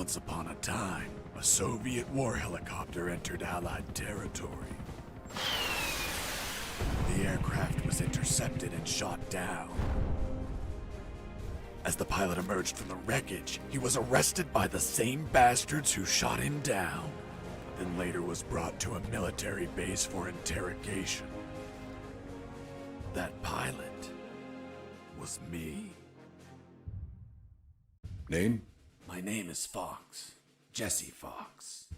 Once upon a time, a Soviet war helicopter entered Allied territory. The aircraft was intercepted and shot down. As the pilot emerged from the wreckage, he was arrested by the same bastards who shot him down, then later was brought to a military base for interrogation. That pilot was me. Name? My name is Fox. Jesse Fox.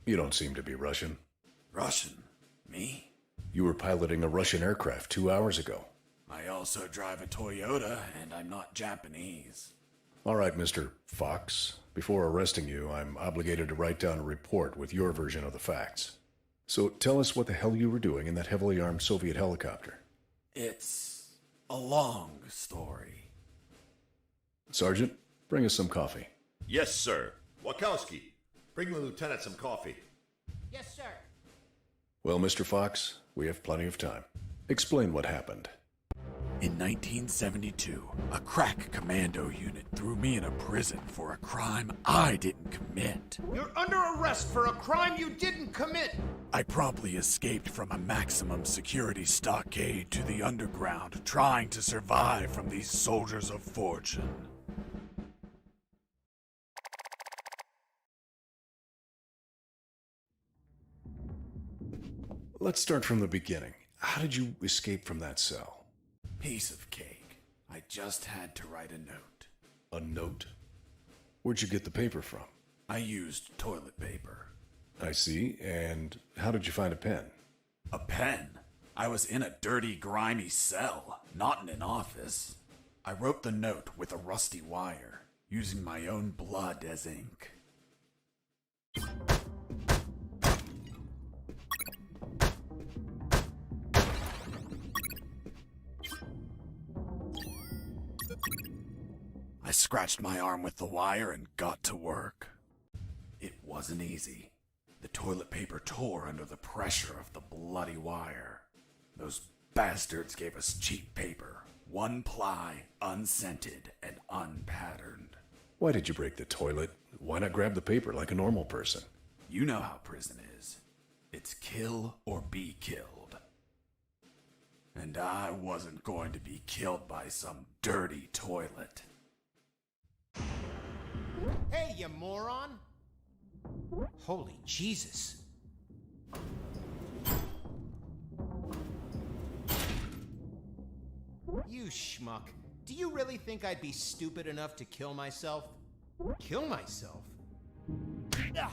You don't seem to be Russian. Russian? Me? You were piloting a Russian aircraft 2 hours ago. I also drive a Toyota, and I'm not Japanese. All right, Mr. Fox. Before arresting you, I'm obligated to write down a report with your version of the facts. So tell us what the hell you were doing in that heavily armed Soviet helicopter. It's a long story. Sergeant, bring us some coffee. Yes, sir. Wachowski, bring the lieutenant some coffee. Yes, sir. Well, Mr. Fox, we have plenty of time. Explain what happened. In 1972, a crack commando unit threw me in a prison for a crime I didn't commit. You're under arrest for a crime you didn't commit. I promptly escaped from a maximum security stockade to the underground, trying to survive from these soldiers of fortune. Let's start from the beginning. How did you escape from that cell? Piece of cake. I just had to write a note. A note? Where'd you get the paper from? I used toilet paper. I see. And how did you find a pen? A pen? I was in a dirty, grimy cell, not in an office. I wrote the note with a rusty wire, using my own blood as ink. I scratched my arm with the wire and got to work. It wasn't easy. The toilet paper tore under the pressure of the bloody wire. Those bastards gave us cheap paper, one ply, unscented, and unpatterned. Why did you break the toilet? Why not grab the paper like a normal person? You know how prison is. It's kill or be killed. And I wasn't going to be killed by some dirty toilet. Hey, you moron! Holy Jesus. You schmuck. Do you really think I'd be stupid enough to kill myself? Kill myself? Ugh.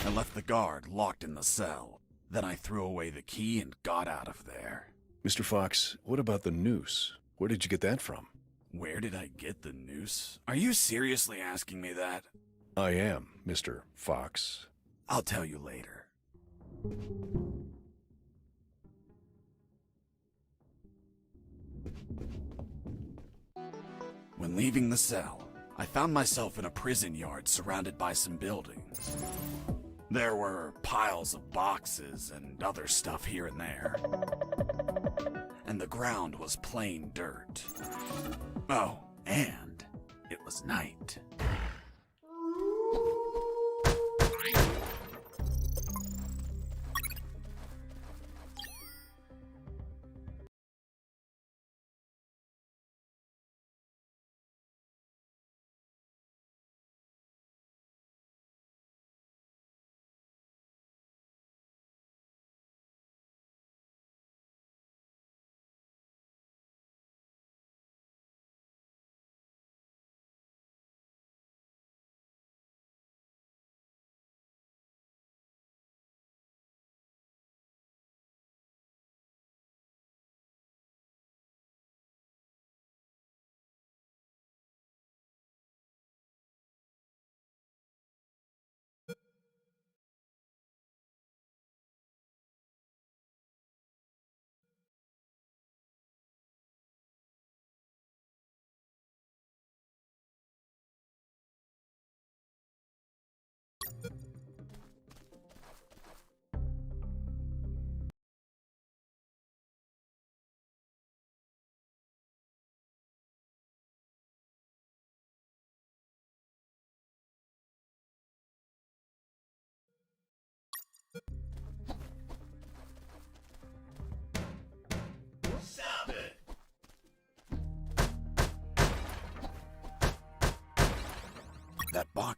I left the guard locked in the cell. Then I threw away the key and got out of there. Mr. Fox, what about the noose? Where did you get that from? Where did I get the noose? Are you seriously asking me that? I am, Mr. Fox. I'll tell you later. When leaving the cell, I found myself in a prison yard surrounded by some buildings. There were piles of boxes and other stuff here and there. And the ground was plain dirt. Oh, and it was night.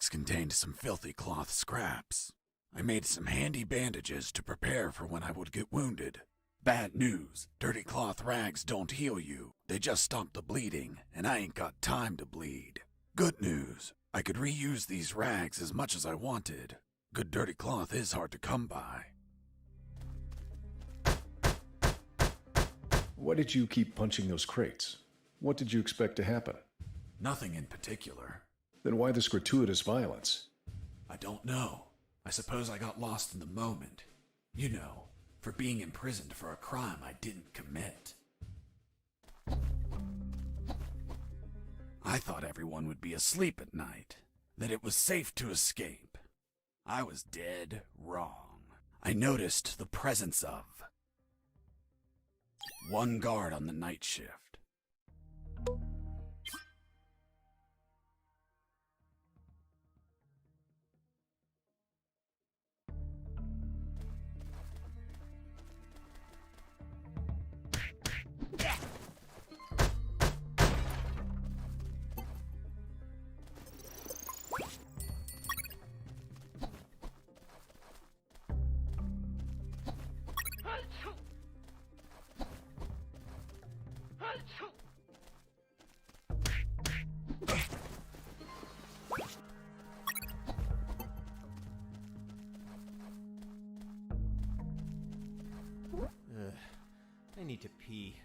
box contained some filthy cloth scraps. I made some handy bandages to prepare for when I would get wounded. Bad news, dirty cloth rags don't heal you. They just stop the bleeding, and I ain't got time to bleed. Good news, I could reuse these rags as much as I wanted. Good dirty cloth is hard to come by. Why did you keep punching those crates? What did you expect to happen? Nothing in particular. Then why this gratuitous violence? I don't know. I suppose I got lost in the moment. You know, for being imprisoned for a crime I didn't commit. I thought everyone would be asleep at night, that it was safe to escape. I was dead wrong. I noticed the presence of one guard on the night shift. I need to pee.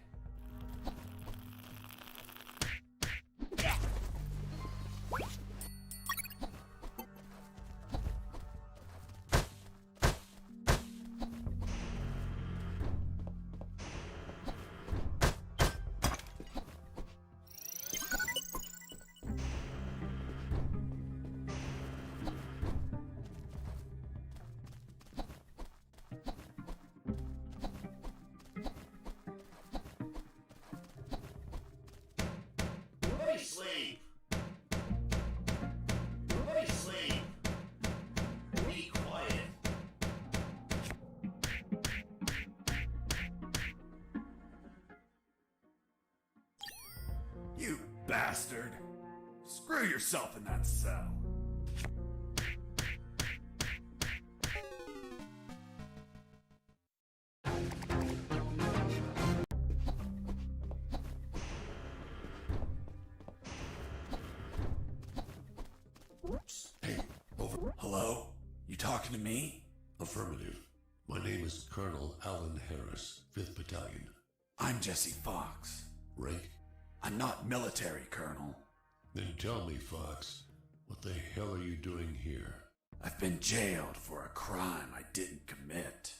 Sleep. Let me sleep. Be quiet. You bastard! Screw yourself in that cell. Hey, over. Hello? You talking to me? Affirmative. My name is Colonel Alan Harris, 5th Battalion. I'm Jesse Fox. Rank? I'm not military, Colonel. Then tell me, Fox, what the hell are you doing here? I've been jailed for a crime I didn't commit.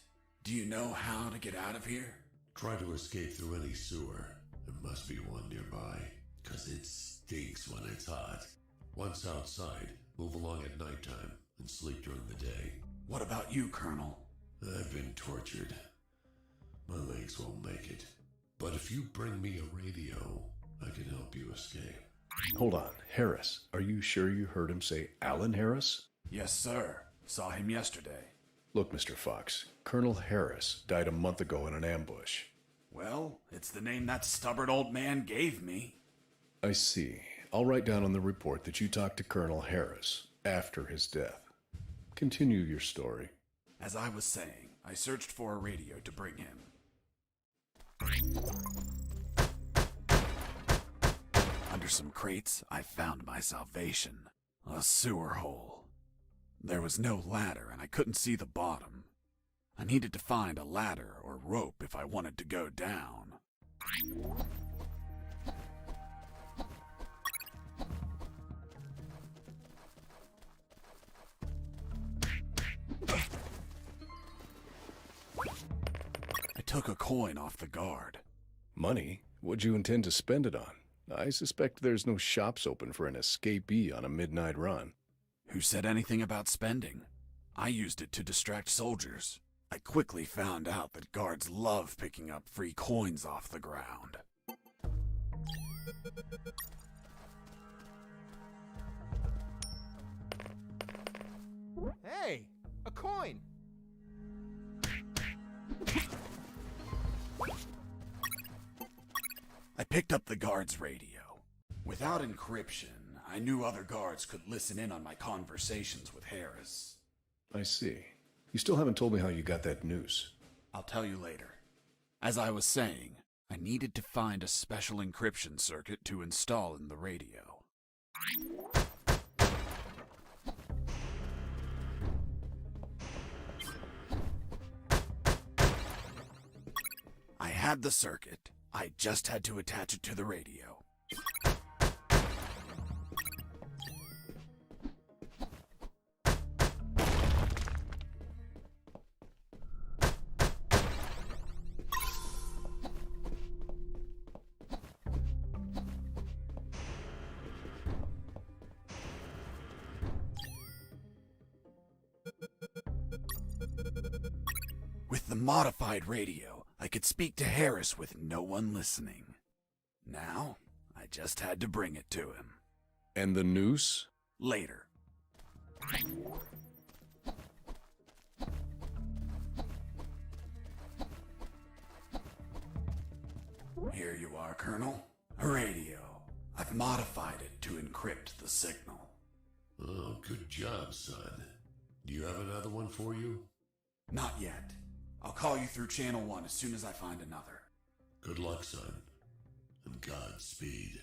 Do you know how to get out of here? Try to escape through any sewer. There must be one nearby, 'cause it stinks when it's hot. Once outside, move along at nighttime and sleep during the day. What about you, Colonel? I've been tortured. My legs won't make it. But if you bring me a radio, I can help you escape. Hold on, Harris. Are you sure you heard him say Alan Harris? Yes, sir. Saw him yesterday. Look, Mr. Fox, Colonel Harris died a month ago in an ambush. Well, it's the name that stubborn old man gave me. I see. I'll write down on the report that you talked to Colonel Harris after his death. Continue your story. As I was saying, I searched for a radio to bring him. Under some crates, I found my salvation. A sewer hole. There was no ladder and I couldn't see the bottom. I needed to find a ladder or rope if I wanted to go down. I took a coin off the guard. Money? What'd you intend to spend it on? I suspect there's no shops open for an escapee on a midnight run. Who said anything about spending? I used it to distract soldiers. I quickly found out that guards love picking up free coins off the ground. Hey, a coin! I picked up the guard's radio. Without encryption, I knew other guards could listen in on my conversations with Harris. I see. You still haven't told me how you got that noose. I'll tell you later. As I was saying, I needed to find a special encryption circuit to install in the radio. I had the circuit. I just had to attach it to the radio. With the modified radio, I could speak to Harris with no one listening. Now, I just had to bring it to him. And the noose? Later. Here you are, Colonel. A radio. I've modified it to encrypt the signal. Oh, good job, son. Do you have another one for you? Not yet. I'll call you through Channel 1 as soon as I find another. Good luck, son. And Godspeed.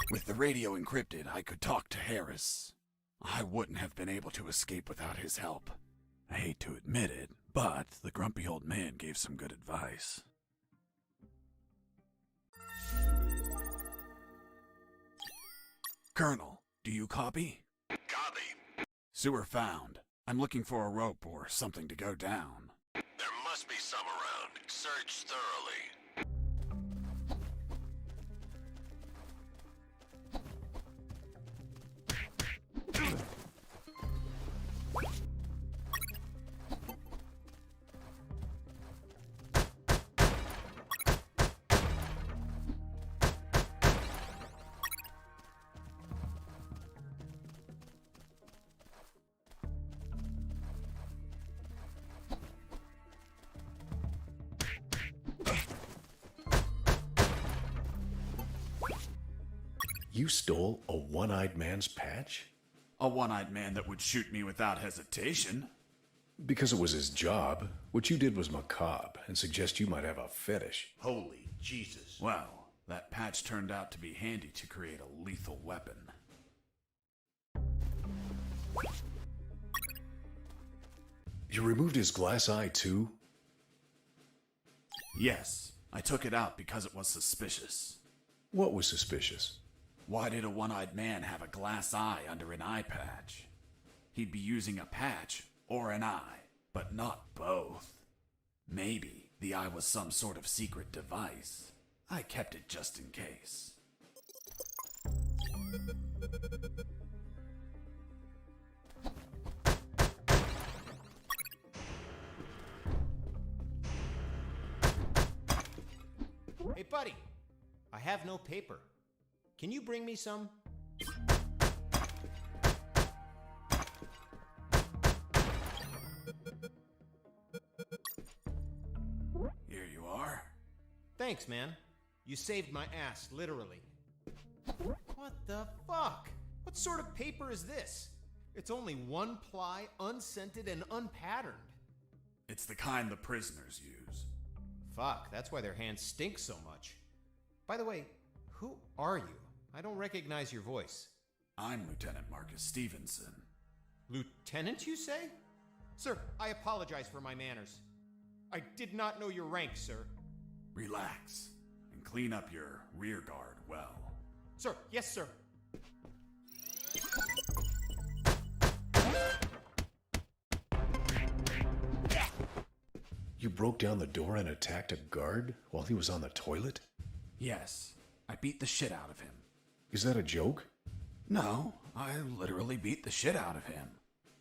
With the radio encrypted, I could talk to Harris. I wouldn't have been able to escape without his help. I hate to admit it, but the grumpy old man gave some good advice. Colonel, do you copy? Copy. Sewer found. I'm looking for a rope or something to go down. There must be some around. Search thoroughly. You stole a one-eyed man's patch? A one-eyed man that would shoot me without hesitation. Because it was his job. What you did was macabre and suggest you might have a fetish. Holy Jesus. Well, that patch turned out to be handy to create a lethal weapon. You removed his glass eye too? Yes, I took it out because it was suspicious. What was suspicious? Why did a one-eyed man have a glass eye under an eye patch? He'd be using a patch or an eye, but not both. Maybe the eye was some sort of secret device. I kept it just in case. Hey, buddy. I have no paper. Can you bring me some? Here you are. Thanks, man. You saved my ass, literally. What the fuck? What sort of paper is this? It's only one ply, unscented, and unpatterned. It's the kind the prisoners use. Fuck, that's why their hands stink so much. By the way, who are you? I don't recognize your voice. I'm Lieutenant Marcus Stevenson. Lieutenant, you say? Sir, I apologize for my manners. I did not know your rank, sir. Relax and clean up your rear guard well. Sir, yes, sir. You broke down the door and attacked a guard while he was on the toilet? Yes, I beat the shit out of him. Is that a joke? No, I literally beat the shit out of him.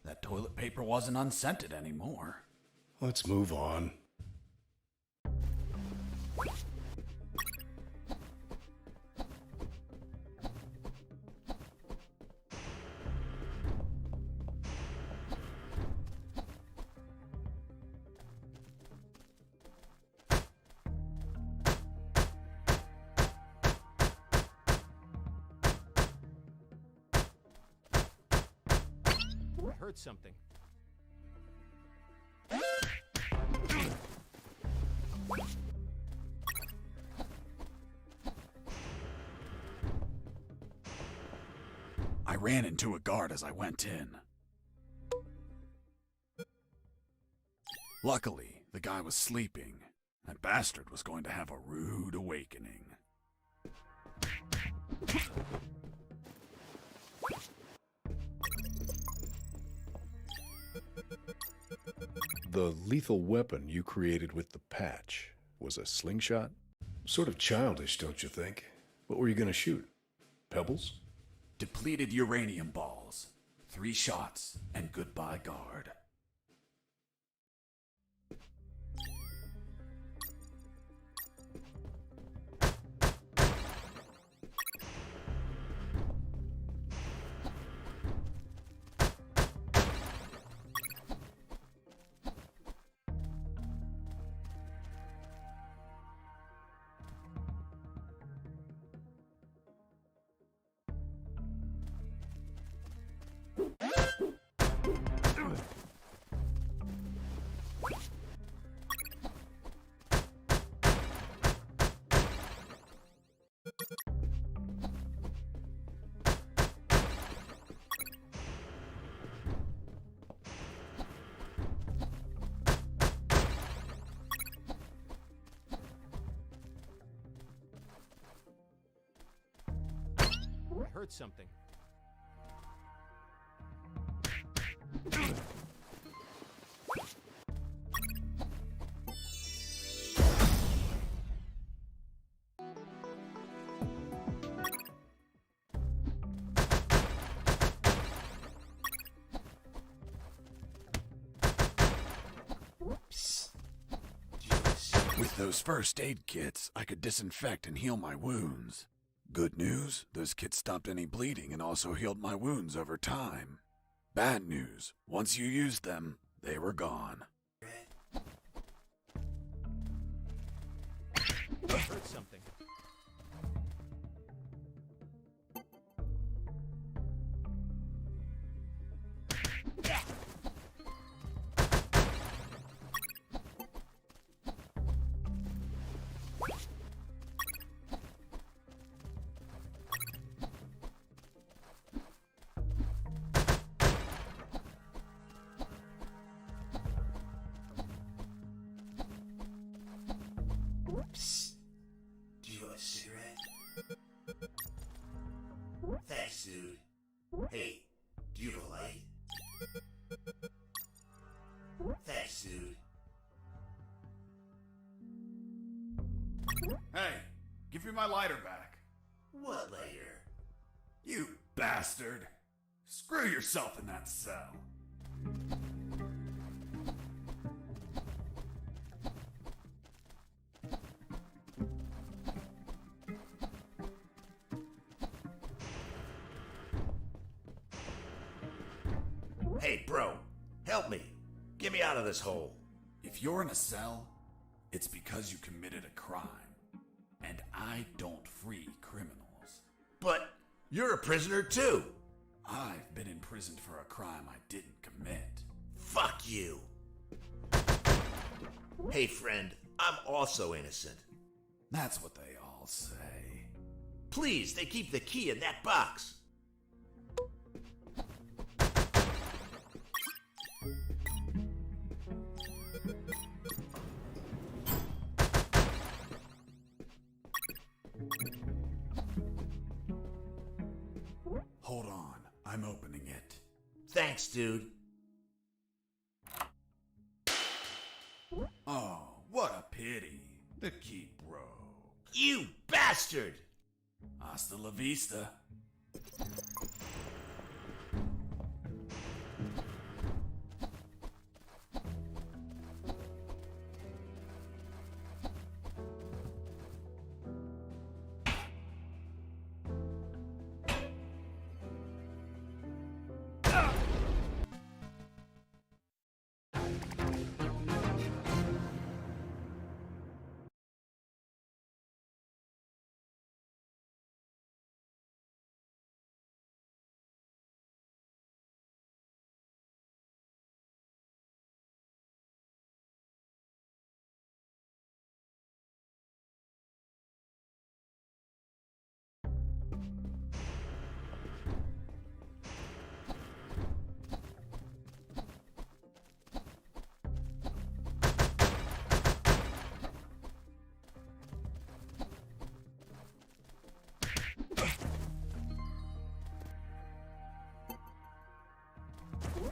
That toilet paper wasn't unscented anymore. Let's move on. I heard something. I ran into a guard as I went in. Luckily, the guy was sleeping. That bastard was going to have a rude awakening. The lethal weapon you created with the patch was a slingshot? Sort of childish, don't you think? What were you gonna shoot? Pebbles? Depleted uranium balls. 3 shots, and goodbye, guard. I heard something. With those first aid kits, I could disinfect and heal my wounds. Good news, those kits stopped any bleeding and also healed my wounds over time. Bad news, once you used them, they were gone. I heard something. Psst. Do you want a cigarette? Thanks, dude. Hey, do you have a light? Thanks, dude. Hey, give me my lighter back. What lighter? You bastard. Screw yourself in that cell. Hey, bro, help me. Get me out of this hole. If you're in a cell, it's because you committed a crime. And I don't free criminals. But you're a prisoner too. I've been imprisoned for a crime I didn't commit. Fuck you. Hey, friend, I'm also innocent. That's what they all say. Please, they keep the key in that box. Hold on, I'm opening it. Thanks, dude. Oh, what a pity. The key broke. You bastard! Hasta la vista.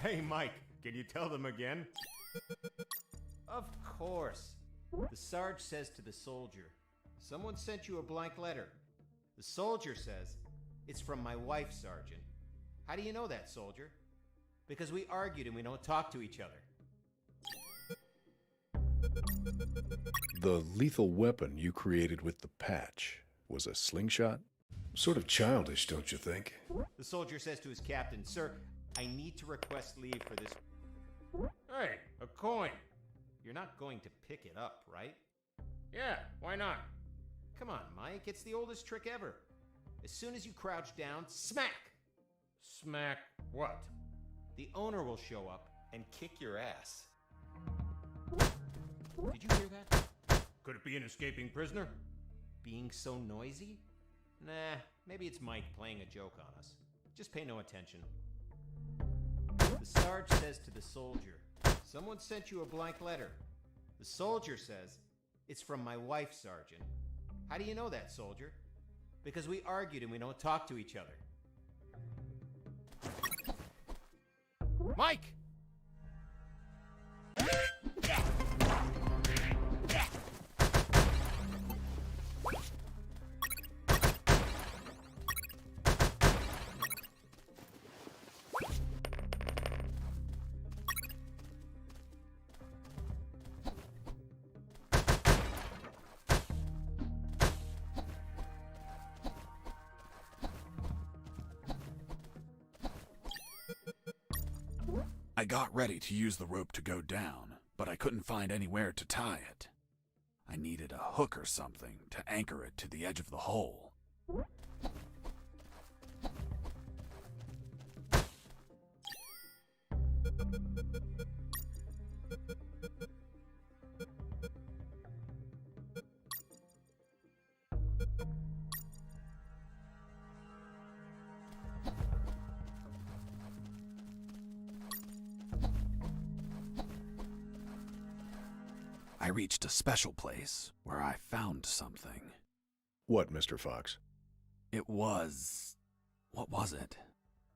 Hey, Mike, can you tell them again? Of course. The Sarge says to the soldier, someone sent you a blank letter. The soldier says, it's from my wife, Sergeant. How do you know that, soldier? Because we argued and we don't talk to each other. The lethal weapon you created with the patch was a slingshot? Sort of childish, don't you think? The soldier says to his captain, sir, I need to request leave for this. Hey, a coin. You're not going to pick it up, right? Yeah, why not? Come on, Mike, it's the oldest trick ever. As soon as you crouch down, smack! Smack what? The owner will show up and kick your ass. Did you hear that? Could it be an escaping prisoner? Being so noisy? Nah, maybe it's Mike playing a joke on us. Just pay no attention. The Sarge says to the soldier, someone sent you a blank letter. The soldier says, it's from my wife, Sergeant. How do you know that, soldier? Because we argued and we don't talk to each other. Mike! I got ready to use the rope to go down, but I couldn't find anywhere to tie it. I needed a hook or something to anchor it to the edge of the hole. I reached a special place where I found something. What, Mr. Fox? It was... what was it?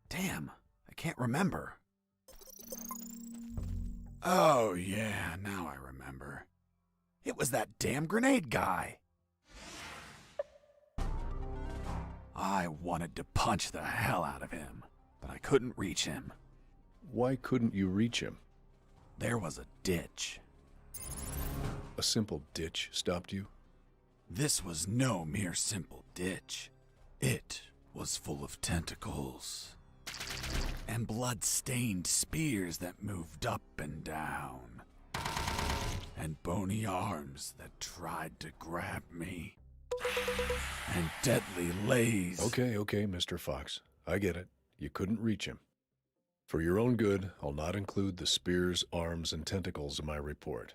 Damn, I can't remember. Oh yeah, now I remember. It was that damn grenade guy. I wanted to punch the hell out of him, but I couldn't reach him. Why couldn't you reach him? There was a ditch. A simple ditch stopped you? This was no mere simple ditch. It was full of tentacles and blood-stained spears that moved up and down, and bony arms that tried to grab me, and deadly lays. Okay, Mr. Fox. I get it. You couldn't reach him. For your own good, I'll not include the spears, arms, and tentacles in my report.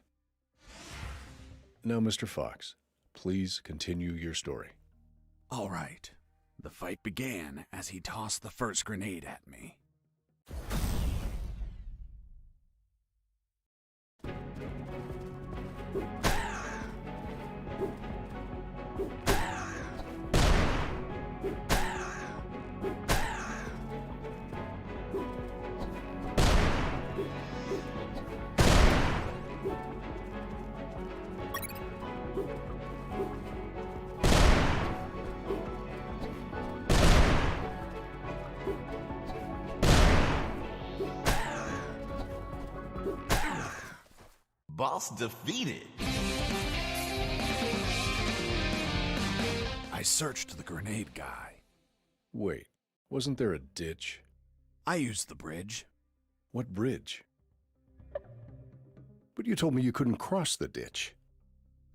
Now, Mr. Fox, please continue your story. All right. The fight began as he tossed the first grenade at me. Boss defeated. I searched the grenade guy. Wait, wasn't there a ditch? I used the bridge. What bridge? But you told me you couldn't cross the ditch.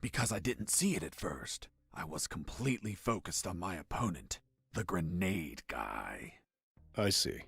Because I didn't see it at first. I was completely focused on my opponent, the grenade guy. I see.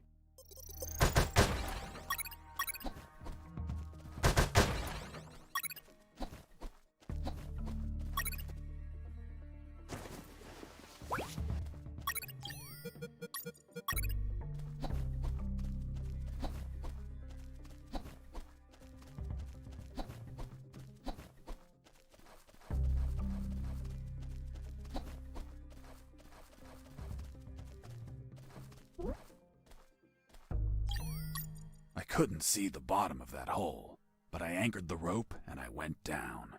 couldn't see the bottom of that hole, but I anchored the rope and I went down.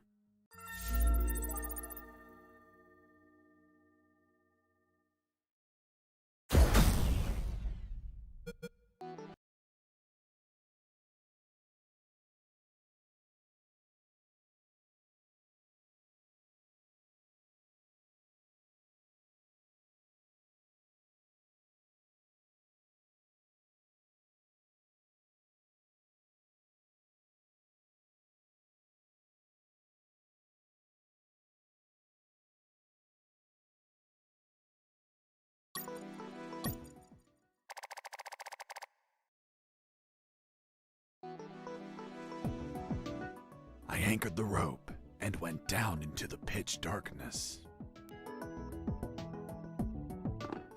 I anchored the rope and went down into the pitch darkness.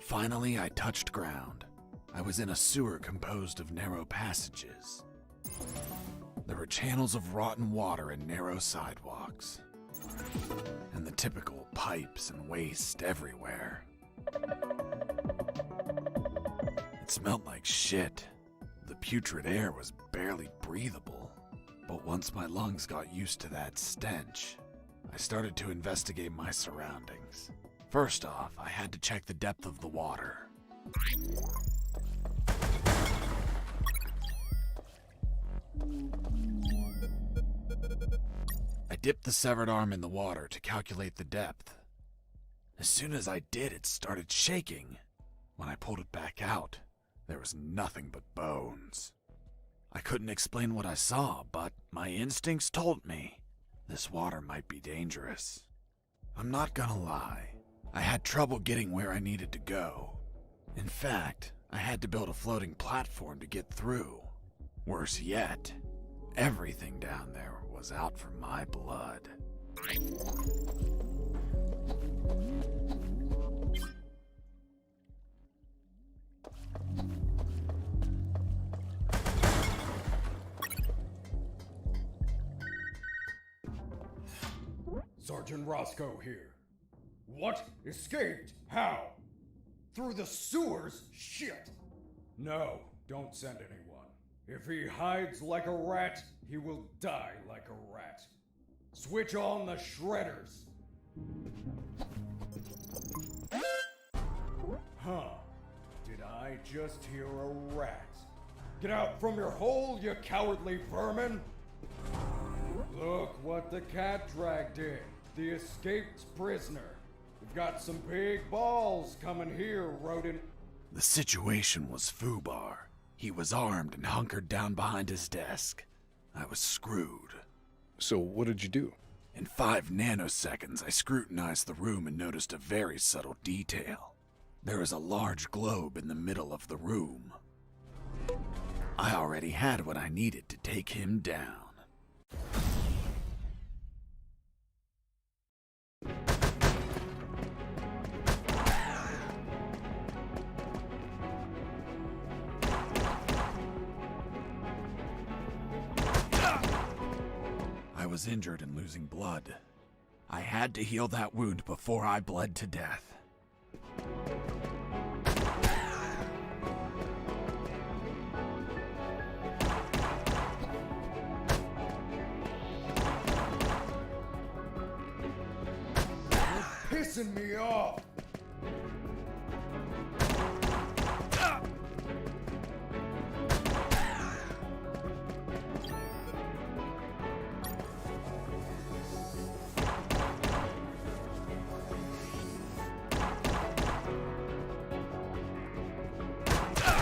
Finally, I touched ground. I was in a sewer composed of narrow passages. There were channels of rotten water and narrow sidewalks, and the typical pipes and waste everywhere. It smelled like shit. The putrid air was barely breathable. But once my lungs got used to that stench, I started to investigate my surroundings. First off, I had to check the depth of the water. I dipped the severed arm in the water to calculate the depth. As soon as I did, it started shaking. When I pulled it back out, there was nothing but bones. I couldn't explain what I saw, but my instincts told me this water might be dangerous. I'm not gonna lie, I had trouble getting where I needed to go. In fact, I had to build a floating platform to get through. Worse yet, everything down there was out for my blood. Sergeant Roscoe here. What? Escaped? How? Through the sewers? Shit! No, don't send anyone. If he hides like a rat, he will die like a rat. Switch on the shredders. Huh. Did I just hear a rat? Get out from your hole, you cowardly vermin! Look what the cat dragged in. The escaped prisoner. We've got some big balls coming here, rodent. The situation was foobar. He was armed and hunkered down behind his desk. I was screwed. So what did you do? In 5 nanoseconds, I scrutinized the room and noticed a very subtle detail. There was a large globe in the middle of the room. I already had what I needed to take him down. I was injured and losing blood. I had to heal that wound before I bled to death. You're pissing me off!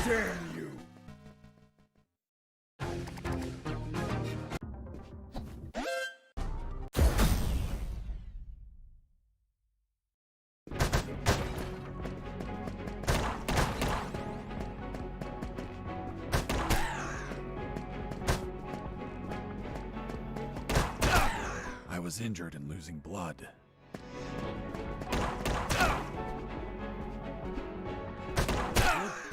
Damn you! I was injured and losing blood.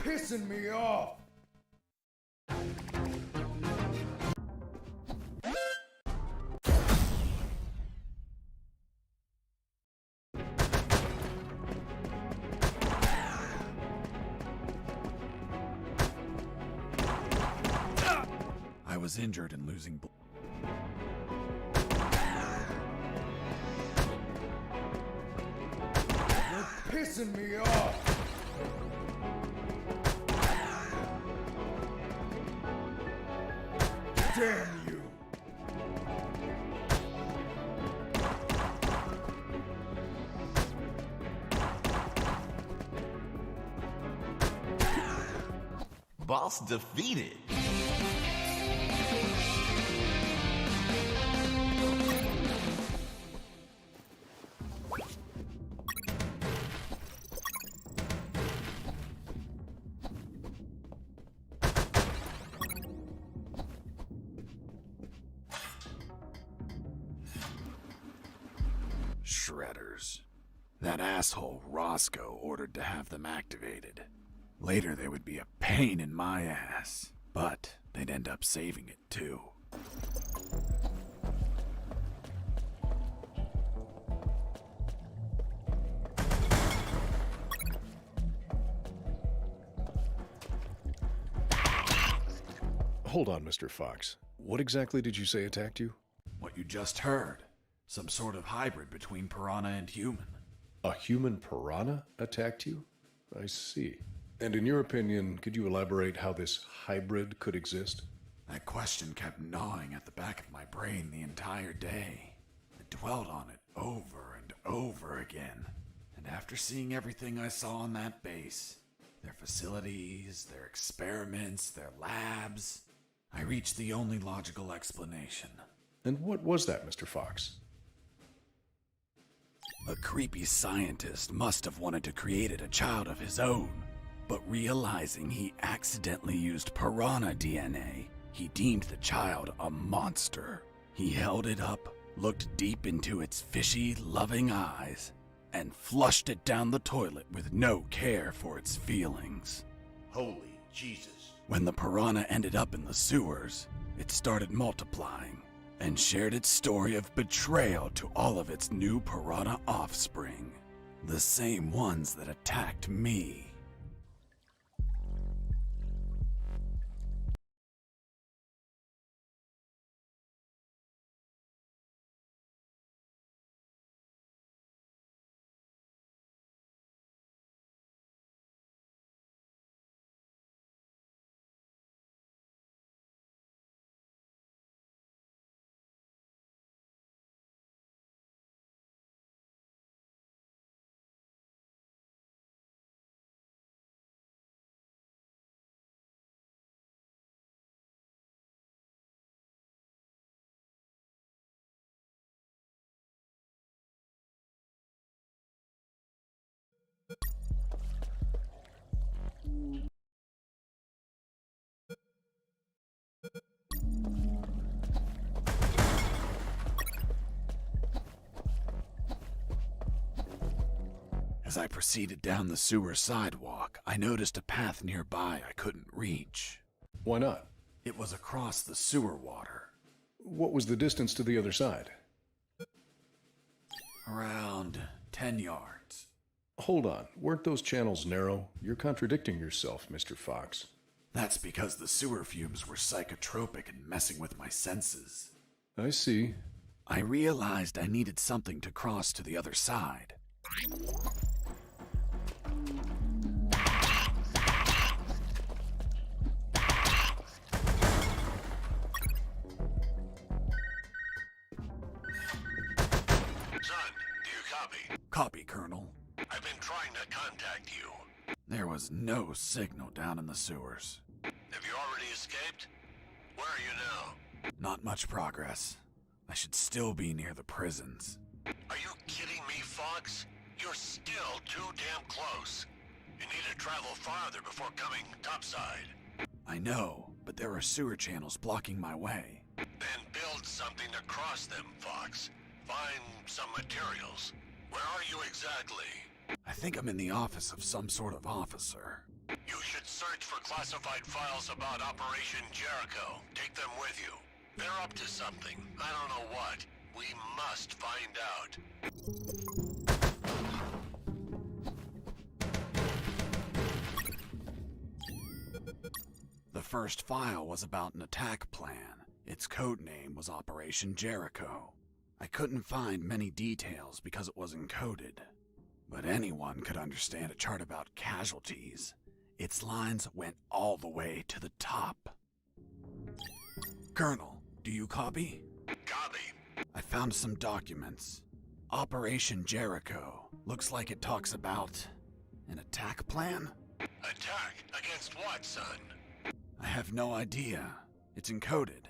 Pissing me off! was injured and losing blood. You're pissing me off! Damn you! Boss defeated. Shredders. That asshole Roscoe ordered to have them activated. Later they would be a pain in my ass, but they'd end up saving it too. Hold on, Mr. Fox. What exactly did you say attacked you? What you just heard. Some sort of hybrid between piranha and human. A human piranha attacked you? I see. And in your opinion, could you elaborate how this hybrid could exist? That question kept gnawing at the back of my brain the entire day. I dwelled on it over and over again. And after seeing everything I saw on that base, their facilities, their experiments, their labs, I reached the only logical explanation. And what was that, Mr. Fox? A creepy scientist must have wanted to create a child of his own, but realizing he accidentally used piranha DNA, he deemed the child a monster. He held it up, looked deep into its fishy, loving eyes, and flushed it down the toilet with no care for its feelings. Holy Jesus. When the piranha ended up in the sewers, it started multiplying and shared its story of betrayal to all of its new piranha offspring, the same ones that attacked me. As I proceeded down the sewer sidewalk, I noticed a path nearby I couldn't reach. Why not? It was across the sewer water. What was the distance to the other side? Around 10 yards. Hold on. Weren't those channels narrow? You're contradicting yourself, Mr. Fox. That's because the sewer fumes were psychotropic and messing with my senses. I see. I realized I needed something to cross to the other side. Copy, Colonel. I've been trying to contact you. There was no signal down in the sewers. Have you already escaped? Where are you now? Not much progress. I should still be near the prisons. Are you kidding me, Fox? You're still too damn close. You need to travel farther before coming topside. I know, but there are sewer channels blocking my way. Then build something to cross them, Fox. Find some materials. Where are you exactly? I think I'm in the office of some sort of officer. You should search for classified files about Operation Jericho. Take them with you. They're up to something. I don't know what. We must find out. The first file was about an attack plan. Its code name was Operation Jericho. I couldn't find many details because it was encoded, but anyone could understand a chart about casualties. Its lines went all the way to the top. Colonel, do you copy? Copy. I found some documents. Operation Jericho. Looks like it talks about an attack plan? Attack? Against what, son? I have no idea. It's encoded.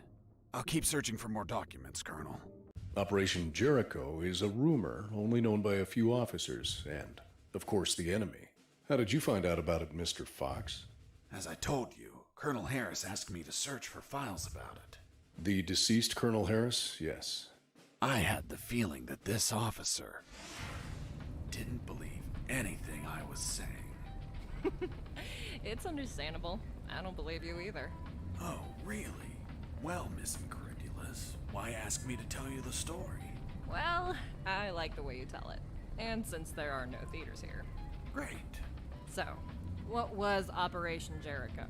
I'll keep searching for more documents, Colonel. Operation Jericho is a rumor only known by a few officers and, of course, the enemy. How did you find out about it, Mr. Fox? As I told you, Colonel Harris asked me to search for files about it. The deceased Colonel Harris? Yes. I had the feeling that this officer didn't believe anything I was saying. It's understandable. I don't believe you either. Oh, really? Well, Miss Incredulous, why ask me to tell you the story? Well, I like the way you tell it. And since there are no theaters here. Great. So, what was Operation Jericho?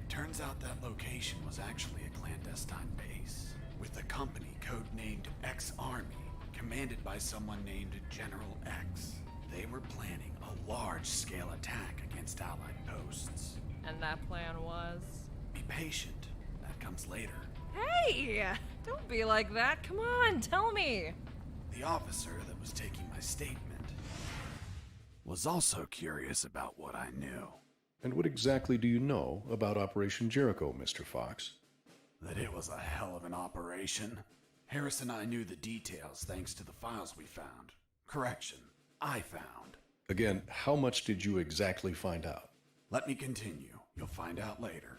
Turns out that location was actually a clandestine base, with a company codenamed X-Army, commanded by someone named General X. They were planning a large-scale attack against Allied posts. And that plan was? Be patient. That comes later. Hey! Don't be like that. Come on, tell me. The officer that was taking my statement was also curious about what I knew. And what exactly do you know about Operation Jericho, Mr. Fox? That it was a hell of an operation. Harris and I knew the details thanks to the files we found. Correction, I found. Again, how much did you exactly find out? Let me continue. You'll find out later.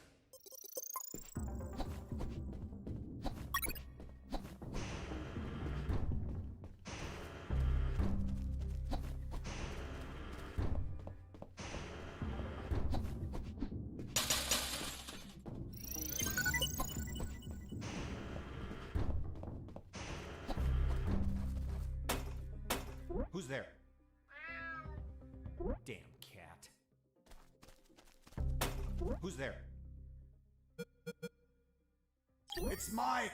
Who's there? Damn cat. Who's there? It's Mike!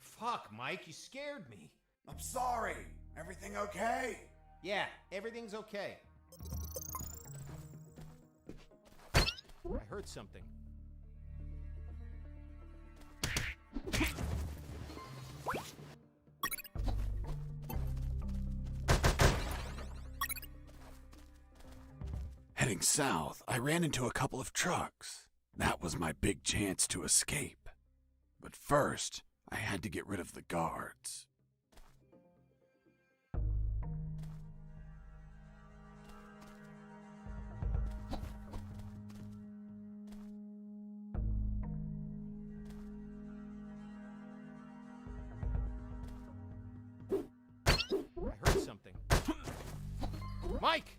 Fuck, Mike, you scared me. I'm sorry. Everything okay? Yeah, everything's okay. I heard something. Heading south, I ran into a couple of trucks. That was my big chance to escape. But first, I had to get rid of the guards. I heard something. Mike!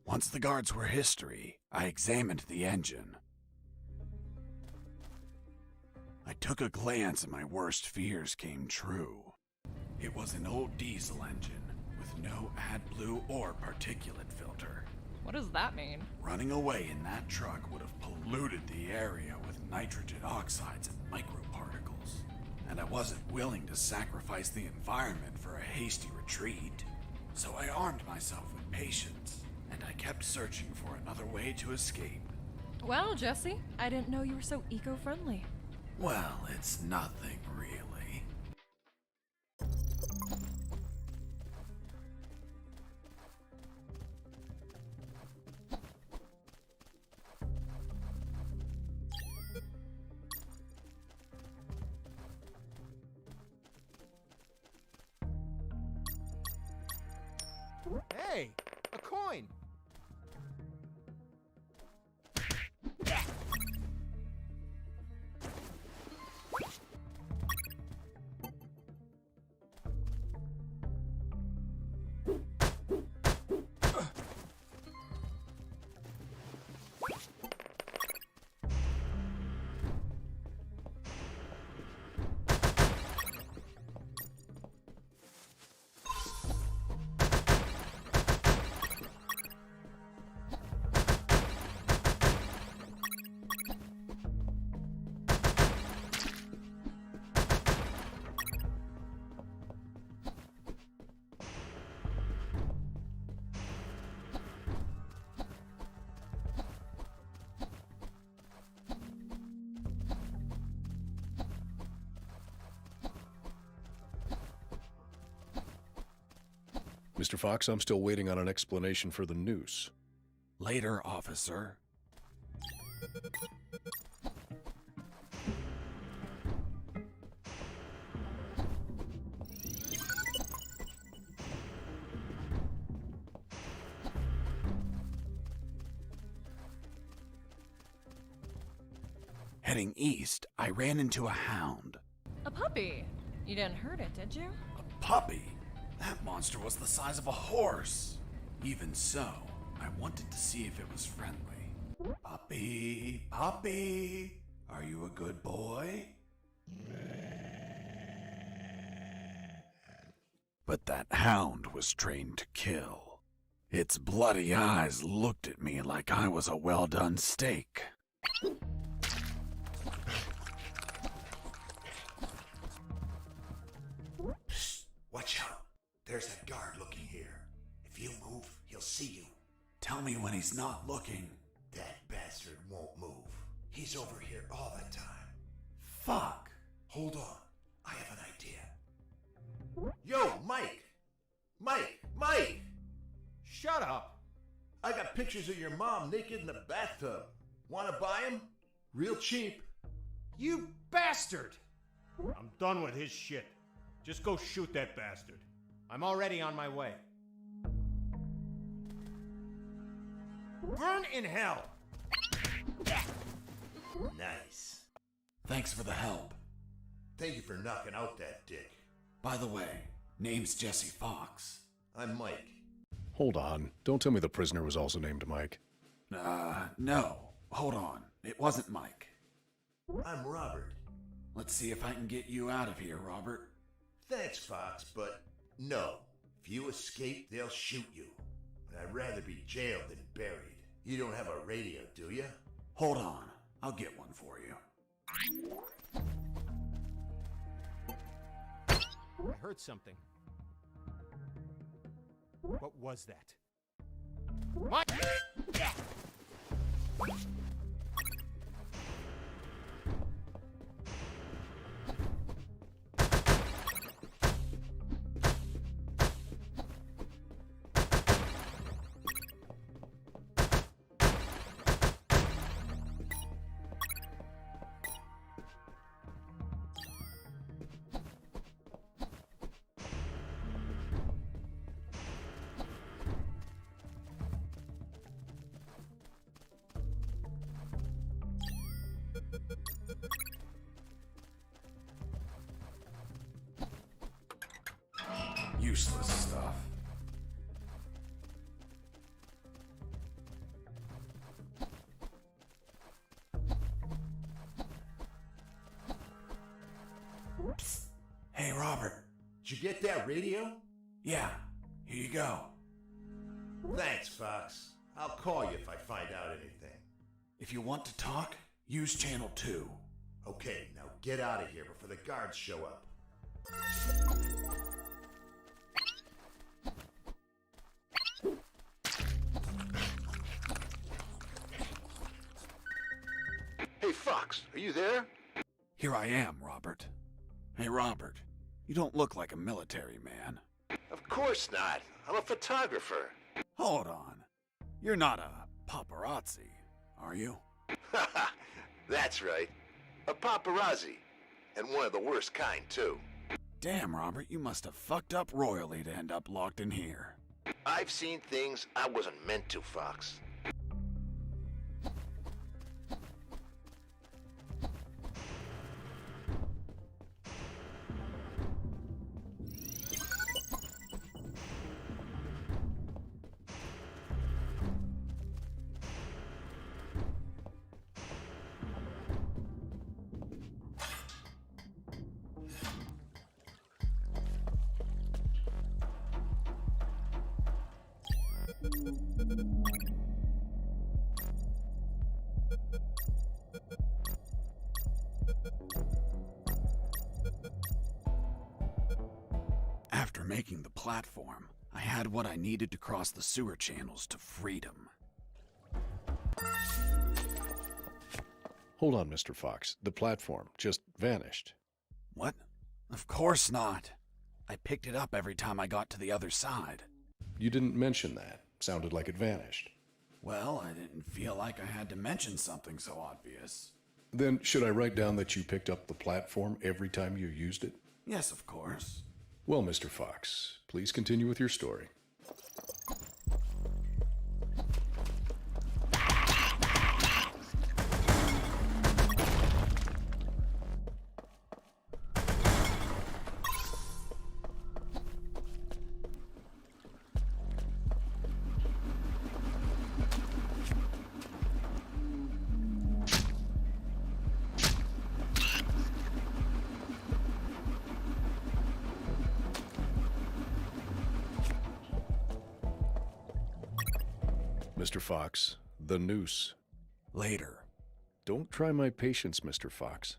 Once the guards were history, I examined the engine. I took a glance and my worst fears came true. It was an old diesel engine with no AdBlue or particulate filter. What does that mean? Running away in that truck would have polluted the area with nitrogen oxides and microparticles. And I wasn't willing to sacrifice the environment for a hasty retreat. So I armed myself with patience, and I kept searching for another way to escape. Well, Jesse, I didn't know you were so eco-friendly. Well, it's nothing really. Hey, a coin! Mr. Fox, I'm still waiting on an explanation for the noose. Later, officer. Heading east, I ran into a hound. A puppy. You didn't hurt it, did you? A puppy? That monster was the size of a horse. Even so, I wanted to see if it was friendly. Puppy, puppy, are you a good boy? But that hound was trained to kill. Its bloody eyes looked at me like I was a well-done steak. Psst, watch out. There's that guard looking here. If you move, he'll see you. Tell me when he's not looking. That bastard won't move. He's over here all the time. Fuck. Hold on. I have an idea. Yo, Mike! Mike! Shut up! I got pictures of your mom naked in the bathtub. Wanna buy them? Real cheap. You bastard! I'm done with his shit. Just go shoot that bastard. I'm already on my way. Burn in hell! Nice. Thanks for the help. Thank you for knocking out that dick. By the way, name's Jesse Fox. I'm Mike. Hold on. Don't tell me the prisoner was also named Mike. No. Hold on. It wasn't Mike. I'm Robert. Let's see if I can get you out of here, Robert. Thanks, Fox, but no. If you escape, they'll shoot you. And I'd rather be jailed than buried. You don't have a radio, do you? Hold on. I'll get one for you. I heard something. What was that? Mike! Useless stuff. Psst. Hey, Robert. Did you get that radio? Yeah, here you go. Thanks, Fox. I'll call you if I find out anything. If you want to talk, use channel 2. Okay, now get out of here before the guards show up. Hey, Fox, are you there? Here I am, Robert. Hey, Robert, you don't look like a military man. Of course not. I'm a photographer. Hold on. You're not a paparazzi, are you? That's right. A paparazzi. And one of the worst kind, too. Damn, Robert, you must have fucked up royally to end up locked in here. I've seen things I wasn't meant to, Fox. After making the platform, I had what I needed to cross the sewer channels to freedom. Hold on, Mr. Fox. The platform just vanished. What? Of course not. I picked it up every time I got to the other side. You didn't mention that. Sounded like it vanished. Well, I didn't feel like I had to mention something so obvious. Then should I write down that you picked up the platform every time you used it? Yes, of course. Well, Mr. Fox, please continue with your story. Mr. Fox, the noose. Later. Don't try my patience, Mr. Fox.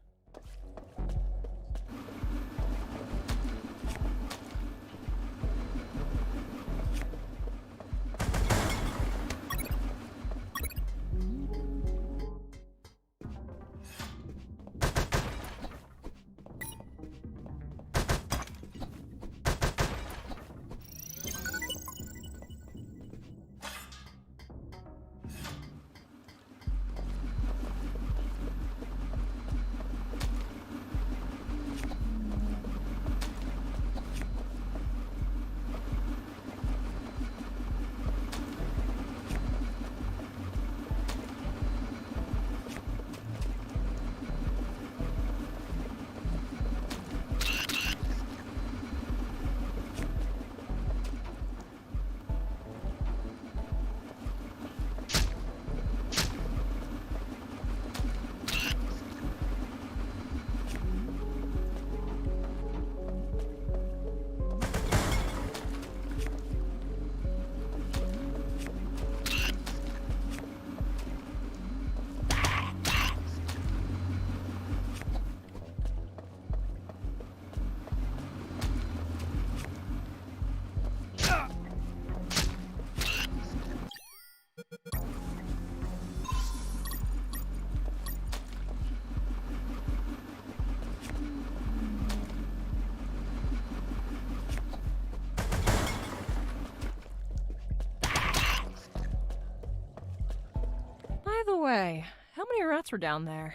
By the way, how many rats were down there?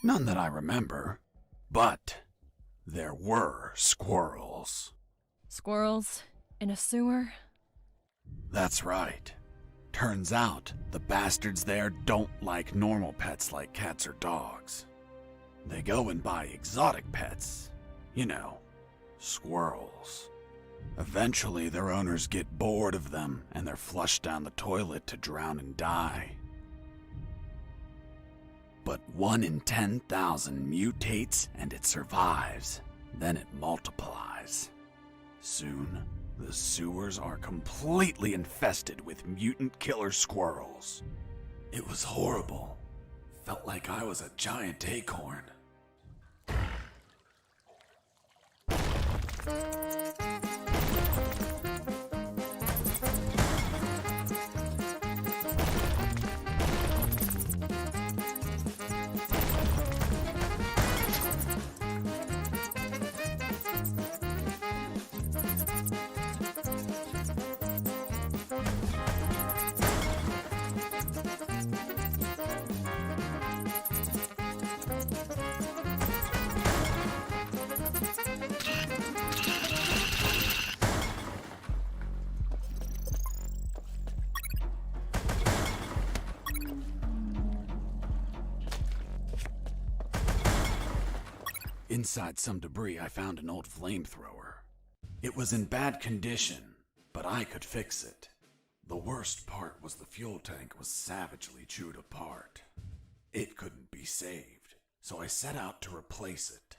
None that I remember. But there were squirrels. Squirrels? In a sewer? That's right. Turns out the bastards there don't like normal pets like cats or dogs. They go and buy exotic pets. You know, squirrels. Eventually, their owners get bored of them and they're flushed down the toilet to drown and die. But 1 in 10,000 mutates and it survives. Then it multiplies. Soon, the sewers are completely infested with mutant killer squirrels. It was horrible. Felt like I was a giant acorn. Inside some debris, I found an old flamethrower. It was in bad condition, but I could fix it. The worst part was the fuel tank was savagely chewed apart. It couldn't be saved, so I set out to replace it.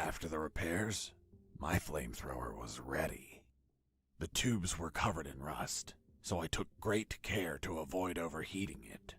After the repairs, my flamethrower was ready. The tubes were covered in rust, so I took great care to avoid overheating it.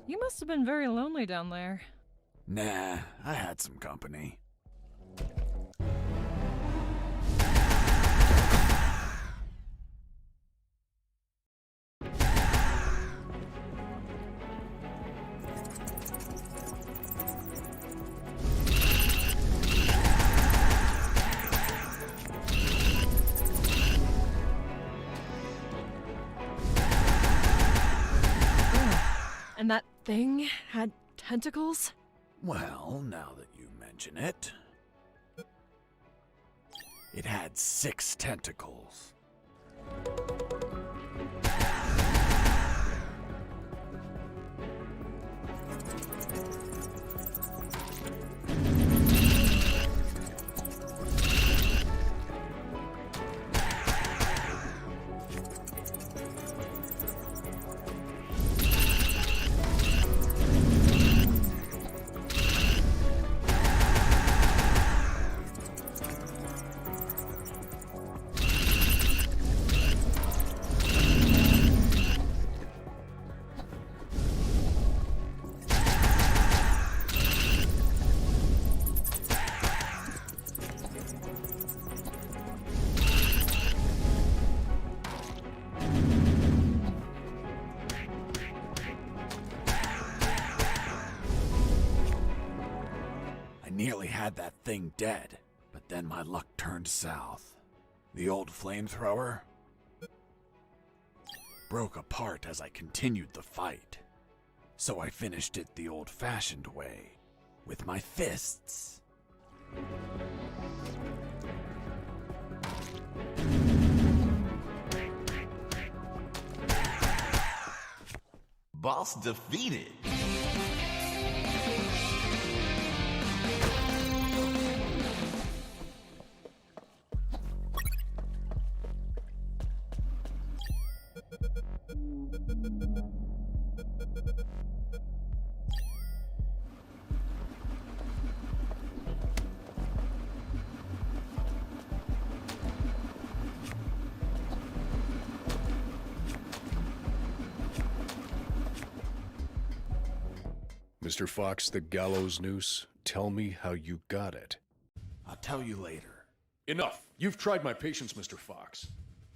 You must have been very lonely down there. Nah, I had some company. And that thing had tentacles? Well, now that you mention it, it had 6 tentacles. Nearly had that thing dead, but then my luck turned south. The old flamethrower broke apart as I continued the fight. So I finished it the old-fashioned way, with my fists. Boss defeated. Mr. Fox, the gallows noose, tell me how you got it. I'll tell you later. Enough! You've tried my patience, Mr. Fox.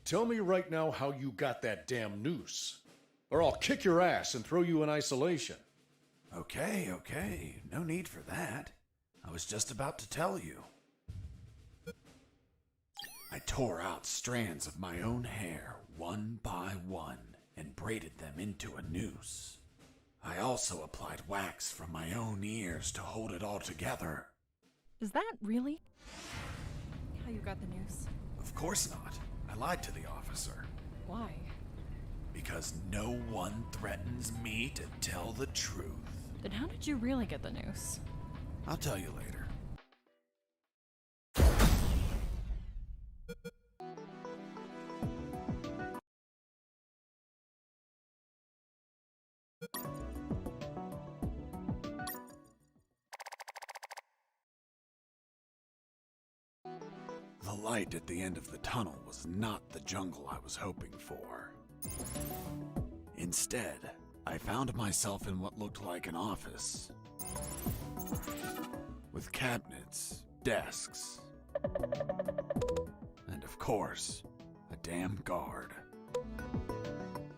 Tell me right now how you got that damn noose, or I'll kick your ass and throw you in isolation. Okay. No need for that. I was just about to tell you. I tore out strands of my own hair, one by one, and braided them into a noose. I also applied wax from my own ears to hold it all together. Is that really how you got the noose? Of course not. I lied to the officer. Why? Because no one threatens me to tell the truth. Then how did you really get the noose? I'll tell you later. The light at the end of the tunnel was not the jungle I was hoping for. Instead, I found myself in what looked like an office. With cabinets, desks, and of course, a damn guard.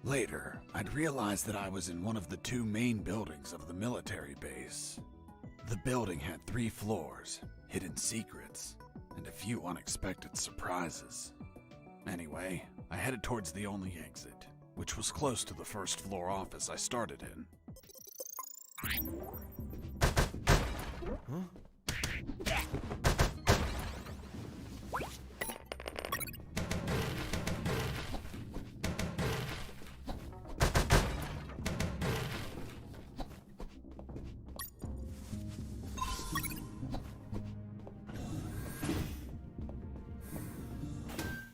Later, I'd realized that I was in one of the two main buildings of the military base. The building had 3 floors, hidden secrets, and a few unexpected surprises. Anyway, I headed towards the only exit, which was close to the first floor office I started in.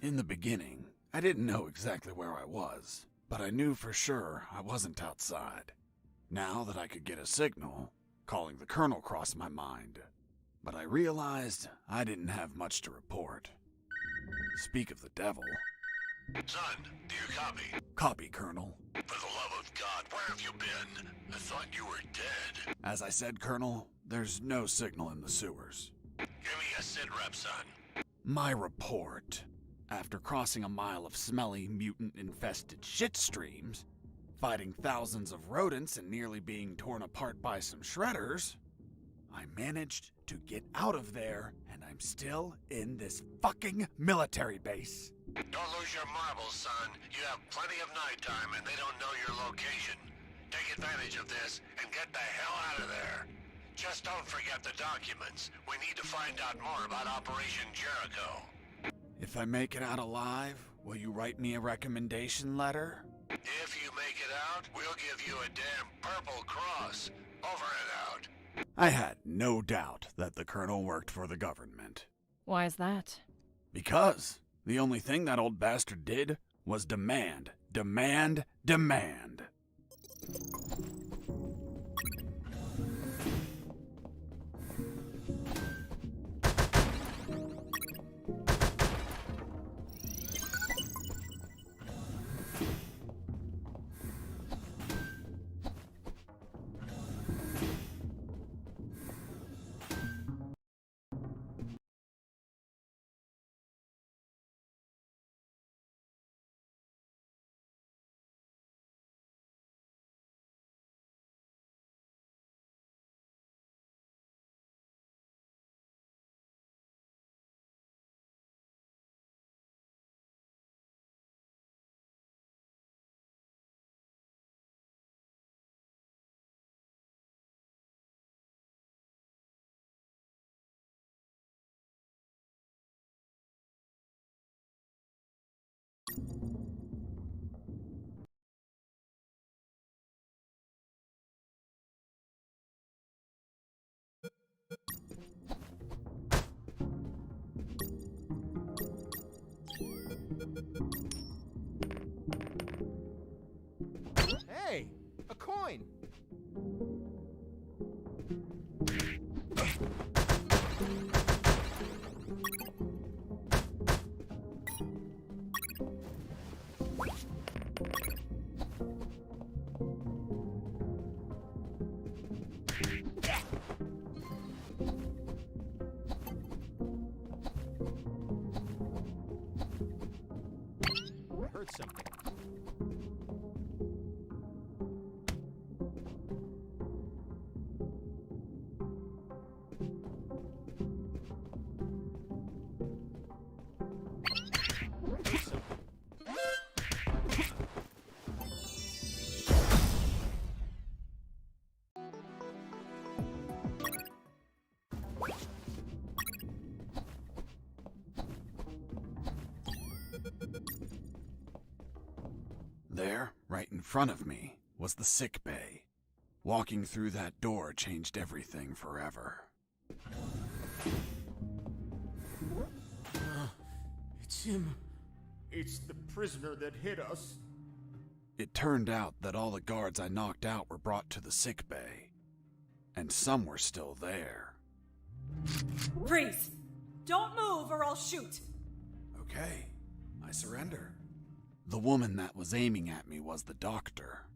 In the beginning, I didn't know exactly where I was, but I knew for sure I wasn't outside. Now that I could get a signal, calling the colonel crossed my mind, but I realized I didn't have much to report. Speak of the devil. Son, do you copy? Copy, Colonel. For the love of God, where have you been? I thought you were dead. As I said, Colonel, there's no signal in the sewers. Give me a sit rep, son. My report. After crossing a mile of smelly, mutant-infested shit streams, fighting thousands of rodents and nearly being torn apart by some shredders, I managed to get out of there, and I'm still in this fucking military base. Don't lose your marbles, son. You have plenty of nighttime and they don't know your location. Take advantage of this and get the hell out of there. Just don't forget the documents. We need to find out more about Operation Jericho. If I make it out alive, will you write me a recommendation letter? If you make it out, we'll give you a damn purple cross. Over and out. I had no doubt that the colonel worked for the government. Why is that? Because the only thing that old bastard did was demand. I heard something. There, right in front of me, was the sick bay. Walking through that door changed everything forever. It's him. It's the prisoner that hit us. It turned out that all the guards I knocked out were brought to the sick bay. And some were still there. Freeze! Don't move or I'll shoot! Okay, I surrender. The woman that was aiming at me was the doctor.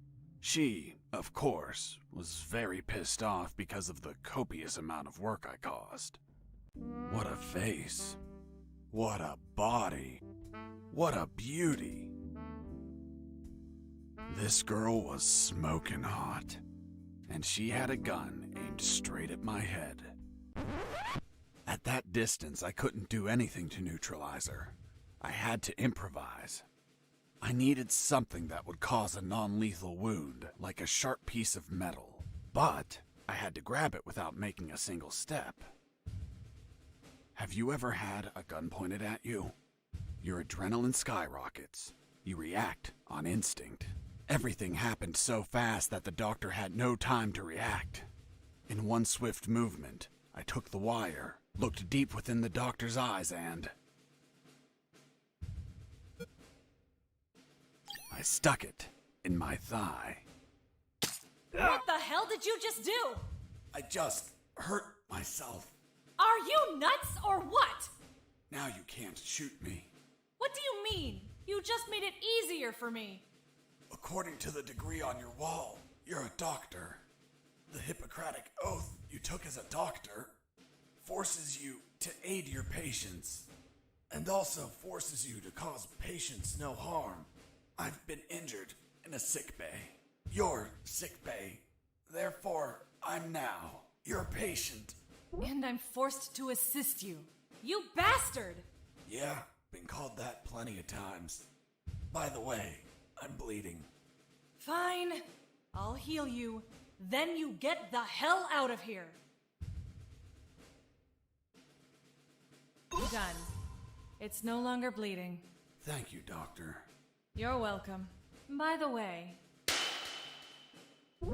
She, of course, was very pissed off because of the copious amount of work I caused. What a face. What a body. What a beauty. This girl was smoking hot, and she had a gun aimed straight at my head. At that distance, I couldn't do anything to neutralize her. I had to improvise. I needed something that would cause a non-lethal wound, like a sharp piece of metal. But I had to grab it without making a single step. Have you ever had a gun pointed at you? Your adrenaline skyrockets. You react on instinct. Everything happened so fast that the doctor had no time to react. In one swift movement, I took the wire, looked deep within the doctor's eyes, and I stuck it in my thigh. What the hell did you just do? I just hurt myself. Are you nuts or what? Now you can't shoot me. What do you mean? You just made it easier for me. According to the degree on your wall, you're a doctor. The Hippocratic oath you took as a doctor forces you to aid your patients, and also forces you to cause patients no harm. I've been injured in a sick bay. Your sick bay. Therefore, I'm now your patient. And I'm forced to assist you. You bastard! Yeah, been called that plenty of times. By the way, I'm bleeding. Fine. I'll heal you. Then you get the hell out of here. Done. It's no longer bleeding. Thank you, Doctor. You're welcome. By the way,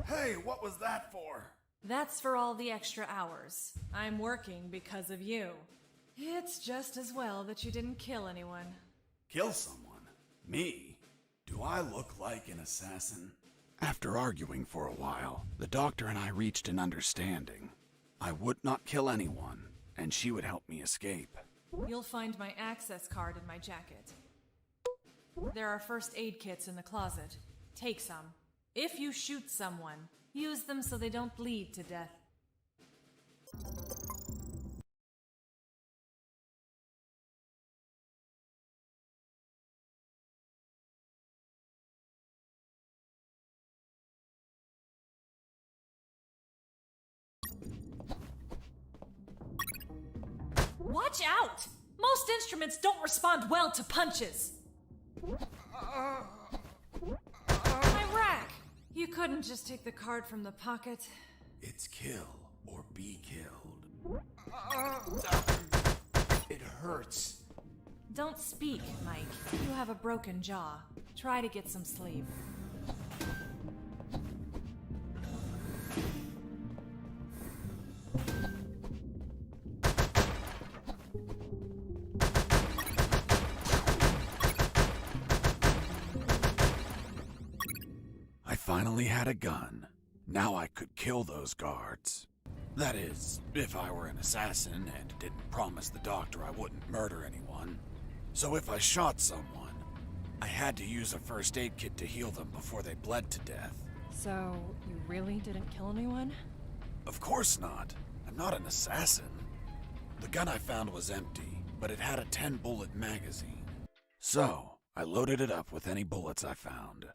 Hey, what was that for? that's for all the extra hours. I'm working because of you. It's just as well that you didn't kill anyone. Kill someone? Me? Do I look like an assassin? After arguing for a while, the doctor and I reached an understanding. I would not kill anyone, and she would help me escape. You'll find my access card in my jacket. There are first aid kits in the closet. Take some. If you shoot someone, use them so they don't bleed to death. Watch out! Most instruments don't respond well to punches. My rack! You couldn't just take the card from the pocket. It's kill or be killed. It hurts. Don't speak, Mike. You have a broken jaw. Try to get some sleep. I finally had a gun. Now I could kill those guards. That is, if I were an assassin and didn't promise the doctor I wouldn't murder anyone. So if I shot someone, I had to use a first aid kit to heal them before they bled to death. So, you really didn't kill anyone? Of course not. I'm not an assassin. The gun I found was empty, but it had a 10-bullet magazine. So, I loaded it up with any bullets I found.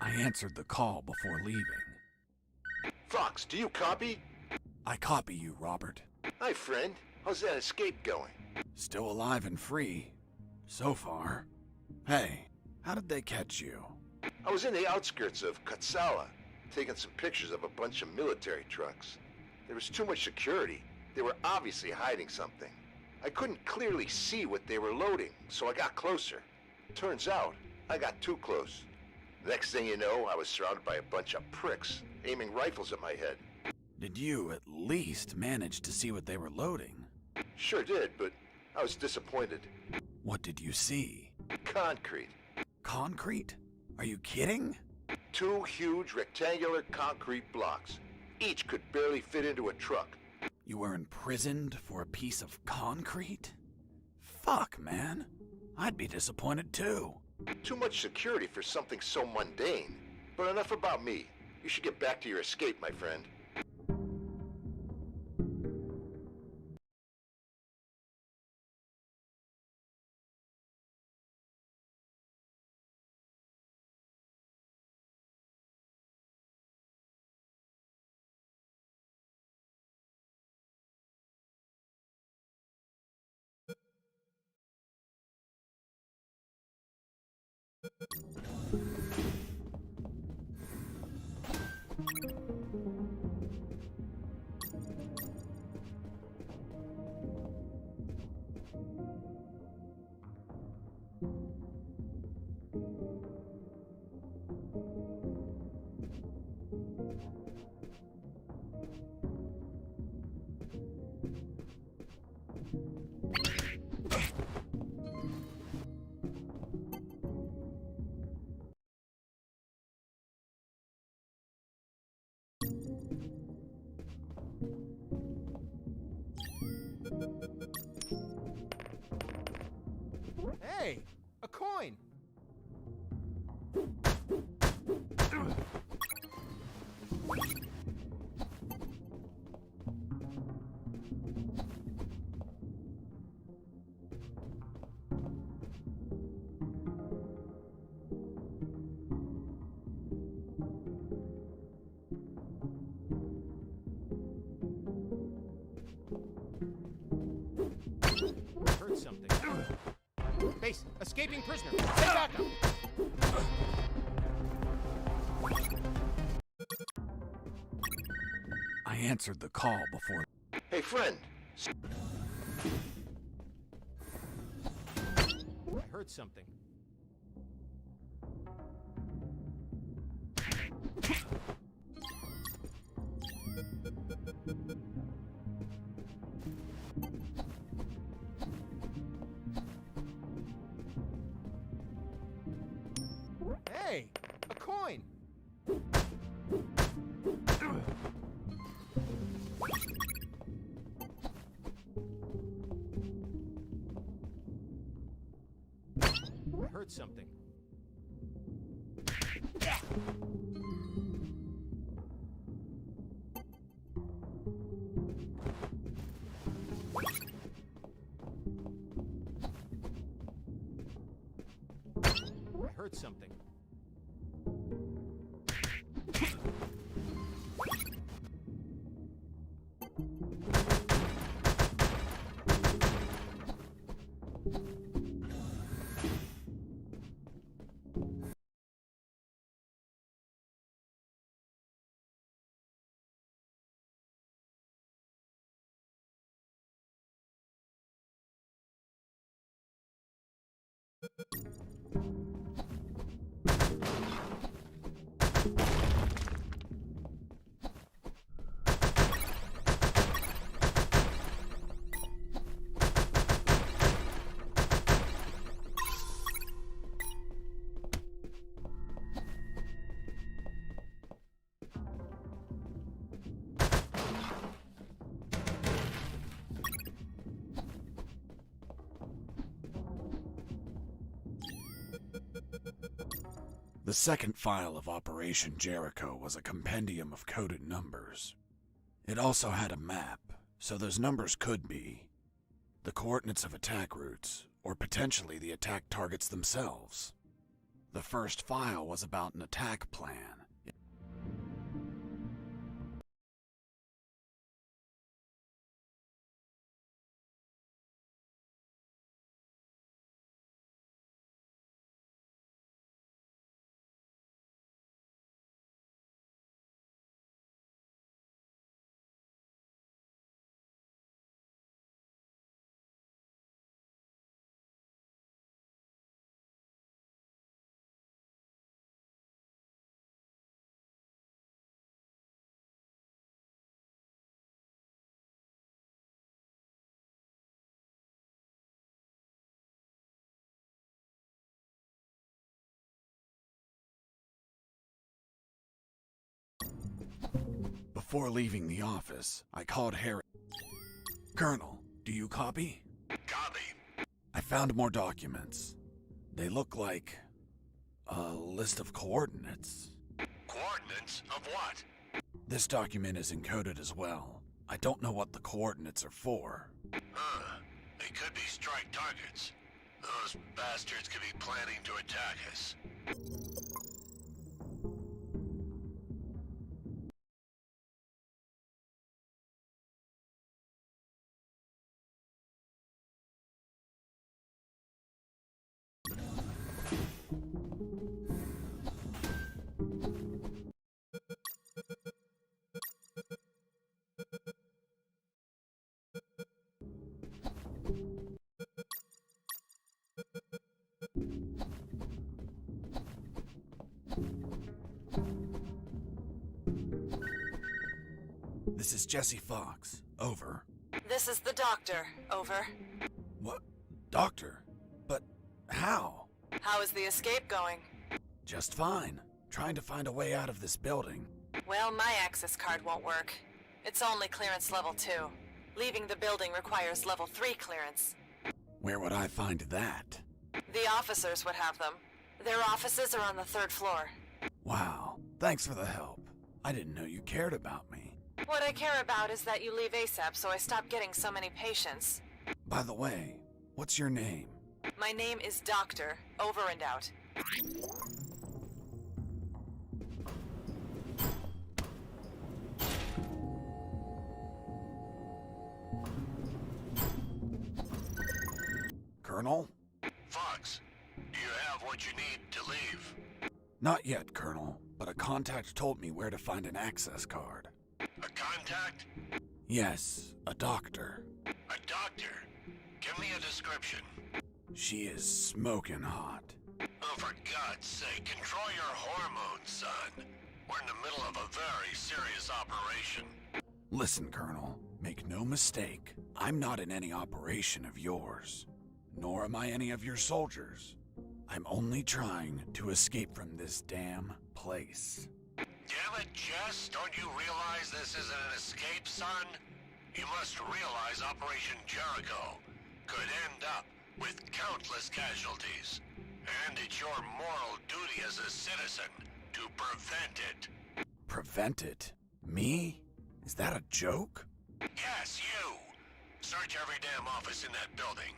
I answered the call before leaving. Fox, do you copy? I copy you, Robert. Hi, friend. How's that escape going? Still alive and free. So far. Hey, how did they catch you? I was in the outskirts of Katsala, taking some pictures of a bunch of military trucks. There was too much security. They were obviously hiding something. I couldn't clearly see what they were loading, so I got closer. Turns out, I got too close. Next thing you know, I was surrounded by a bunch of pricks, aiming rifles at my head. Did you at least manage to see what they were loading? Sure did, but I was disappointed. What did you see? Concrete. Concrete? Are you kidding? 2 huge rectangular concrete blocks. Each could barely fit into a truck. You were imprisoned for a piece of concrete? Fuck, man. I'd be disappointed too. Too much security for something so mundane. But enough about me. You should get back to your escape, my friend. Hey, a coin! Heard something. Base, escaping prisoner. Stay back up. I answered the call before. Hey, friend. I heard something. Hey, a coin! I heard something. I heard something. The second file of Operation Jericho was a compendium of coded numbers. It also had a map, so those numbers could be the coordinates of attack routes, or potentially the attack targets themselves. The first file was about an attack plan. Before leaving the office, I called Harry. Colonel, do you copy? Copy. I found more documents. They look like a list of coordinates. Coordinates of what? This document is encoded as well. I don't know what the coordinates are for. They could be strike targets. Those bastards could be planning to attack us. This is Jesse Fox. Over. This is the doctor. Over. What? Doctor? But how? How is the escape going? Just fine. Trying to find a way out of this building. Well, my access card won't work. It's only clearance level 2. Leaving the building requires level 3 clearance. Where would I find that? The officers would have them. Their offices are on the 3rd floor. Wow. Thanks for the help. I didn't know you cared about me. What I care about is that you leave ASAP so I stop getting so many patients. By the way, what's your name? My name is Doctor. Over and out. Colonel? Fox, do you have what you need to leave? Not yet, Colonel, but a contact told me where to find an access card. A contact? Yes, a doctor. A doctor? Give me a description. She is smoking hot. Oh, for God's sake, control your hormones, son. We're in the middle of a very serious operation. Listen, Colonel, make no mistake. I'm not in any operation of yours. Nor am I any of your soldiers. I'm only trying to escape from this damn place. Damn it, Jess, don't you realize this isn't an escape, son? You must realize Operation Jericho could end up with countless casualties. And it's your moral duty as a citizen to prevent it. Prevent it? Me? Is that a joke? Yes, you! Search every damn office in that building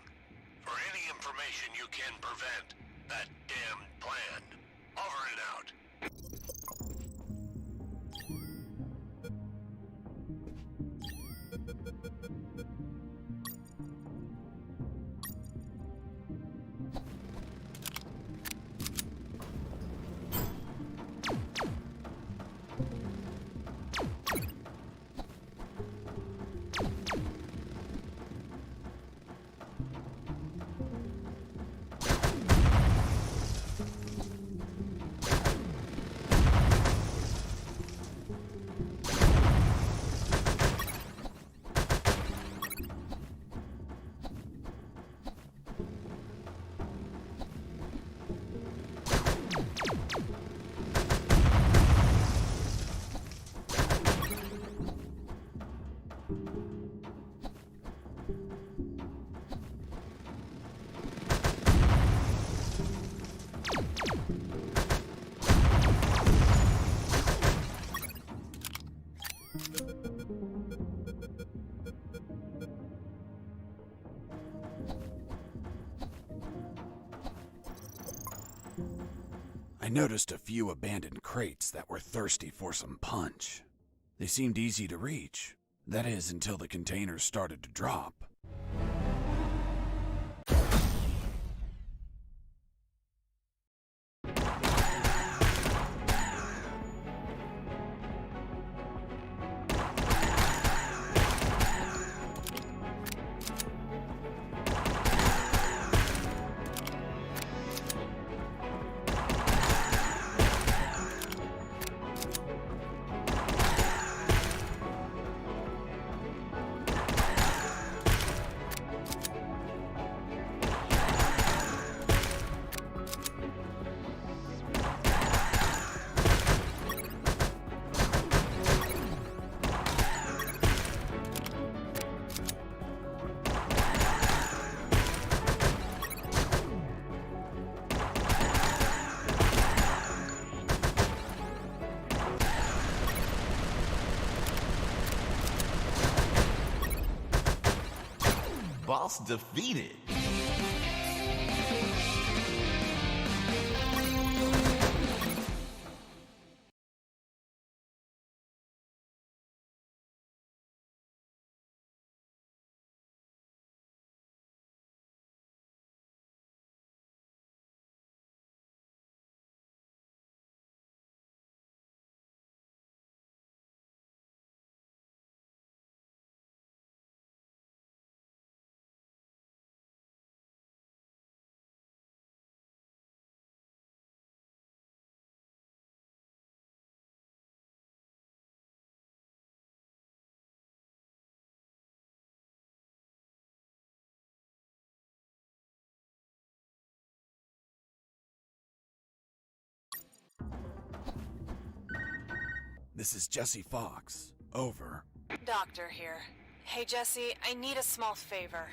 for any information you can prevent that damn plan. Over and out. noticed a few abandoned crates that were thirsty for some punch. They seemed easy to reach. That is, until the containers started to drop. Boss defeated. This is Jesse Fox. Over. Doctor here. Hey Jesse, I need a small favor.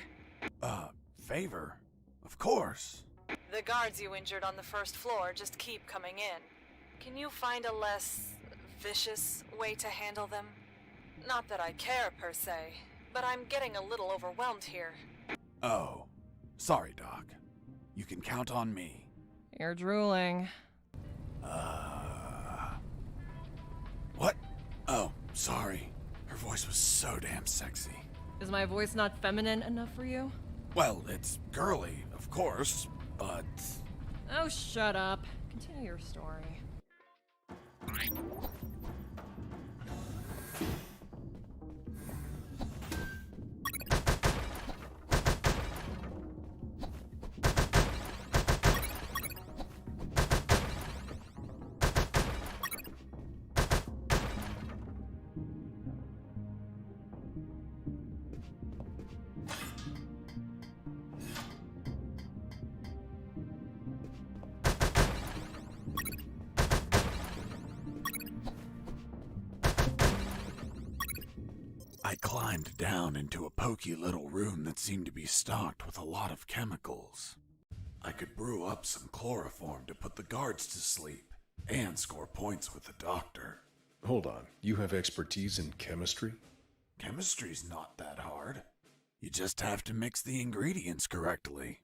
Favor? Of course. The guards you injured on the first floor just keep coming in. Can you find a less vicious way to handle them? Not that I care per se, but I'm getting a little overwhelmed here. Oh. Sorry, Doc. You can count on me. You're drooling. What? Oh, sorry. Her voice was so damn sexy. Is my voice not feminine enough for you? Well, it's girly, of course, but... Oh, shut up. Continue your story. I climbed down into a poky little room that seemed to be stocked with a lot of chemicals. I could brew up some chloroform to put the guards to sleep and score points with the doctor. Hold on. You have expertise in chemistry? Chemistry's not that hard. You just have to mix the ingredients correctly.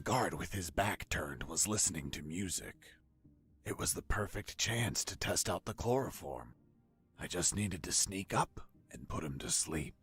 guard with his back turned was listening to music. It was the perfect chance to test out the chloroform. I just needed to sneak up and put him to sleep.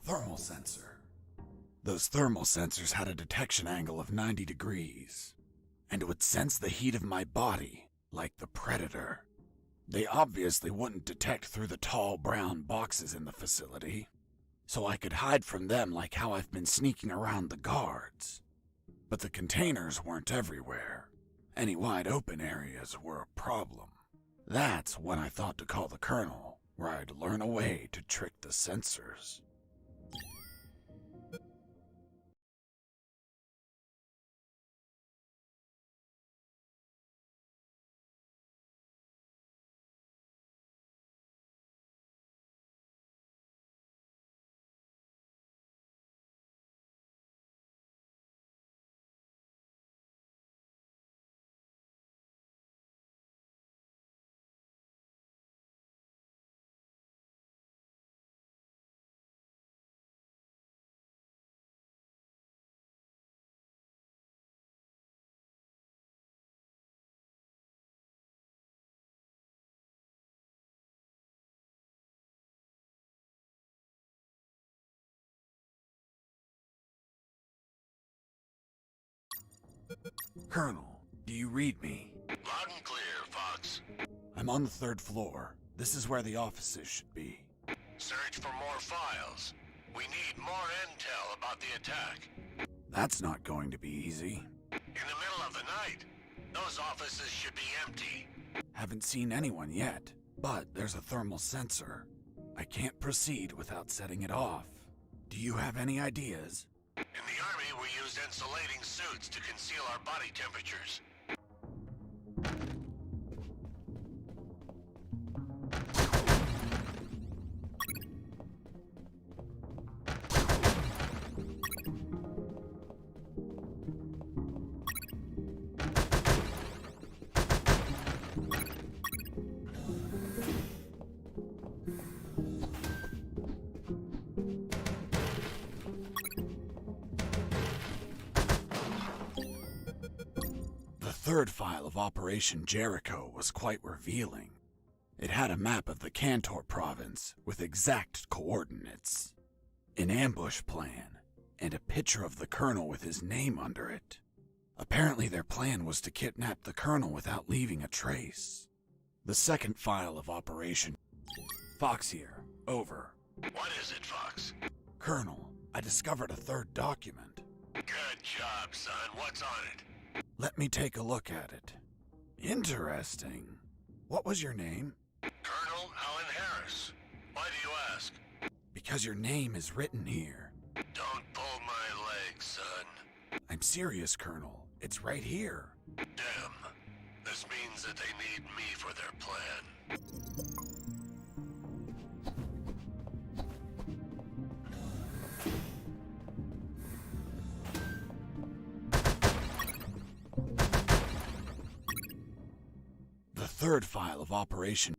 Thermal sensor. Those thermal sensors had a detection angle of 90 degrees, and would sense the heat of my body like the Predator. They obviously wouldn't detect through the tall brown boxes in the facility, so I could hide from them like how I've been sneaking around the guards. But the containers weren't everywhere. Any wide open areas were a problem. That's when I thought to call the Colonel, where I'd learn a way to trick the sensors. Colonel, do you read me? Loud and clear, Fox. I'm on the 3rd floor. This is where the offices should be. Search for more files. We need more intel about the attack. That's not going to be easy. In the middle of the night, those offices should be empty. Haven't seen anyone yet, but there's a thermal sensor. I can't proceed without setting it off. Do you have any ideas? In the Army, we use insulating suits to conceal our body temperatures. The 3rd file of Operation Jericho was quite revealing. It had a map of the Kantor province with exact coordinates, an ambush plan, and a picture of the Colonel with his name under it. Apparently their plan was to kidnap the Colonel without leaving a trace. The 2nd file of Operation... Fox here. Over. What is it, Fox? Colonel, I discovered a 3rd document. Good job, son. What's on it? Let me take a look at it. Interesting. What was your name? Colonel Alan Harris. Why do you ask? Because your name is written here. Don't pull my leg, son. I'm serious, Colonel. It's right here. Damn. This means that they need me for their plan. The 3rd file of Operation...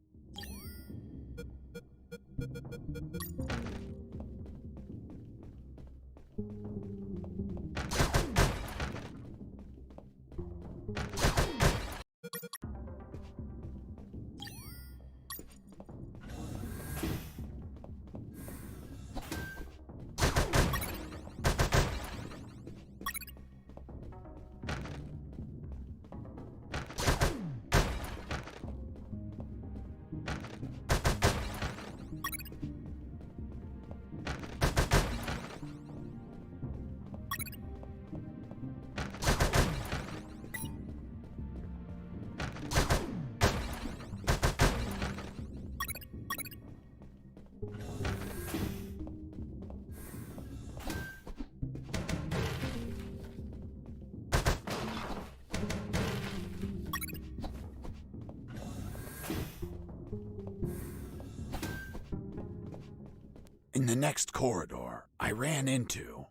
In the next corridor, I ran into...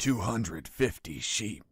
250 sheep.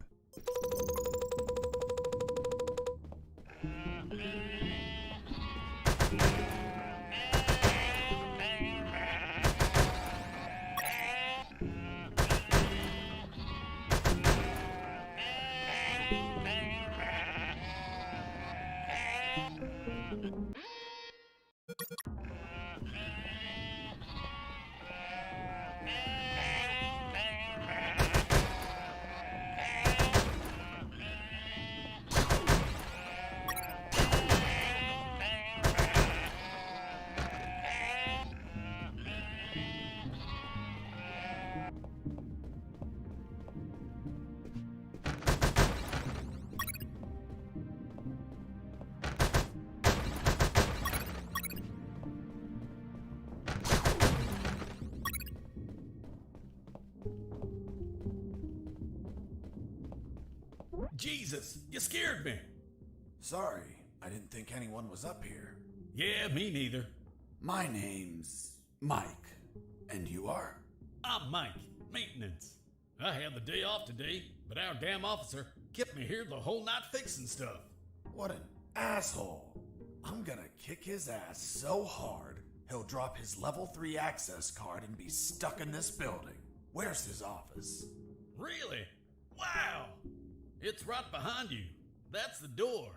Jesus, you scared me. Sorry, I didn't think anyone was up here. Yeah, me neither. My name's Mike. And you are? I'm Mike, maintenance. I had the day off today, but our damn officer kept me here the whole night fixing stuff. What an asshole. I'm gonna kick his ass so hard, he'll drop his level 3 access card and be stuck in this building. Where's his office? Really? Wow! It's right behind you. That's the door.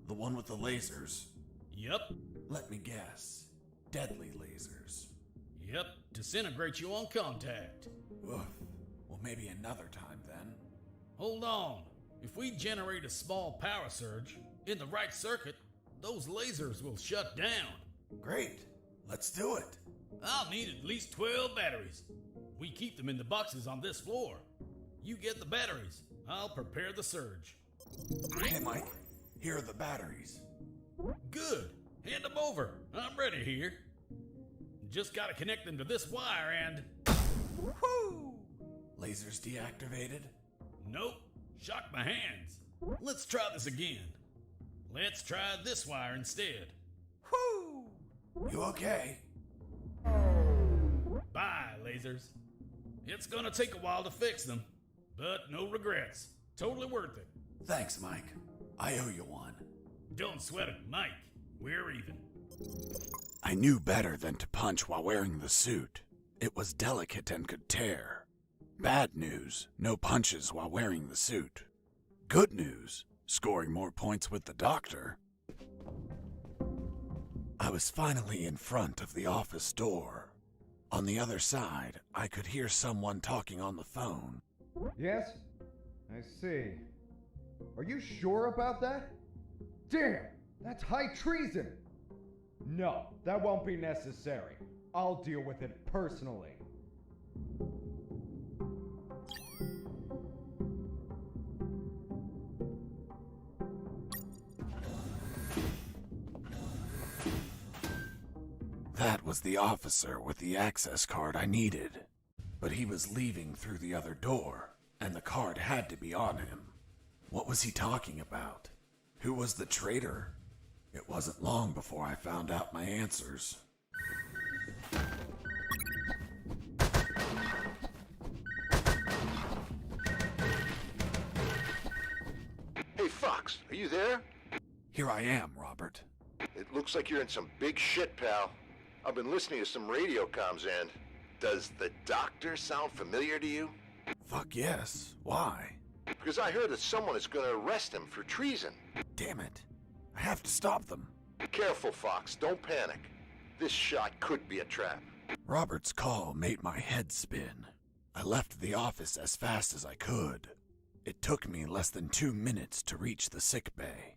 The one with the lasers? Yep. Let me guess. Deadly lasers. Yep, disintegrate you on contact. Oof. Well, maybe another time then. Hold on. If we generate a small power surge in the right circuit, those lasers will shut down. Great. Let's do it. I'll need at least 12 batteries. We keep them in the boxes on this floor. You get the batteries. I'll prepare the surge. Hey, Mike. Here are the batteries. Good. Hand them over. I'm ready here. Just gotta connect them to this wire and... Woo! Lasers deactivated? Nope. Shocked my hands. Let's try this again. Let's try this wire instead. Woo! You okay? Bye, lasers. It's gonna take a while to fix them, but no regrets. Totally worth it. Thanks, Mike. I owe you one. Don't sweat it, Mike. We're even. I knew better than to punch while wearing the suit. It was delicate and could tear. Bad news, no punches while wearing the suit. Good news, scoring more points with the doctor. I was finally in front of the office door. On the other side, I could hear someone talking on the phone. Yes? I see. Are you sure about that? Damn! That's high treason! No, that won't be necessary. I'll deal with it personally. That was the officer with the access card I needed. But he was leaving through the other door, and the card had to be on him. What was he talking about? Who was the traitor? It wasn't long before I found out my answers. Hey, Fox, are you there? Here I am, Robert. It looks like you're in some big shit, pal. I've been listening to some radio comms and... Does the doctor sound familiar to you? Fuck yes. Why? Because I heard that someone is going to arrest him for treason. Damn it. I have to stop them. Careful, Fox. Don't panic. This shot could be a trap. Robert's call made my head spin. I left the office as fast as I could. It took me less than 2 minutes to reach the sick bay.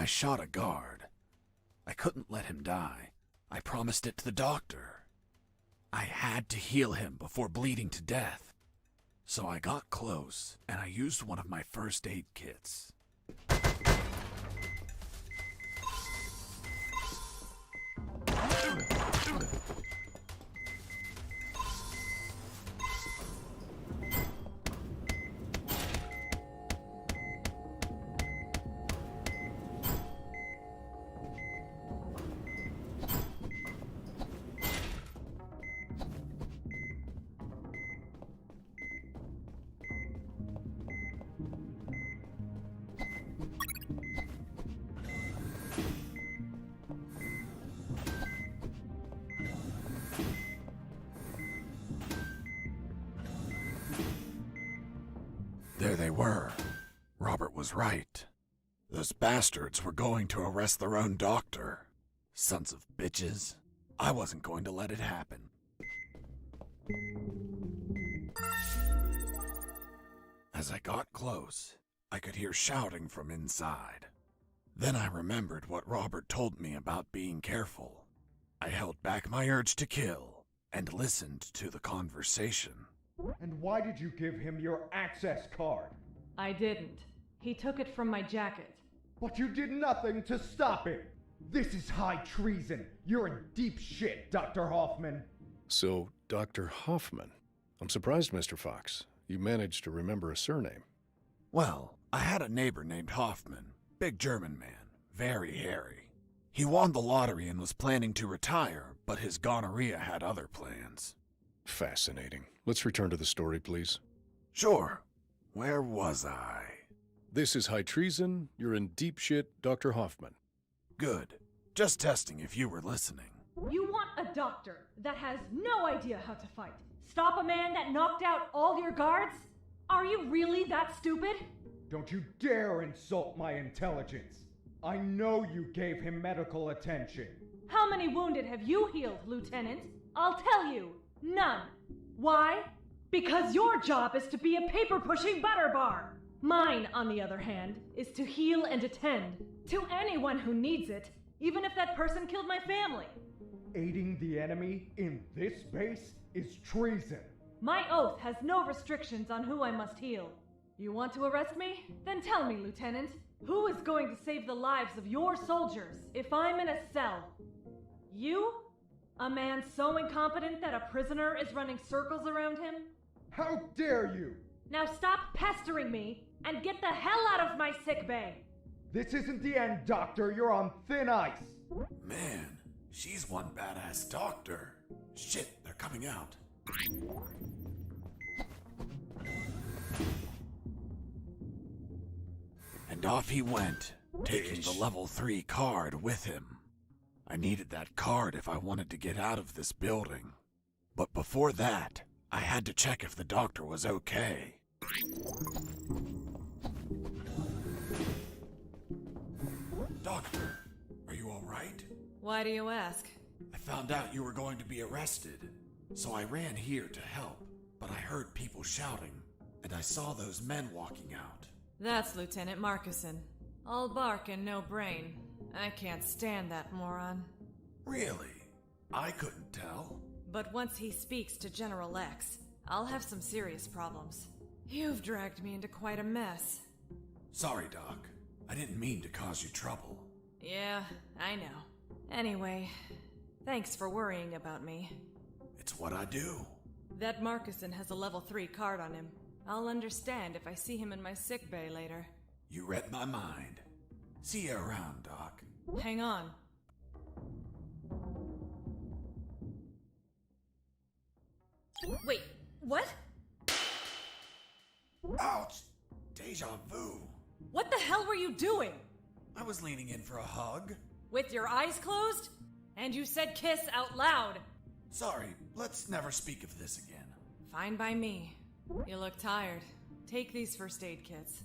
I shot a guard. I couldn't let him die. I promised it to the doctor. I had to heal him before bleeding to death. So I got close, and I used one of my first aid kits. There they were. Robert was right. Those bastards were going to arrest their own doctor. Sons of bitches. I wasn't going to let it happen. As I got close, I could hear shouting from inside. Then I remembered what Robert told me about being careful. I held back my urge to kill and listened to the conversation. And why did you give him your access card? I didn't. He took it from my jacket. But you did nothing to stop him! This is high treason! You're in deep shit, Dr. Hoffman! So, Dr. Hoffman. I'm surprised, Mr. Fox. You managed to remember a surname. Well, I had a neighbor named Hoffman. Big German man. Very hairy. He won the lottery and was planning to retire, but his gonorrhea had other plans. Fascinating. Let's return to the story, please. Sure. Where was I? This is high treason. You're in deep shit, Dr. Hoffman. Good. Just testing if you were listening. You want a doctor that has no idea how to fight. Stop a man that knocked out all your guards? Are you really that stupid? Don't you dare insult my intelligence. I know you gave him medical attention. How many wounded have you healed, Lieutenant? I'll tell you. None. Why? Because your job is to be a paper-pushing butterbar. Mine, on the other hand, is to heal and attend to anyone who needs it, even if that person killed my family. Aiding the enemy in this base is treason. My oath has no restrictions on who I must heal. You want to arrest me? Then tell me, Lieutenant, who is going to save the lives of your soldiers if I'm in a cell? You? A man so incompetent that a prisoner is running circles around him? How dare you! Now stop pestering me and get the hell out of my sick bay! This isn't the end, Doctor. You're on thin ice. Man, she's one badass doctor. Shit, they're coming out. And off he went, taking the level 3 card with him. I needed that card if I wanted to get out of this building. But before that, I had to check if the doctor was okay. Doctor, are you all right? Why do you ask? I found out you were going to be arrested, so I ran here to help, but I heard people shouting, and I saw those men walking out. That's Lieutenant Marcuson. All bark and no brain. I can't stand that moron. Really? I couldn't tell. But once he speaks to General X, I'll have some serious problems. You've dragged me into quite a mess. Sorry, Doc. I didn't mean to cause you trouble. Yeah, I know. Anyway, thanks for worrying about me. It's what I do. That Marcuson has a level 3 card on him. I'll understand if I see him in my sickbay later. You read my mind. See you around, Doc. Hang on. Wait, what? Ouch! Deja vu. What the hell were you doing? I was leaning in for a hug. With your eyes closed? And you said kiss out loud. Sorry, let's never speak of this again. Fine by me. You look tired. Take these first aid kits.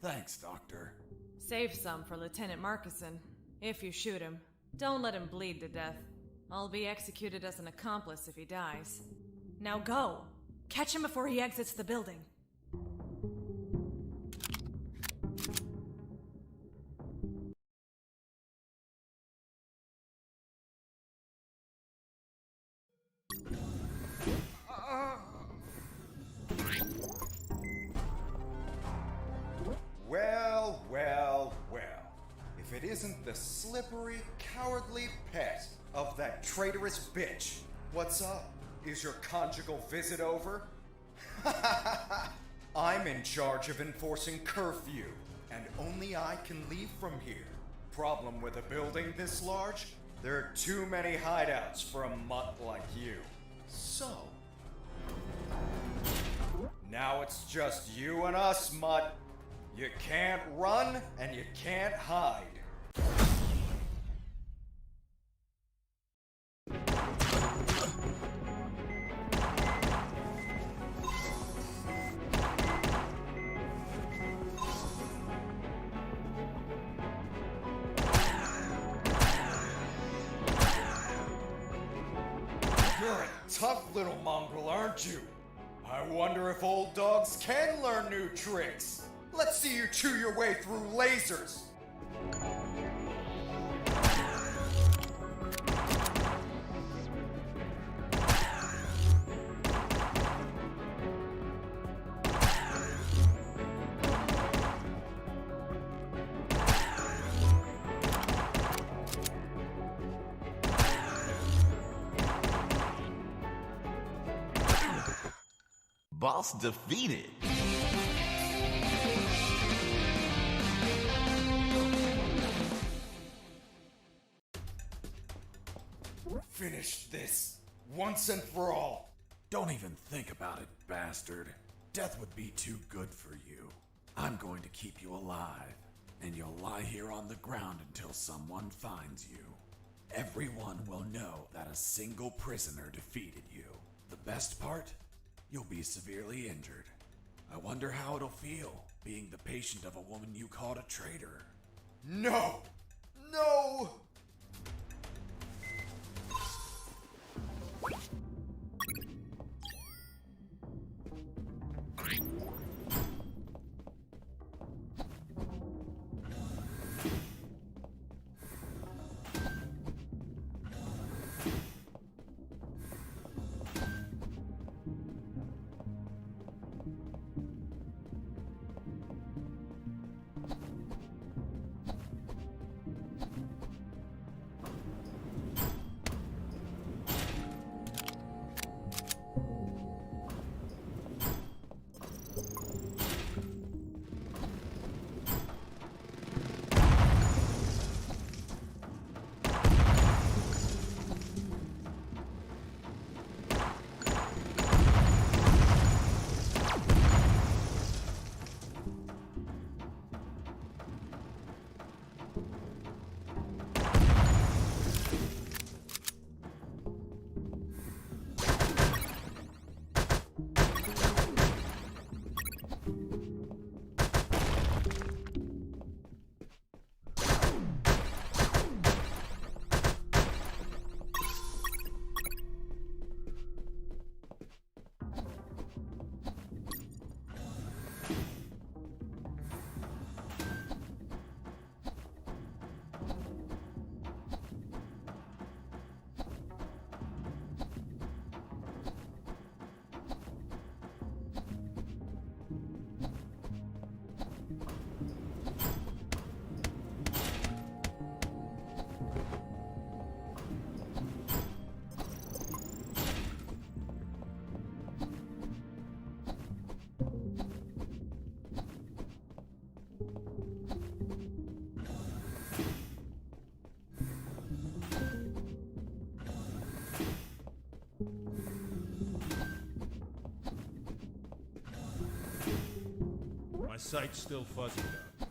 Thanks, Doctor. Save some for Lieutenant Marcuson. If you shoot him, don't let him bleed to death. I'll be executed as an accomplice if he dies. Now go! Catch him before he exits the building. the slippery, cowardly pet of that traitorous bitch. What's up? Is your conjugal visit over? I'm in charge of enforcing curfew, and only I can leave from here. Problem with a building this large? There are too many hideouts for a mutt like you. So, now it's just you and us, mutt. You can't run and you can't hide. You're a tough little mongrel, aren't you? I wonder if old dogs can learn new tricks. Let's see you chew your way through lasers. Boss defeated. Finish this once and for all. Don't even think about it, bastard. Death would be too good for you. I'm going to keep you alive, and you'll lie here on the ground until someone finds you. Everyone will know that a single prisoner defeated you. The best part? You'll be severely injured. I wonder how it'll feel, being the patient of a woman you called a traitor. No! No! My sight's still fuzzy, though.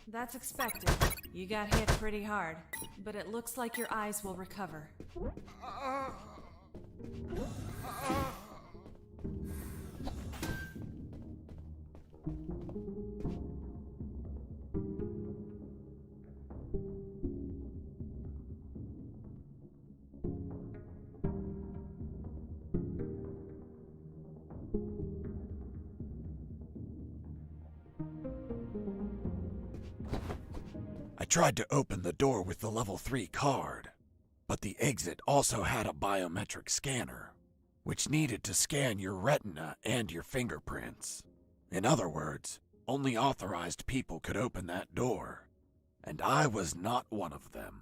That's expected. You got hit pretty hard, but it looks like your eyes will recover. I tried to open the door with the level 3 card, but the exit also had a biometric scanner, which needed to scan your retina and your fingerprints. In other words, only authorized people could open that door. and I was not one of them.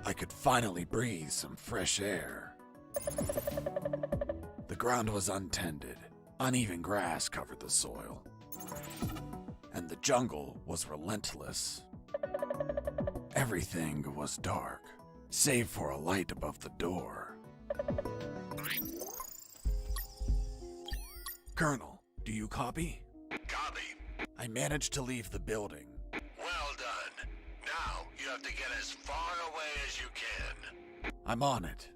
I could finally breathe some fresh air. The ground was untended. Uneven grass covered the soil. And the jungle was relentless. Everything was dark, save for a light above the door. Colonel, do you copy? Copy. I managed to leave the building. Well done. Now you have to get as far away as you can. I'm on it.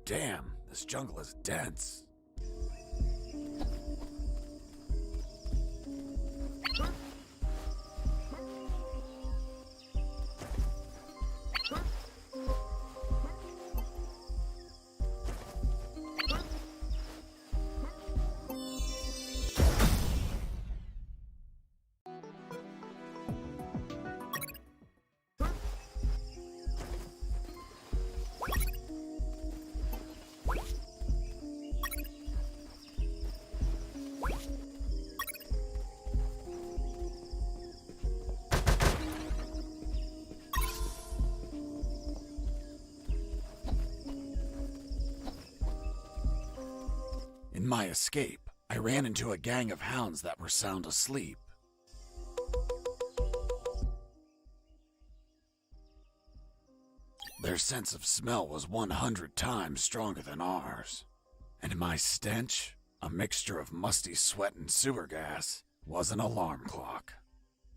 Damn, this jungle is dense. In my escape, I ran into a gang of hounds that were sound asleep. Their sense of smell was 100 times stronger than ours. And my stench, a mixture of musty sweat and sewer gas, was an alarm clock.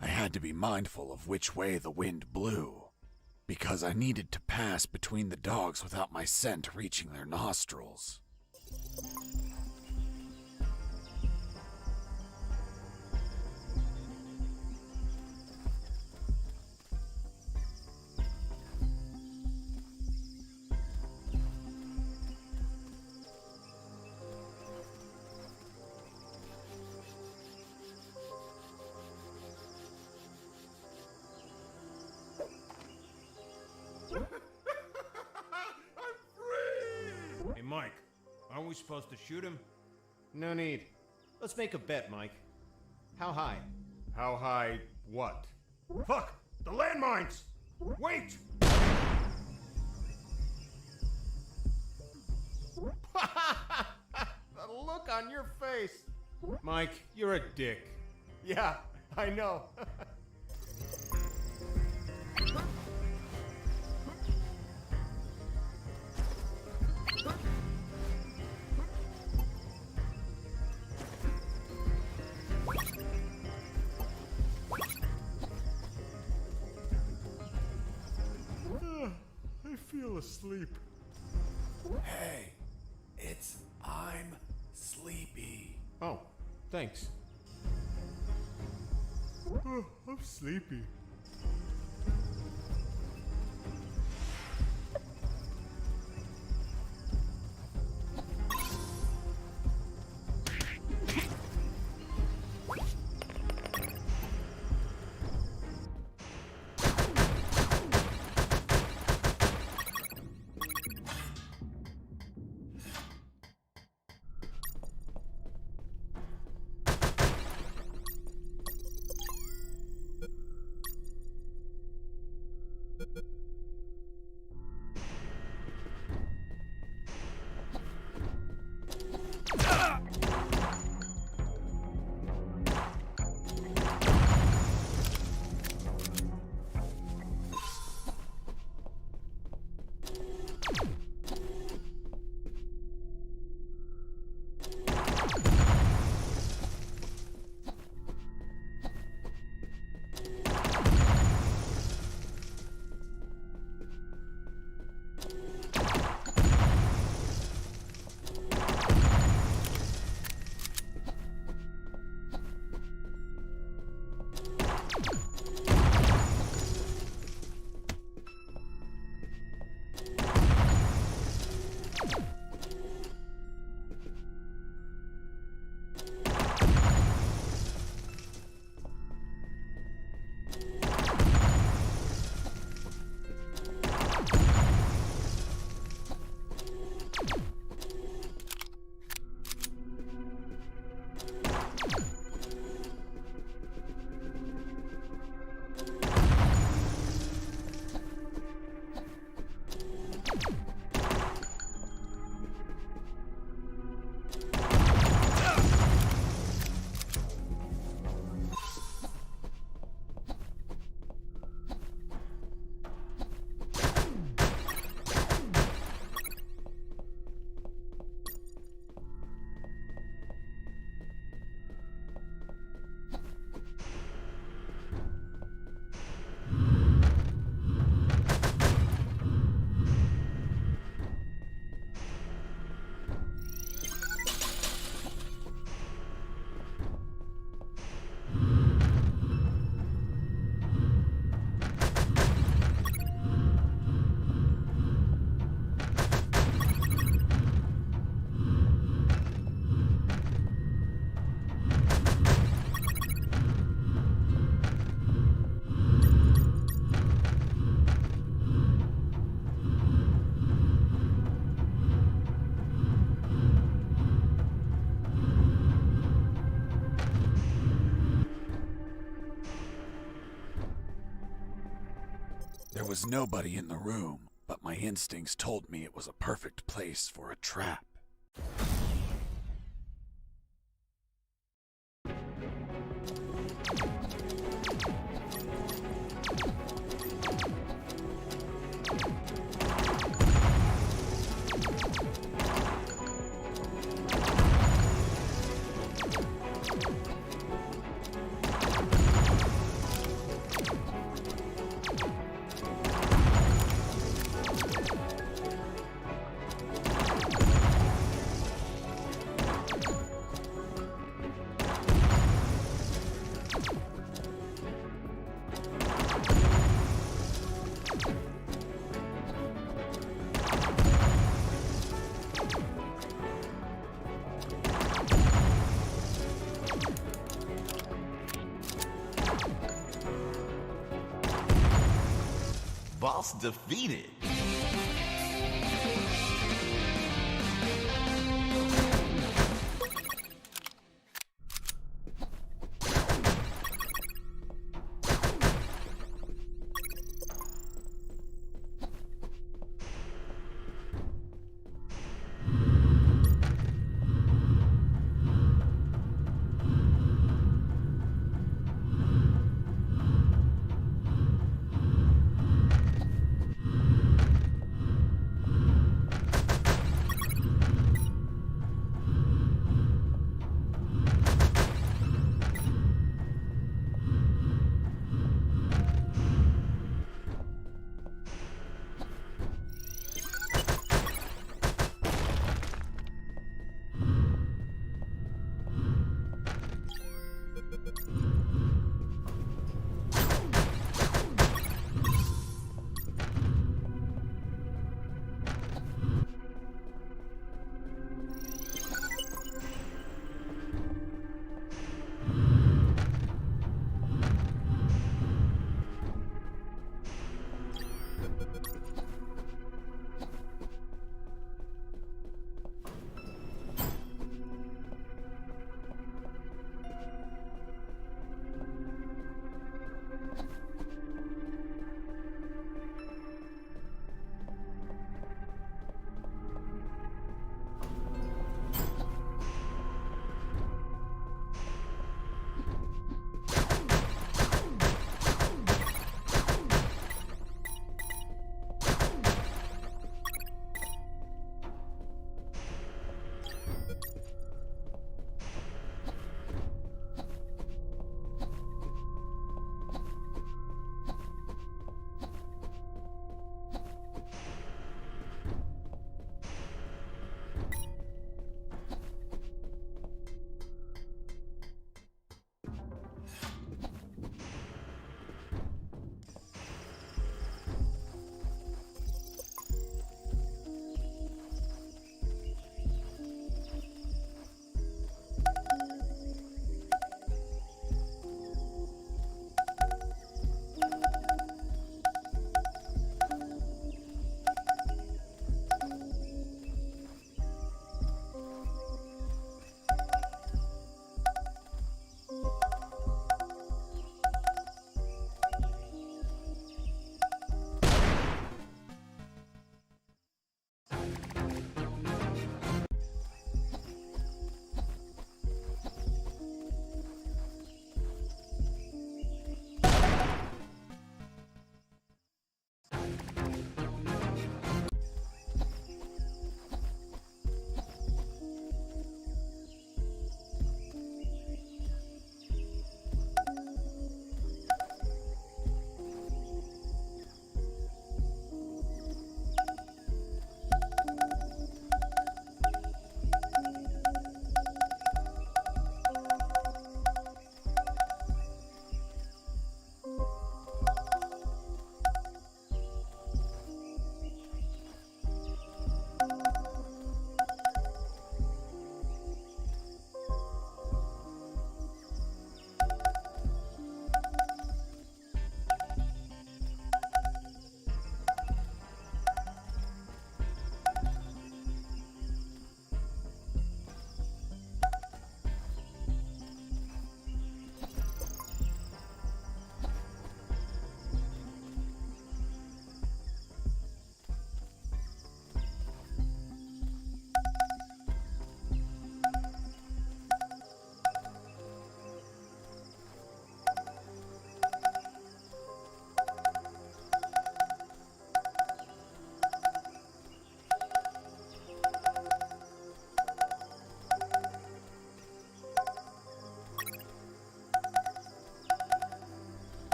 I had to be mindful of which way the wind blew, because I needed to pass between the dogs without my scent reaching their nostrils. Hey, Mike, aren't we supposed to shoot him? No need. Let's make a bet, Mike. How high? How high what? Fuck! The landmines! Wait! The look on your face! Mike, you're a dick. Yeah, I know. I feel asleep. Hey, I'm sleepy. Oh, thanks. I'm sleepy. There was nobody in the room, but my instincts told me it was a perfect place for a trap. Boss defeated.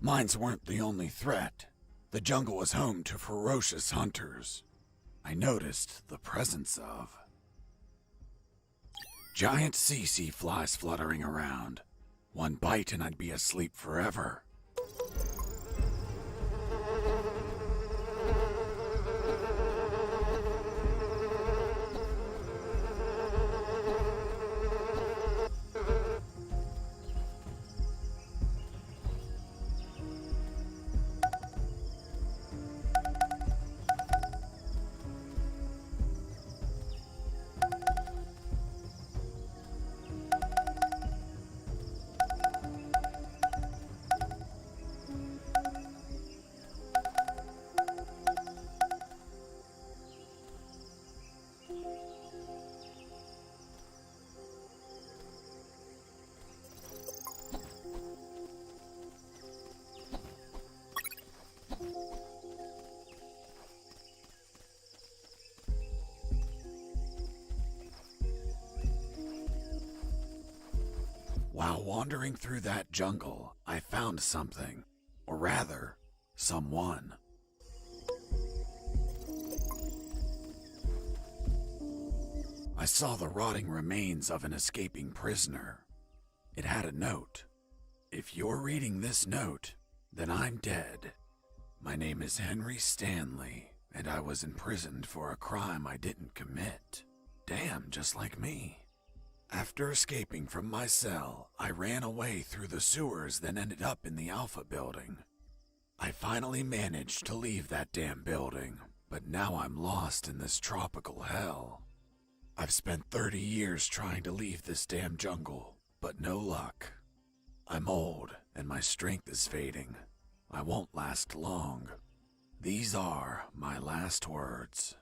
Mines weren't the only threat. The jungle was home to ferocious hunters. I noticed the presence of giant CC flies fluttering around. One bite and I'd be asleep forever. While wandering through that jungle, I found something, or rather, someone. I saw the rotting remains of an escaping prisoner. It had a note. If you're reading this note, then I'm dead. My name is Henry Stanley, and I was imprisoned for a crime I didn't commit. Damn, just like me. After escaping from my cell, I ran away through the sewers, then ended up in the Alpha building. I finally managed to leave that damn building, but now I'm lost in this tropical hell. I've spent 30 years trying to leave this damn jungle, but no luck. I'm old, and my strength is fading. I won't last long. These are my last words.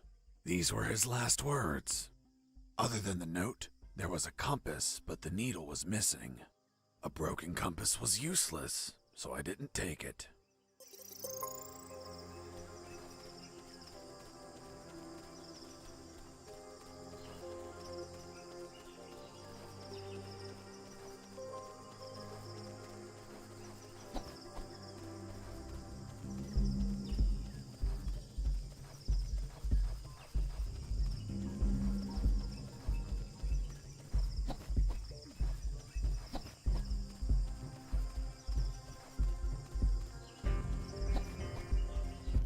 These were his last words. Other than the note, there was a compass, but the needle was missing. A broken compass was useless, so I didn't take it.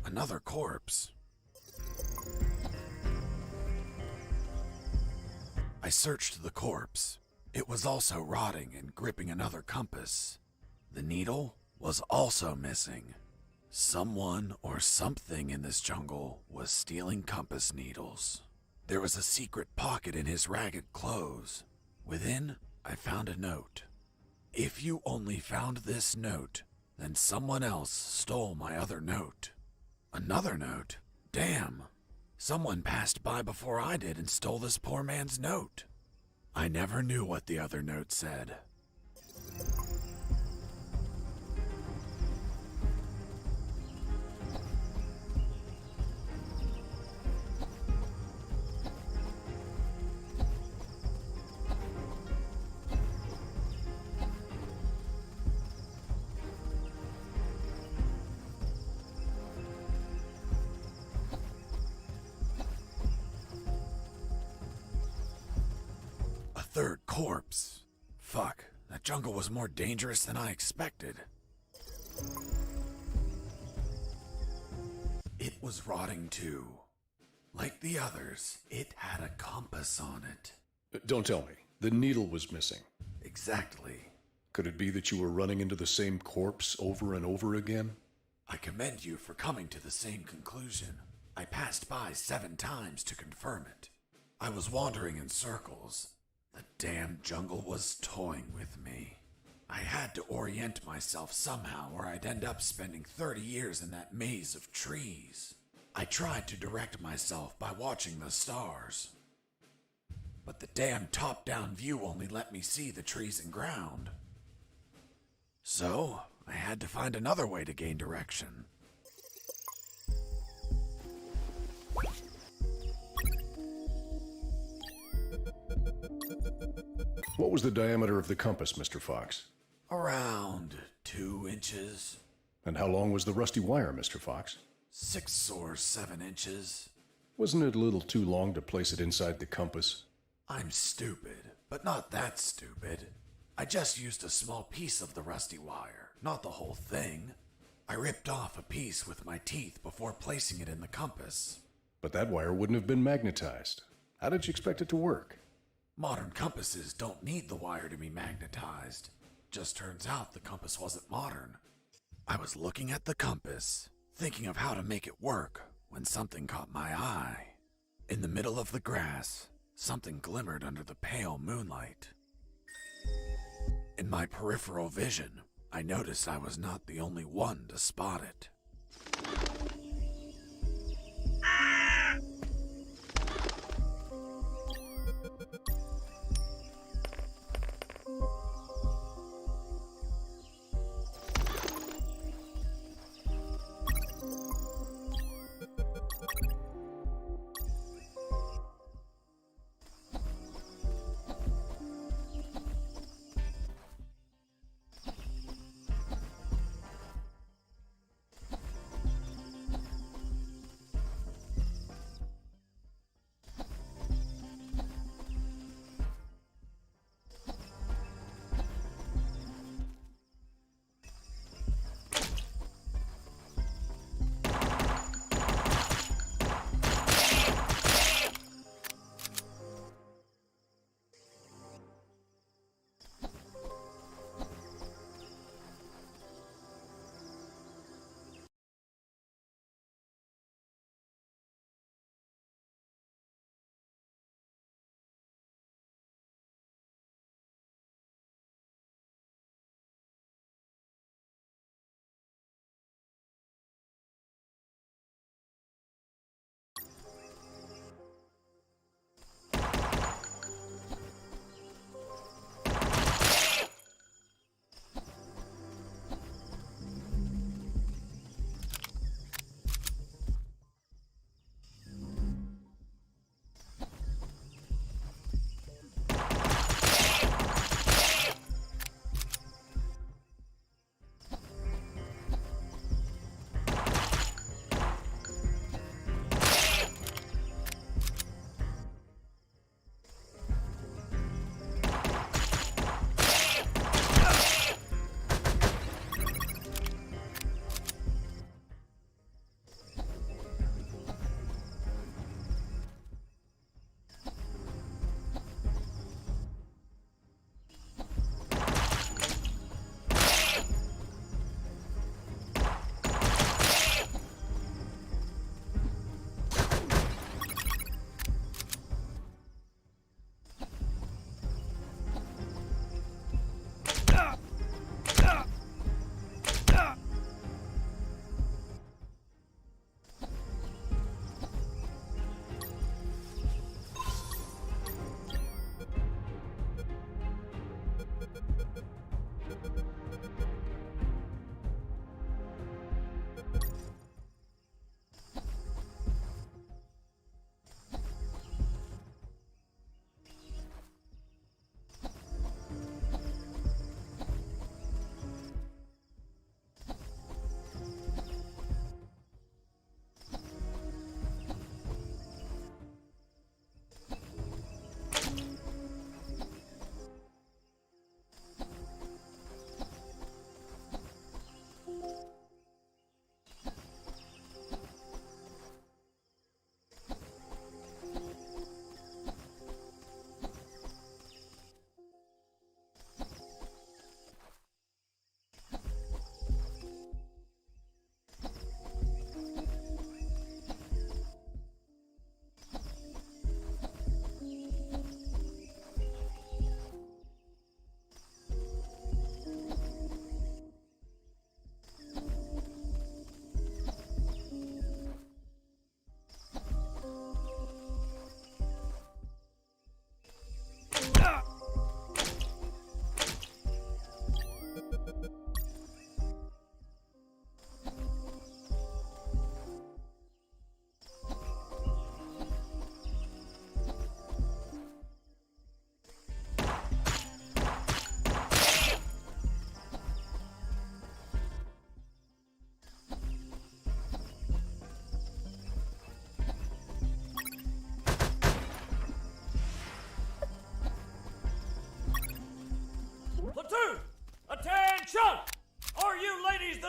Another corpse. I searched the corpse. It was also rotting and gripping another compass. The needle was also missing. Someone or something in this jungle was stealing compass needles. There was a secret pocket in his ragged clothes. Within, I found a note. If you only found this note, then someone else stole my other note. Another note? Damn. Someone passed by before I did and stole this poor man's note. I never knew what the other note said. Third corpse. Fuck, that jungle was more dangerous than I expected. It was rotting too. Like the others, it had a compass on it. Don't tell me. The needle was missing. Exactly. Could it be that you were running into the same corpse over and over again? I commend you for coming to the same conclusion. I passed by 7 times to confirm it. I was wandering in circles. The damn jungle was toying with me. I had to orient myself somehow or I'd end up spending 30 years in that maze of trees. I tried to direct myself by watching the stars. But the damn top-down view only let me see the trees and ground. So, I had to find another way to gain direction. What was the diameter of the compass, Mr. Fox? Around 2 inches. And how long was the rusty wire, Mr. Fox? 6 or 7 inches. Wasn't it a little too long to place it inside the compass? I'm stupid, but not that stupid. I just used a small piece of the rusty wire, not the whole thing. I ripped off a piece with my teeth before placing it in the compass. But that wire wouldn't have been magnetized. How did you expect it to work? Modern compasses don't need the wire to be magnetized. Just turns out the compass wasn't modern. I was looking at the compass, thinking of how to make it work, when something caught my eye. In the middle of the grass, something glimmered under the pale moonlight. In my peripheral vision, I noticed I was not the only one to spot it.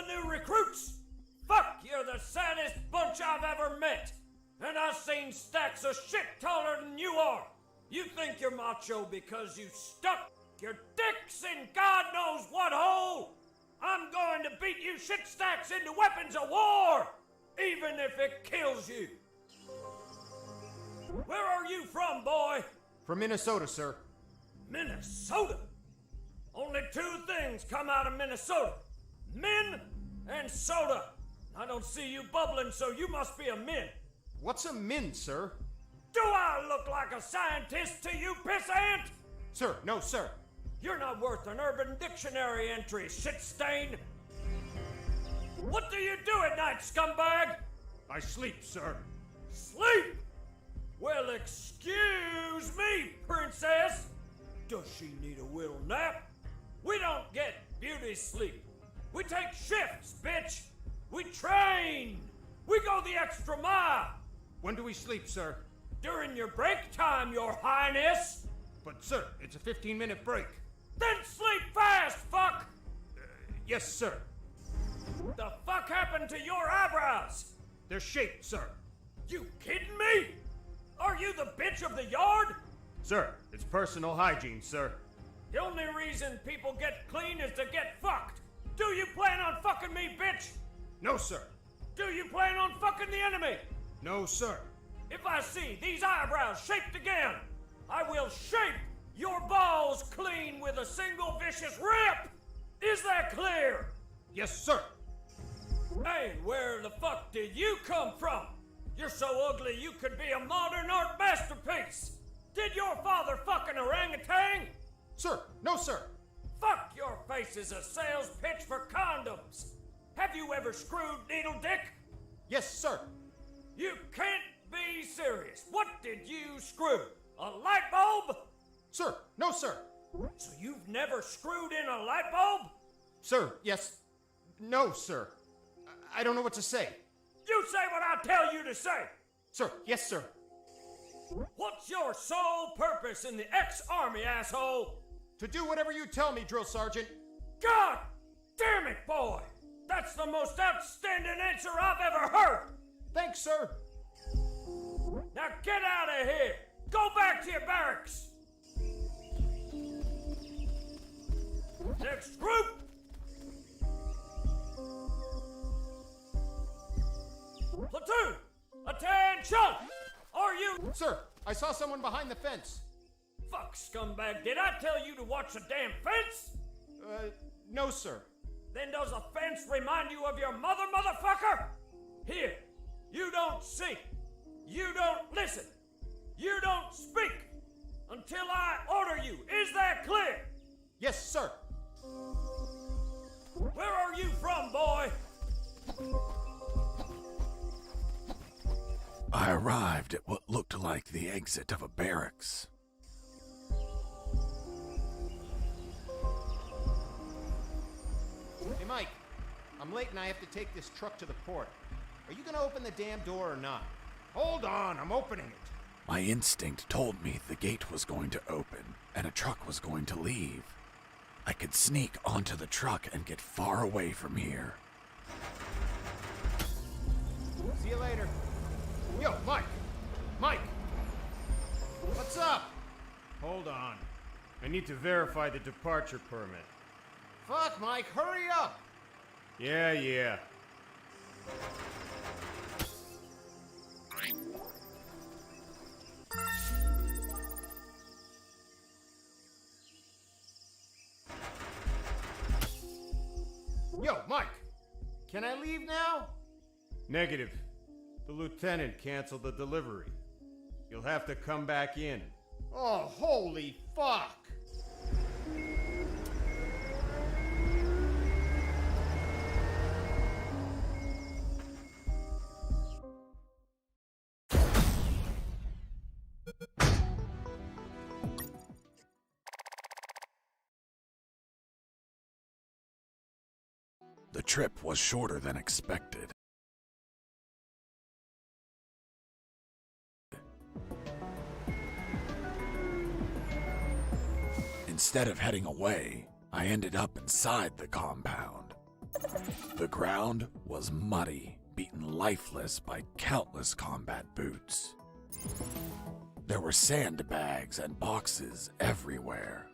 the new recruits? Fuck, you're the saddest bunch I've ever met. And I've seen stacks of shit taller than you are. You think you're macho because you stuck your dicks in God knows what hole? I'm going to beat you shit stacks into weapons of war, even if it kills you. Where are you from, boy? From Minnesota, sir. Minnesota? Only two things come out of Minnesota. Men and soda. I don't see you bubbling, so you must be a min. What's a min, sir? Do I look like a scientist to you, pissant? Sir, no, sir. You're not worth an Urban Dictionary entry, shit stain. What do you do at night, scumbag? I sleep, sir. Sleep? Well, excuse me, princess. Does she need a little nap? We don't get beauty sleep. We take shifts, bitch. We train. We go the extra mile. When do we sleep, sir? During your break time, your highness. But, sir, it's a 15-minute break. Then sleep fast, fuck! Yes, sir. The fuck happened to your eyebrows? They're shaped, sir. You kidding me? Are you the bitch of the yard? Sir, it's personal hygiene, sir. The only reason people get clean is to get fucked. Do you plan on fucking me, bitch? No, sir. Do you plan on fucking the enemy? No, sir. If I see these eyebrows shaped again, I will shape your balls clean with a single vicious rip! Is that clear? Yes, sir. Hey, where the fuck did you come from? You're so ugly you could be a modern art masterpiece! Did your father fuck an orangutan? Sir, no, sir. Fuck, your face is a sales pitch for condoms! Have you ever screwed needle dick? Yes, sir. You can't be serious. What did you screw? A light bulb? Sir, no, sir. So you've never screwed in a light bulb? Sir, yes. No, sir. I don't know what to say. You say what I tell you to say! Sir, yes, sir. What's your sole purpose in the ex-army, asshole? To do whatever you tell me, Drill Sergeant. God damn it, boy! That's the most outstanding answer I've ever heard! Thanks, sir. Now get out of here! Go back to your barracks! Next group! Platoon! Attention! Are you... Sir, I saw someone behind the fence. Fuck, scumbag, did I tell you to watch the damn fence? No, sir. Then does a fence remind you of your mother, motherfucker? Here, you don't see. You don't listen. You don't speak. Until I order you. Is that clear? Yes, sir. Where are you from, boy? I arrived at what looked like the exit of a barracks. Hey, Mike. I'm late and I have to take this truck to the port. Are you gonna open the damn door or not? Hold on, I'm opening it. My instinct told me the gate was going to open and a truck was going to leave. I could sneak onto the truck and get far away from here. See you later. Yo, Mike! Mike! What's up? Hold on. I need to verify the departure permit. Fuck, Mike, hurry up! Yeah. Yo, Mike! Can I leave now? Negative. The lieutenant canceled the delivery. You'll have to come back in. Oh, holy fuck! The trip was shorter than expected. Instead of heading away, I ended up inside the compound. The ground was muddy, beaten lifeless by countless combat boots. There were sandbags and boxes everywhere.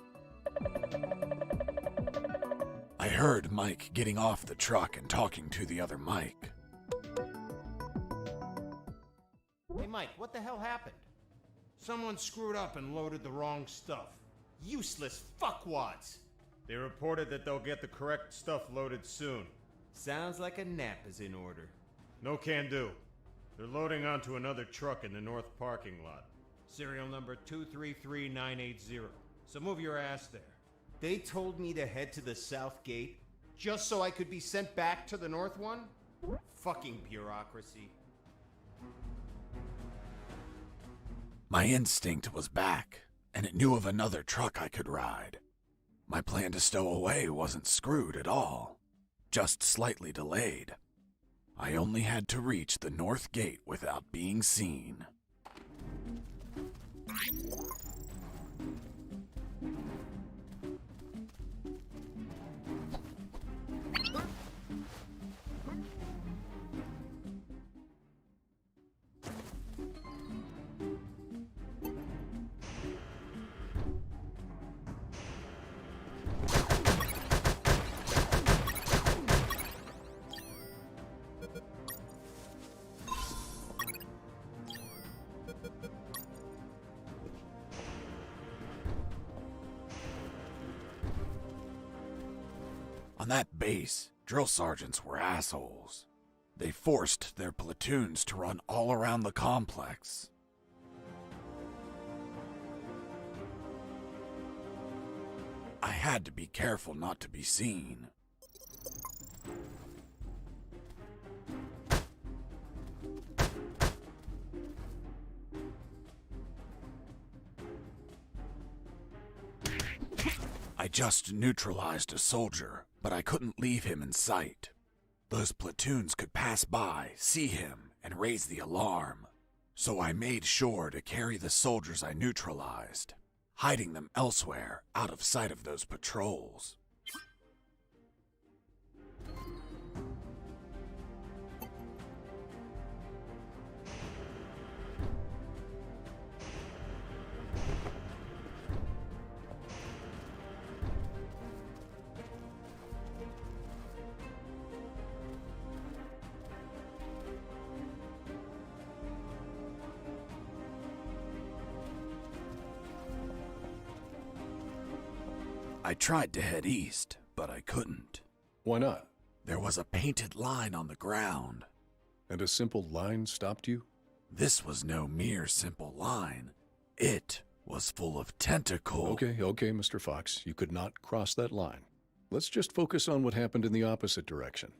I heard Mike getting off the truck and talking to the other Mike. Hey Mike, what the hell happened? Someone screwed up and loaded the wrong stuff. Useless fuckwads! They reported that they'll get the correct stuff loaded soon. Sounds like a nap is in order. No can do. They're loading onto another truck in the north parking lot. Serial number 233980. So move your ass there. They told me to head to the south gate just so I could be sent back to the north one? Fucking bureaucracy. My instinct was back, and it knew of another truck I could ride. My plan to stow away wasn't screwed at all, just slightly delayed. I only had to reach the north gate without being seen. On that base, drill sergeants were assholes. They forced their platoons to run all around the complex. I had to be careful not to be seen. I just neutralized a soldier, but I couldn't leave him in sight. Those platoons could pass by, see him, and raise the alarm. So I made sure to carry the soldiers I neutralized, hiding them elsewhere out of sight of those patrols. I tried to head east, but I couldn't. Why not? There was a painted line on the ground. And a simple line stopped you? This was no mere simple line. It was full of tentacles. Okay, Mr. Fox. You could not cross that line. Let's just focus on what happened in the opposite direction.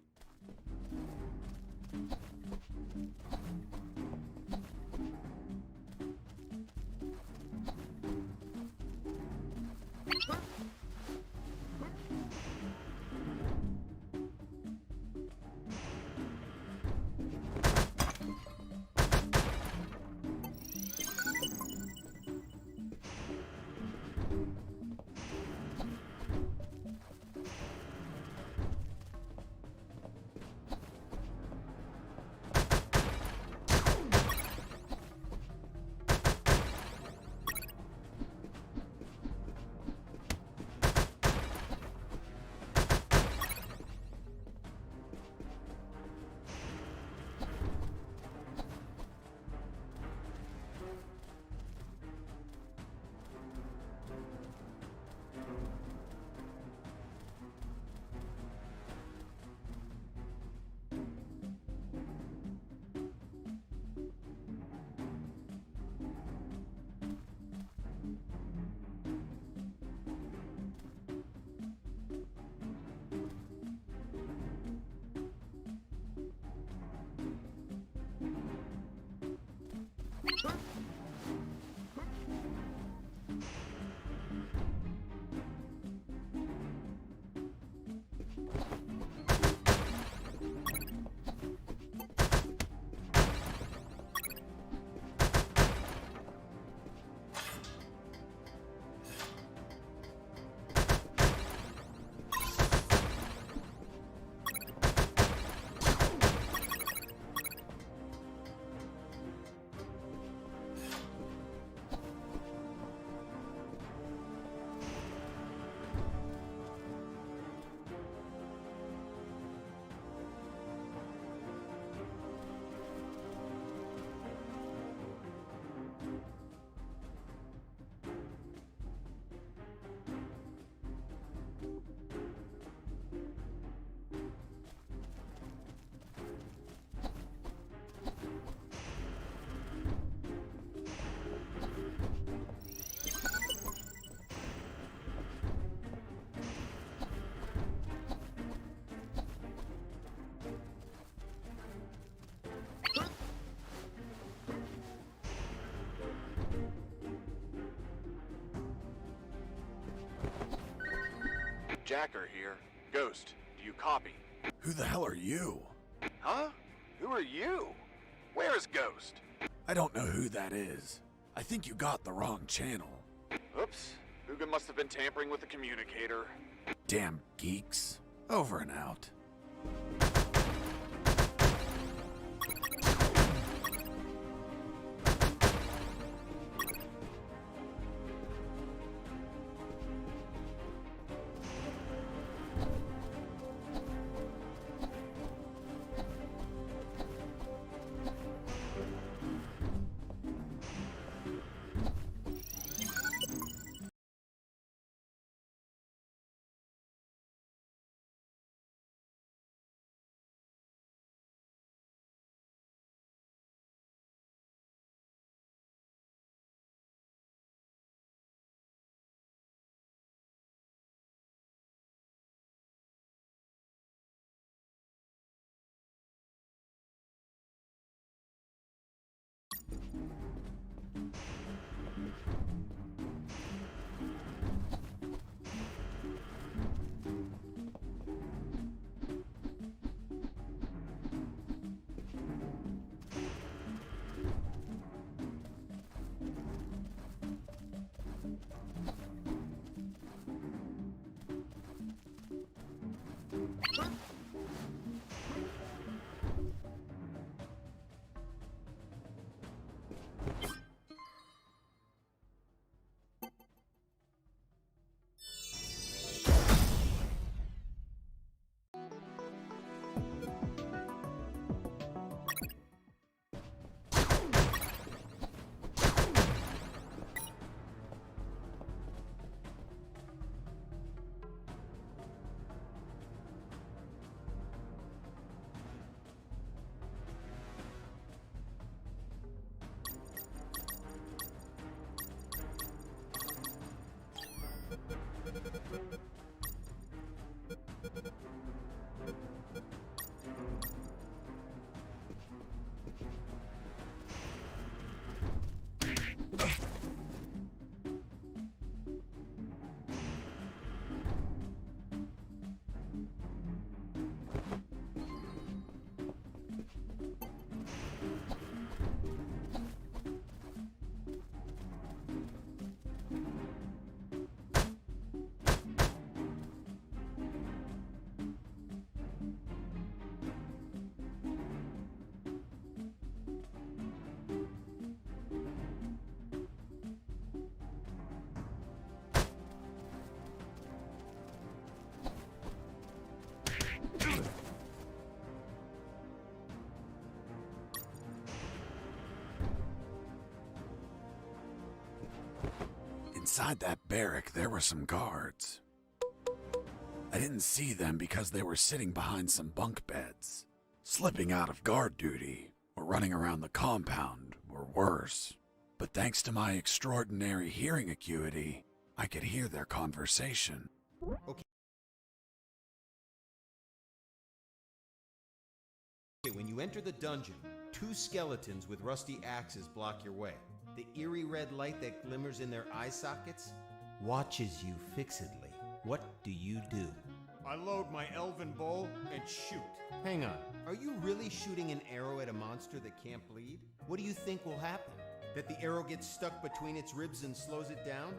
Jacker here. Ghost, do you copy? Who the hell are you? Huh? Who are you? Where is Ghost? I don't know who that is. I think you got the wrong channel. Oops. Huga must have been tampering with the communicator. Damn geeks. Over and out. Inside that barrack, there were some guards. I didn't see them because they were sitting behind some bunk beds, slipping out of guard duty, or running around the compound, or worse. But thanks to my extraordinary hearing acuity, I could hear their conversation. Okay, when you enter the dungeon, 2 skeletons with rusty axes block your way. The eerie red light that glimmers in their eye sockets watches you fixedly. What do you do? I load my elven bow and shoot. Hang on, are you really shooting an arrow at a monster that can't bleed? What do you think will happen? That the arrow gets stuck between its ribs and slows it down?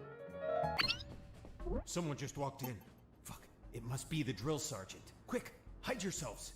Someone just walked in. Fuck, it must be the drill sergeant. Quick, hide yourselves.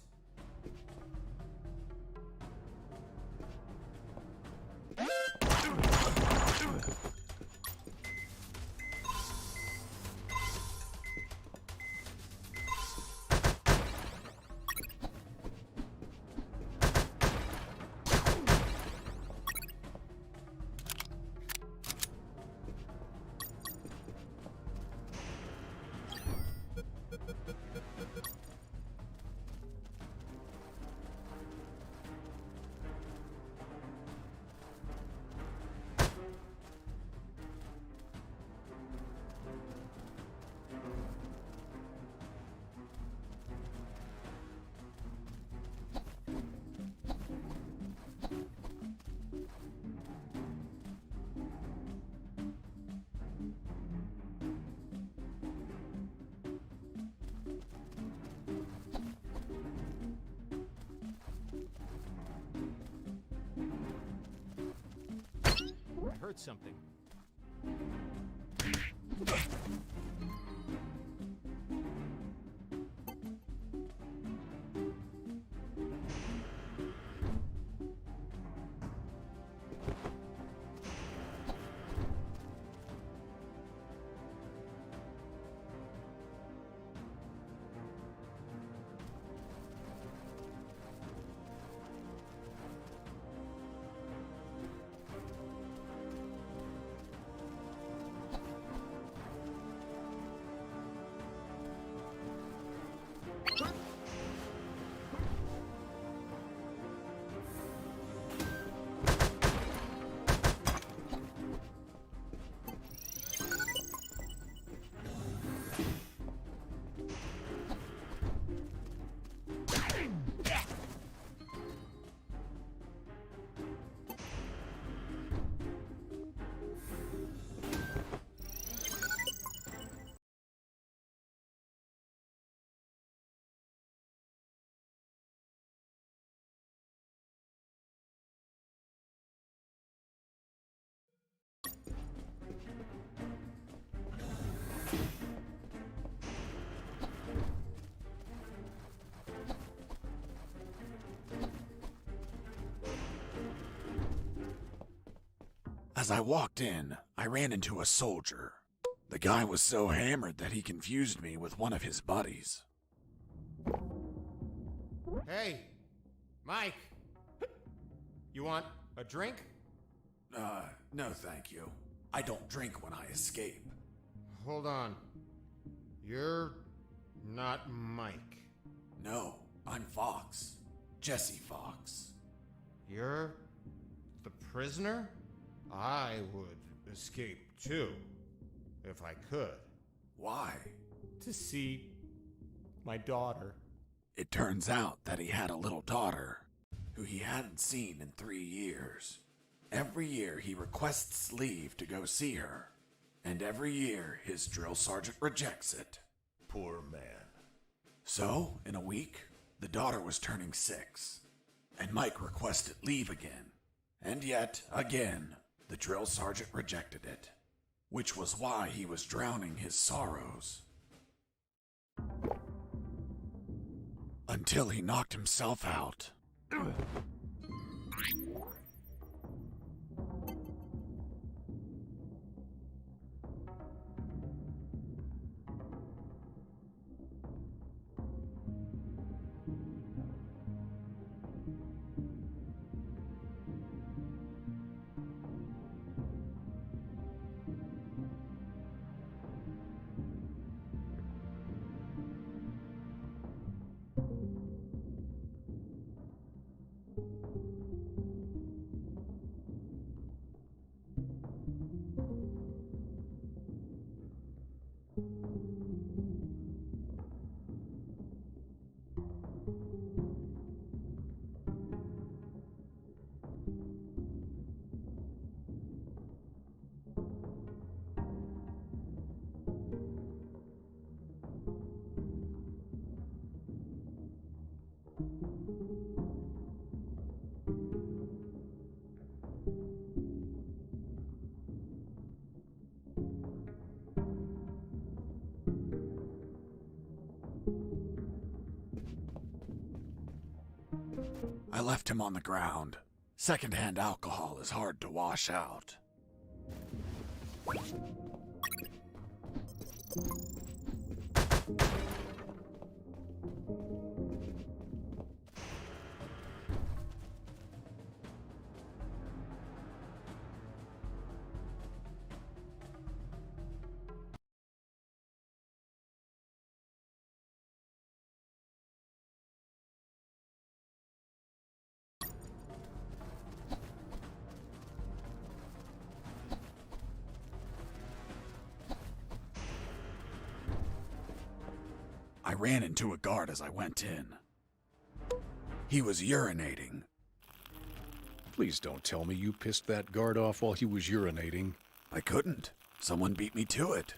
hurt something. As I walked in, I ran into a soldier. The guy was so hammered that he confused me with one of his buddies. Hey, Mike. You want a drink? No thank you. I don't drink when I escape. Hold on. You're not Mike. No, I'm Fox. Jesse Fox. You're the prisoner? I would escape too, if I could. Why? To see my daughter. It turns out that he had a little daughter who he hadn't seen in 3 years. Every year he requests leave to go see her, and every year his drill sergeant rejects it. Poor man. So, in a week, the daughter was turning 6, and Mike requested leave again. And yet, again, the drill sergeant rejected it, which was why he was drowning his sorrows. Until he knocked himself out. I left him on the ground. Secondhand alcohol is hard to wash out. I ran into a guard as I went in. He was urinating. Please don't tell me you pissed that guard off while he was urinating. I couldn't. Someone beat me to it.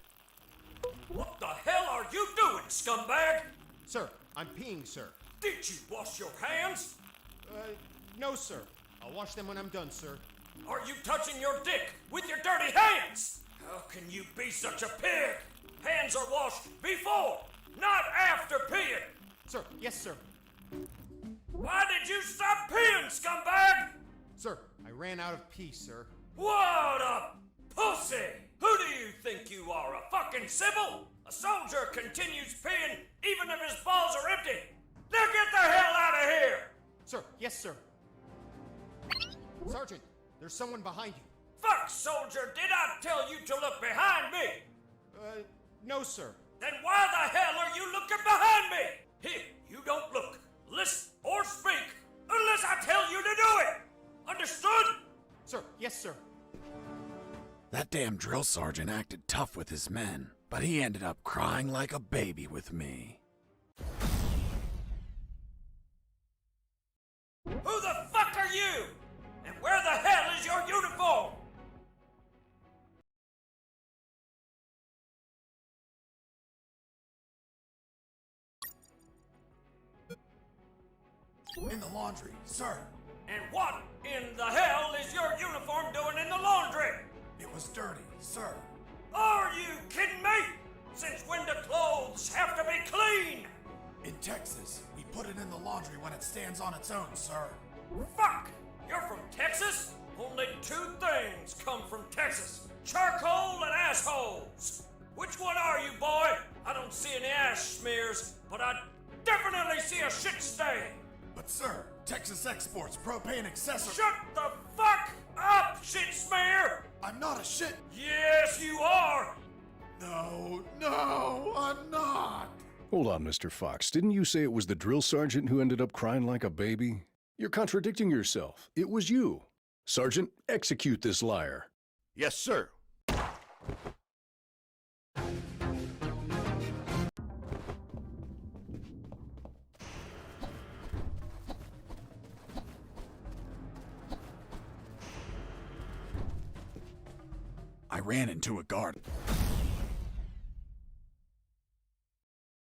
What the hell are you doing, scumbag? Sir, I'm peeing, sir. Did you wash your hands? No, sir. I'll wash them when I'm done, sir. Are you touching your dick with your dirty hands? How can you be such a pig? Hands are washed before, not after peeing. Sir, yes, sir. Why did you stop peeing, scumbag? Sir, I ran out of pee, sir. What a pussy! Who do you think you are, a fucking Sybil? A soldier continues peeing even if his balls are empty. Now get the hell out of here! Sir, yes, sir. Sergeant, there's someone behind you. Fuck, soldier, did I tell you to look behind me? No, sir. Then why the hell are you looking behind me? Here, you don't look, listen, or speak unless I tell you to do it! Understood? Sir, yes, sir. That damn drill sergeant acted tough with his men, but he ended up crying like a baby with me. Who the fuck are you? And where the hell is your uniform? In the laundry, sir. And what in the hell is your uniform doing in the laundry? It was dirty, sir. Are you kidding me? Since when do clothes have to be clean? In Texas, we put it in the laundry when it stands on its own, sir. Fuck! You're from Texas? Only two things come from Texas. Charcoal and assholes. Which one are you, boy? I don't see any ash smears, but I definitely see a shit stain. But sir, Texas exports propane accessories. Shut the fuck up, shit smear! I'm not a shit. Yes, you are! No, I'm not. Hold on, Mr. Fox. Didn't you say it was the drill sergeant who ended up crying like a baby? You're contradicting yourself. It was you. Sergeant, execute this liar. Yes, sir. I ran into a guard.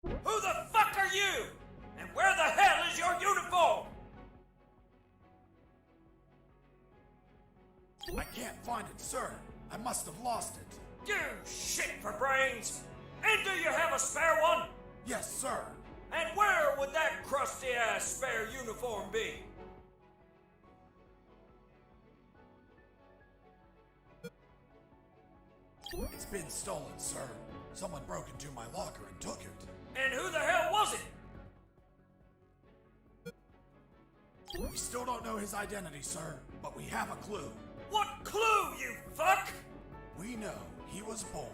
Who the fuck are you? And where the hell is your uniform? I can't find it, sir. I must have lost it. You shit for brains! And do you have a spare one? Yes, sir. And where would that crusty-ass spare uniform be? It's been stolen, sir. Someone broke into my locker and took it. And who the hell was it? We still don't know his identity, sir, but we have a clue. What clue, you fuck? We know he was born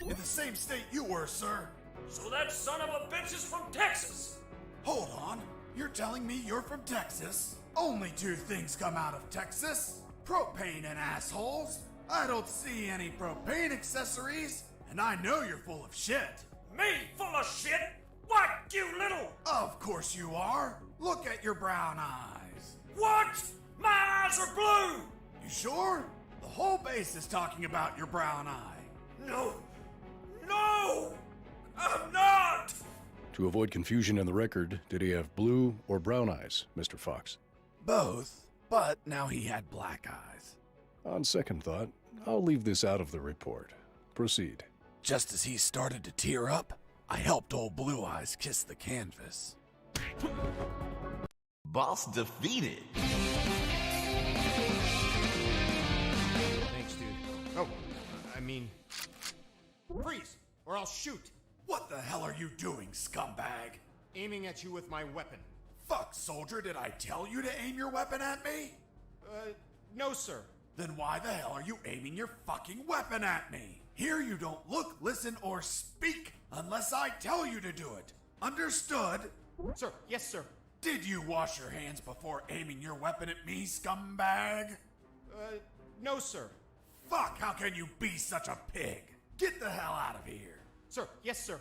in the same state you were, sir. So that son of a bitch is from Texas. Hold on. You're telling me you're from Texas? Only two things come out of Texas. Propane and assholes. I don't see any propane accessories, and I know you're full of shit. Me full of shit? What, you little... Of course you are. Look at your brown eyes. What? My eyes are blue! You sure? The whole base is talking about your brown eye. No! I'm not! To avoid confusion in the record, did he have blue or brown eyes, Mr. Fox? Both, but now he had black eyes. On second thought, I'll leave this out of the report. Proceed. Just as he started to tear up, I helped old Blue Eyes kiss the canvas. Boss defeated. Thanks, dude. Oh, I mean... Freeze, or I'll shoot. What the hell are you doing, scumbag? Aiming at you with my weapon. Fuck, soldier, did I tell you to aim your weapon at me? No, sir. Then why the hell are you aiming your fucking weapon at me? Here you don't look, listen, or speak unless I tell you to do it. Understood? Sir, yes, sir. Did you wash your hands before aiming your weapon at me, scumbag? No, sir. Fuck, how can you be such a pig? Get the hell out of here. Sir, yes, sir.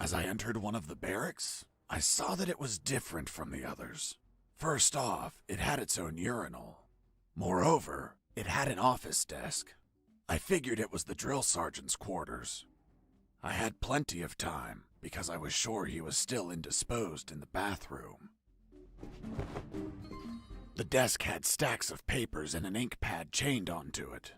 As I entered one of the barracks, I saw that it was different from the others. First off, it had its own urinal. Moreover, it had an office desk. I figured it was the drill sergeant's quarters. I had plenty of time, because I was sure he was still indisposed in the bathroom. The desk had stacks of papers and an ink pad chained onto it.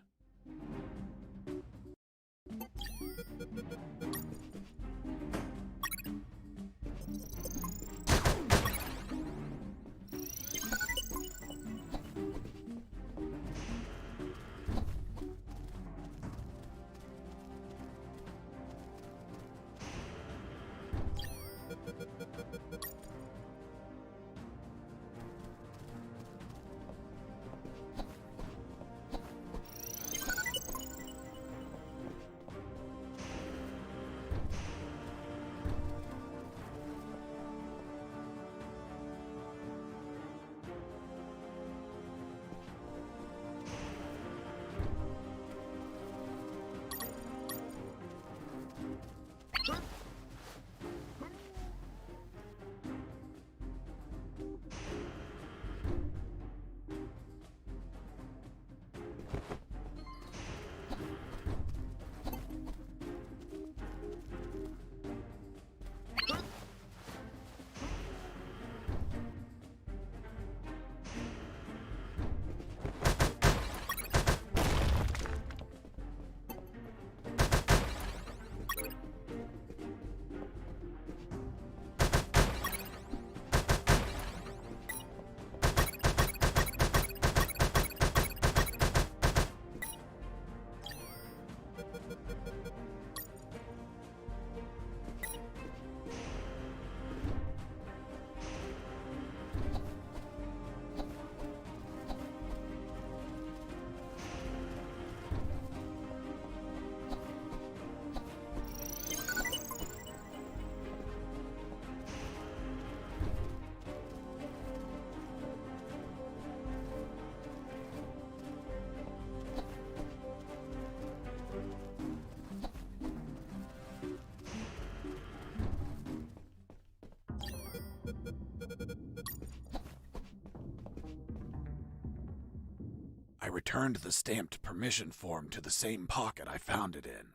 I returned the stamped permission form to the same pocket I found it in.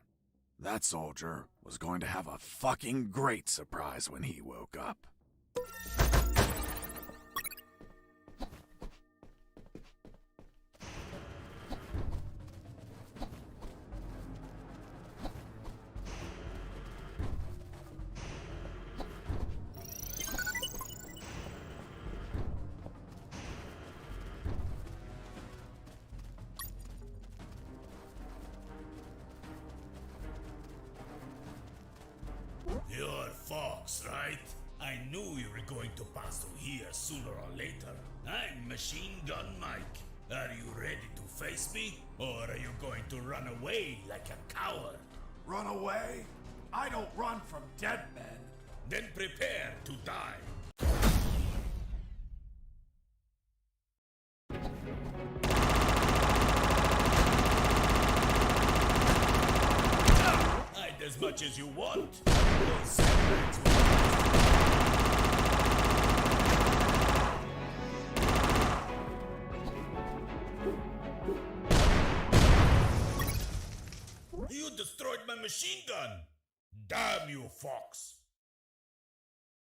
That soldier was going to have a fucking great surprise when he woke up. You're Fox, right? I knew you were going to pass through here sooner or later. I'm Machine Gun Mike. Are you ready to face me? Or are you going to run away like a coward? Run away? I don't run from dead men. Then prepare to die. Hide as much as you want. Those sandbags will You destroyed my machine gun! Damn you, Fox!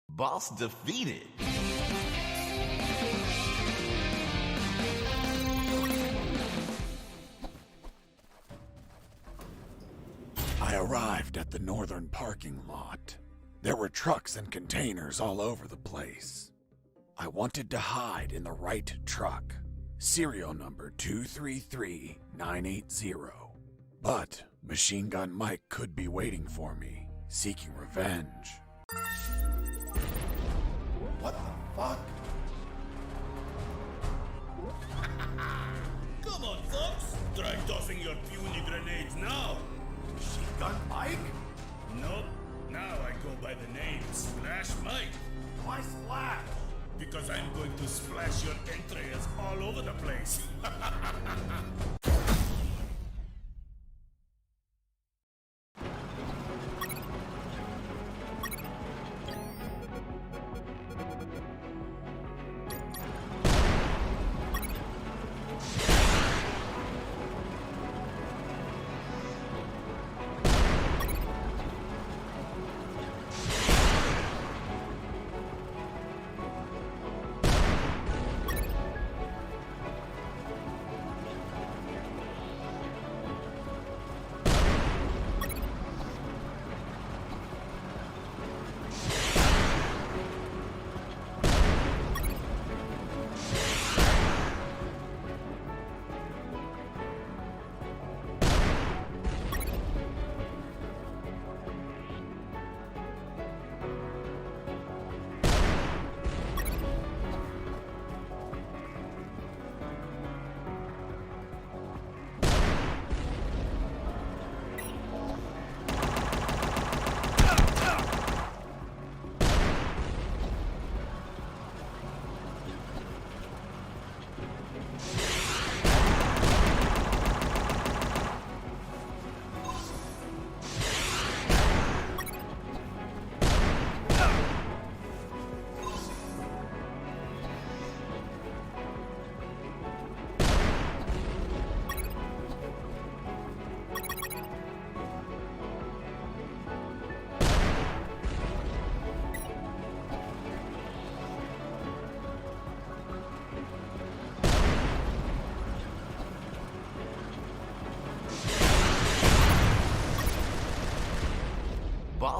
Boss defeated. I arrived at the northern parking lot. There were trucks and containers all over the place. I wanted to hide in the right truck, serial number 233980. But Machine Gun Mike could be waiting for me, seeking revenge. What the fuck? Come on, Fox! Try tossing your puny grenades now! Machine Gun Mike? Nope. Now I go by the name Splash Mike. Why Splash? Because I'm going to splash your entrails all over the place.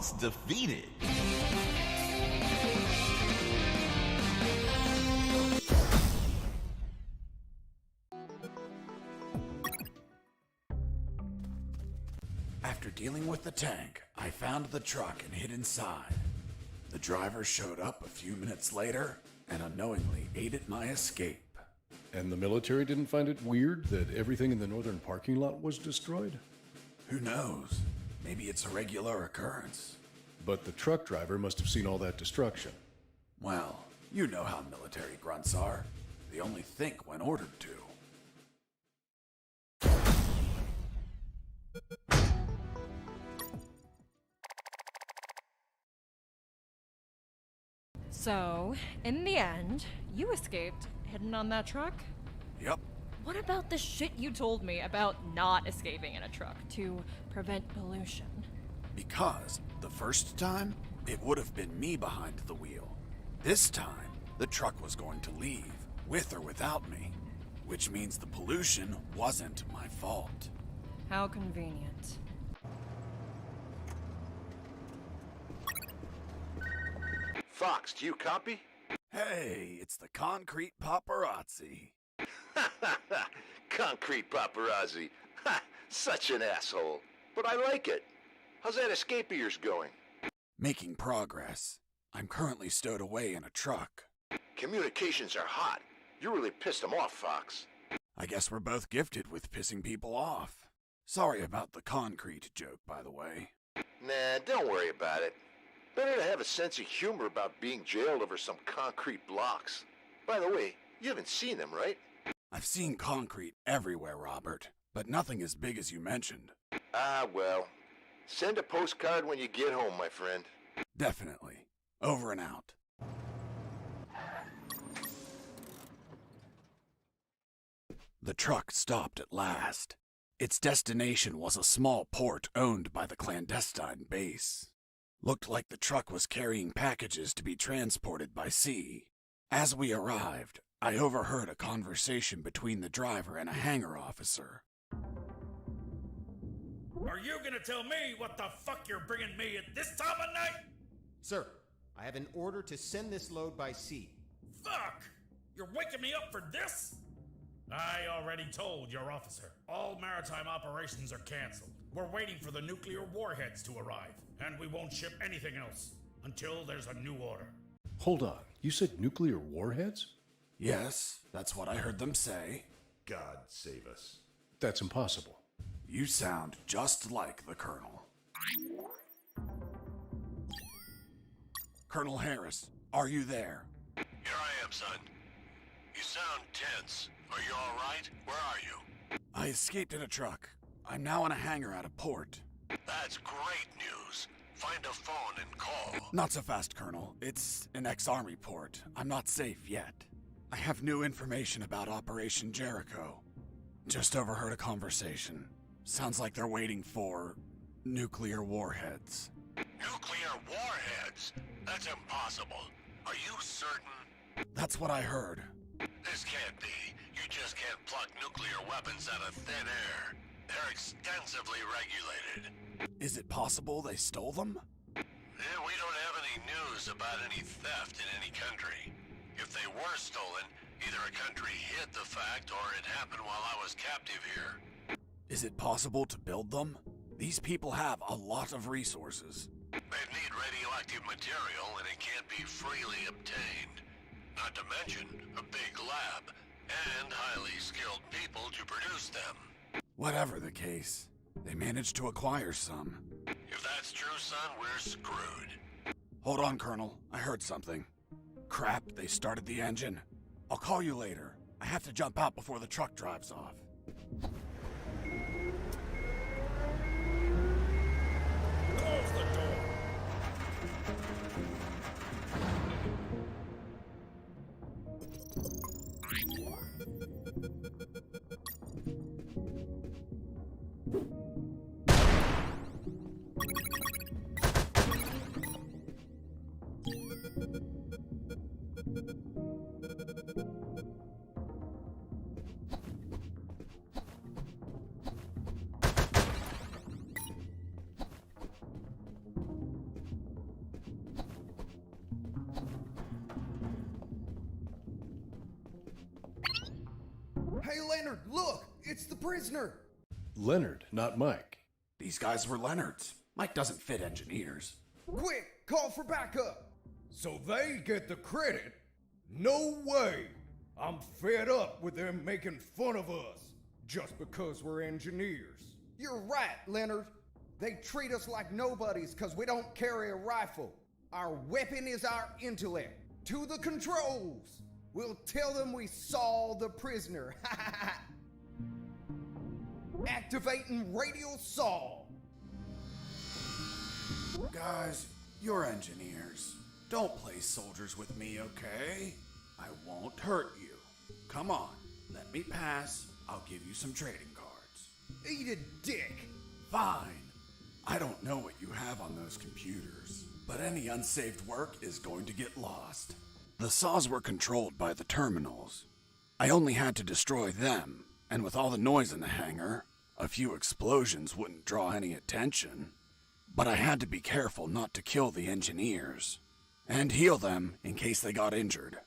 Boss defeated. After dealing with the tank, I found the truck and hid inside. The driver showed up a few minutes later and unknowingly aided my escape. And the military didn't find it weird that everything in the northern parking lot was destroyed? Who knows? Maybe it's a regular occurrence. But the truck driver must have seen all that destruction. Well, you know how military grunts are. They only think when ordered to. So, in the end, you escaped hidden on that truck? Yep. What about the shit you told me about not escaping in a truck to prevent pollution? Because the first time, it would have been me behind the wheel. This time, the truck was going to leave, with or without me. Which means the pollution wasn't my fault. How convenient. Fox, do you copy? Hey, it's the concrete paparazzi. Concrete paparazzi. Ha! Such an asshole. But I like it. How's that escape of yours going? Making progress. I'm currently stowed away in a truck. Communications are hot. You really pissed them off, Fox. I guess we're both gifted with pissing people off. Sorry about the concrete joke, by the way. Nah, don't worry about it. Better to have a sense of humor about being jailed over some concrete blocks. By the way, you haven't seen them, right? I've seen concrete everywhere, Robert, but nothing as big as you mentioned. Ah, well. Send a postcard when you get home, my friend. Definitely. Over and out. The truck stopped at last. Its destination was a small port owned by the clandestine base. Looked like the truck was carrying packages to be transported by sea. As we arrived, I overheard a conversation between the driver and a hangar officer. Are you gonna tell me what the fuck you're bringing me at this time of night? Sir, I have an order to send this load by sea. Fuck! You're waking me up for this? I already told your officer. All maritime operations are canceled. We're waiting for the nuclear warheads to arrive, and we won't ship anything else until there's a new order. Hold on, you said nuclear warheads? Yes, that's what I heard them say. God save us. That's impossible. You sound just like the Colonel. Colonel Harris, are you there? Here I am, son. You sound tense. Are you all right? Where are you? I escaped in a truck. I'm now in a hangar at a port. That's great news. Find a phone and call. Not so fast, Colonel. It's an ex-Army port. I'm not safe yet. I have new information about Operation Jericho. Just overheard a conversation. Sounds like they're waiting for nuclear warheads. Nuclear warheads? That's impossible. Are you certain? That's what I heard. This can't be. You just can't pluck nuclear weapons out of thin air. They're extensively regulated. Is it possible they stole them? We don't have any news about any theft in any country. If they were stolen, either a country hid the fact or it happened while I was captive here. Is it possible to build them? These people have a lot of resources. They'd need radioactive material and it can't be freely obtained. Not to mention a big lab and highly skilled people to produce them. Whatever the case, they managed to acquire some. If that's true, son, we're screwed. Hold on, Colonel. I heard something. Crap, they started the engine. I'll call you later. I have to jump out before the truck drives off. Close the door. Leonard, look! It's the prisoner! Leonard, not Mike. These guys were Leonard's. Mike doesn't fit engineers. Quick, call for backup! So they get the credit? No way! I'm fed up with them making fun of us, just because we're engineers. You're right, Leonard. They treat us like nobodies because we don't carry a rifle. Our weapon is our intellect. To the controls! We'll tell them we saw the prisoner. Activating radial saw. Guys, you're engineers. Don't play soldiers with me, okay? I won't hurt you. Come on, let me pass. I'll give you some trading cards. Eat a dick. Fine. I don't know what you have on those computers, but any unsaved work is going to get lost. The saws were controlled by the terminals. I only had to destroy them, and with all the noise in the hangar, a few explosions wouldn't draw any attention. But I had to be careful not to kill the engineers, and heal them in case they got injured.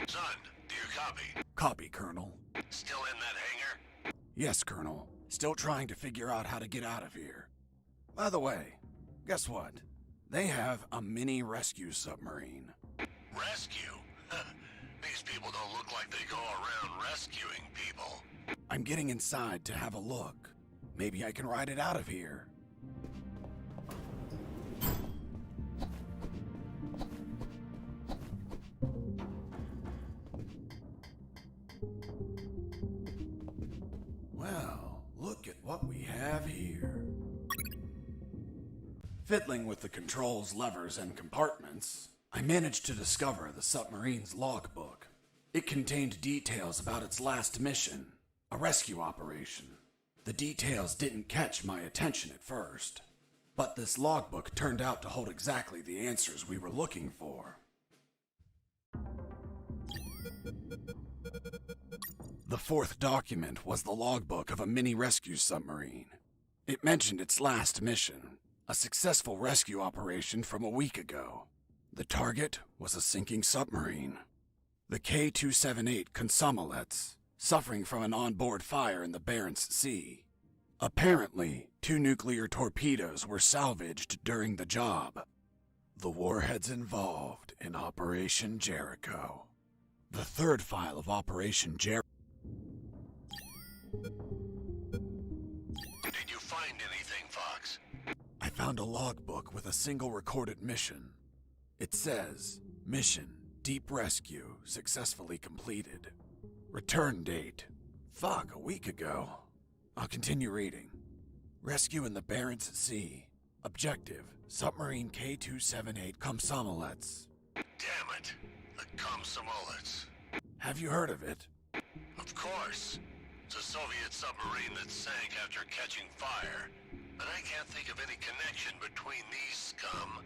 Son, do you copy? Copy, Colonel. Still in that hangar? Yes, Colonel. Still trying to figure out how to get out of here. By the way, guess what? They have a mini rescue submarine. Rescue? These people don't look like they go around rescuing people. I'm getting inside to have a look. Maybe I can ride it out of here. Well, look at what we have here. Fiddling with the controls, levers, and compartments, I managed to discover the submarine's logbook. It contained details about its last mission, a rescue operation. The details didn't catch my attention at first, but this logbook turned out to hold exactly the answers we were looking for. The fourth document was the logbook of a mini rescue submarine. It mentioned its last mission, a successful rescue operation from a week ago. The target was a sinking submarine. The K-278 Consomolets, suffering from an onboard fire in the Barents Sea. Apparently, 2 nuclear torpedoes were salvaged during the job. The warheads involved in Operation Jericho. The third file of Operation Jericho. Did you find anything, Fox? I found a logbook with a single recorded mission. It says, Mission, Deep Rescue, successfully completed. Return date. Fuck, a week ago. I'll continue reading. Rescue in the Barents Sea. Objective, submarine K-278 Komsomolets. Damn it. The Komsomolets. Have you heard of it? Of course. It's a Soviet submarine that sank after catching fire. But I can't think of any connection between these scum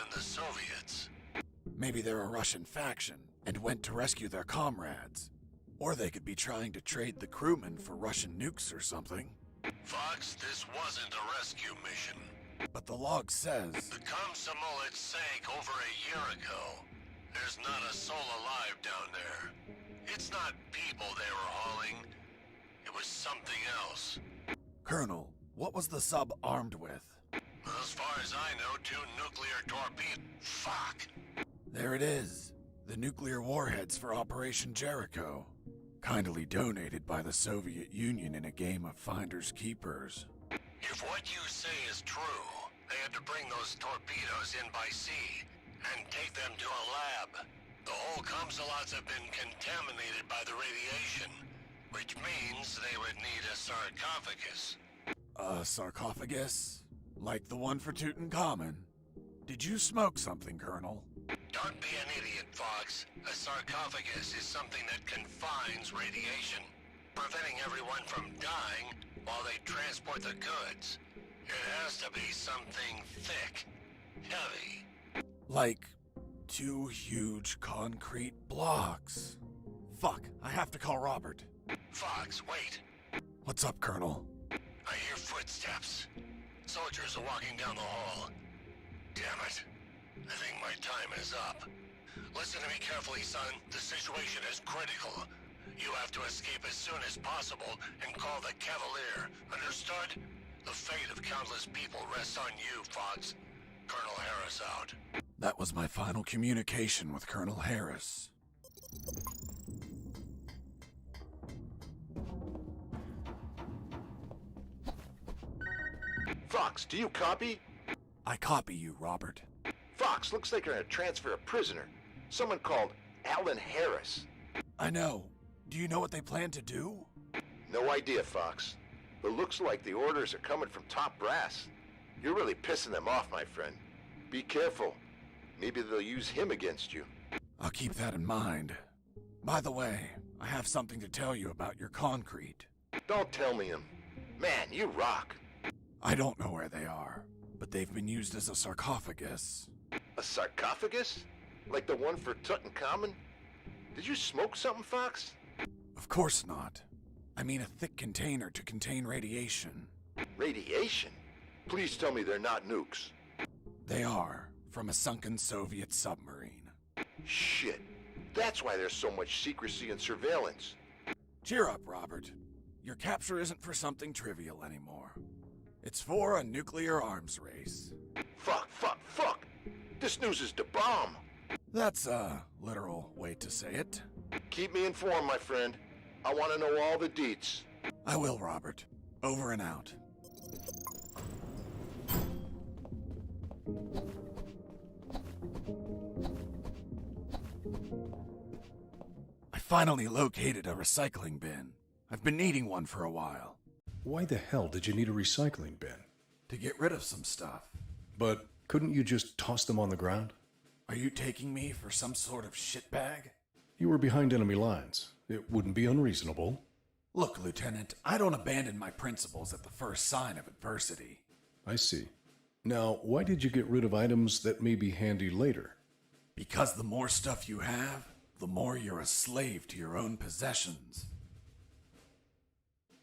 and the Soviets. Maybe they're a Russian faction and went to rescue their comrades. Or they could be trying to trade the crewmen for Russian nukes or something. Fox, this wasn't a rescue mission. But the log says... The Komsomolets sank over a year ago. There's not a soul alive down there. It's not people they were hauling. It was something else. Colonel, what was the sub armed with? As far as I know, 2 nuclear torpedoes. Fuck! There it is. The nuclear warheads for Operation Jericho. Kindly donated by the Soviet Union in a game of Finders Keepers. If what you say is true, they had to bring those torpedoes in by sea and take them to a lab. The whole Comsalots have been contaminated by the radiation, which means they would need a sarcophagus. A sarcophagus? Like the one for Tutankhamun? Did you smoke something, Colonel? Don't be an idiot, Fox. A sarcophagus is something that confines radiation, preventing everyone from dying while they transport the goods. It has to be something thick, heavy. Like 2 huge concrete blocks. Fuck, I have to call Robert. Fox, wait. What's up, Colonel? I hear footsteps. Soldiers are walking down the hall. Damn it. I think my time is up. Listen to me carefully, son. The situation is critical. You have to escape as soon as possible and call the Cavalier. Understood? The fate of countless people rests on you, Fox. Colonel Harris out. That was my final communication with Colonel Harris. Fox, do you copy? I copy you, Robert. Fox, looks like you're gonna transfer a prisoner. Someone called Alan Harris. I know. Do you know what they plan to do? No idea, Fox. But looks like the orders are coming from top brass. You're really pissing them off, my friend. Be careful. Maybe they'll use him against you. I'll keep that in mind. By the way, I have something to tell you about your concrete. Don't tell me him. Man, you rock. I don't know where they are, but they've been used as a sarcophagus. A sarcophagus? Like the one for Tutankhamun? Did you smoke something, Fox? Of course not. I mean a thick container to contain radiation. Radiation? Please tell me they're not nukes. They are, from a sunken Soviet submarine. Shit. That's why there's so much secrecy and surveillance. Cheer up, Robert. Your capture isn't for something trivial anymore. It's for a nuclear arms race. Fuck. This news is the bomb. That's a literal way to say it. Keep me informed, my friend. I want to know all the deets. I will, Robert. Over and out. I finally located a recycling bin. I've been needing one for a while. Why the hell did you need a recycling bin? To get rid of some stuff. But couldn't you just toss them on the ground? Are you taking me for some sort of shitbag? You were behind enemy lines. It wouldn't be unreasonable. Look, Lieutenant, I don't abandon my principles at the first sign of adversity. I see. Now, why did you get rid of items that may be handy later? Because the more stuff you have, the more you're a slave to your own possessions.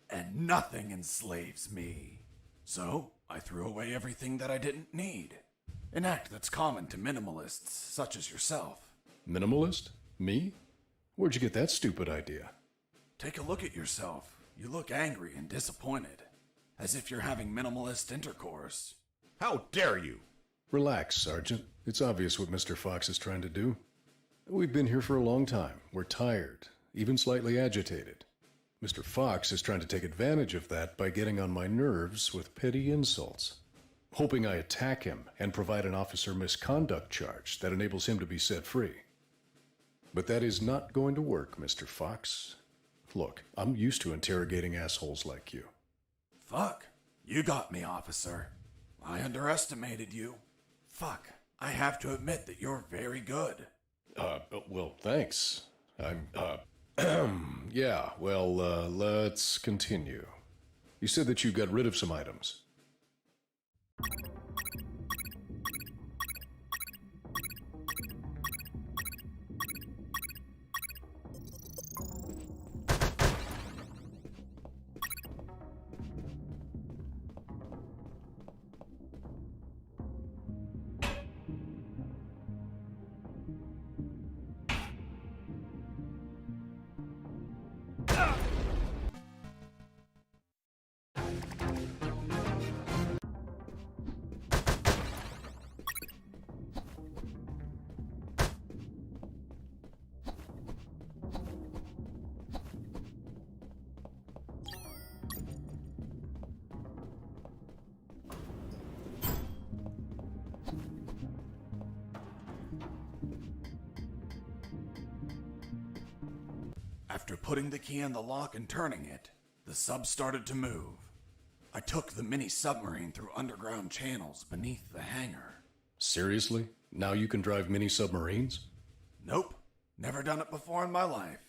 And nothing enslaves me. So, I threw away everything that I didn't need. An act that's common to minimalists such as yourself. Minimalist? Me? Where'd you get that stupid idea? Take a look at yourself. You look angry and disappointed. As if you're having minimalist intercourse. How dare you? Relax, Sergeant. It's obvious what Mr. Fox is trying to do. We've been here for a long time. We're tired, even slightly agitated. Mr. Fox is trying to take advantage of that by getting on my nerves with petty insults, hoping I attack him and provide an officer misconduct charge that enables him to be set free. But that is not going to work, Mr. Fox. Look, I'm used to interrogating assholes like you. Fuck. You got me, officer. I underestimated you. Fuck. I have to admit that you're very good. Well, thanks. Yeah, well, let's continue. You said that you got rid of some items. After putting the key in the lock and turning it, the sub started to move. I took the mini submarine through underground channels beneath the hangar. Seriously? Now you can drive mini submarines? Nope. Never done it before in my life.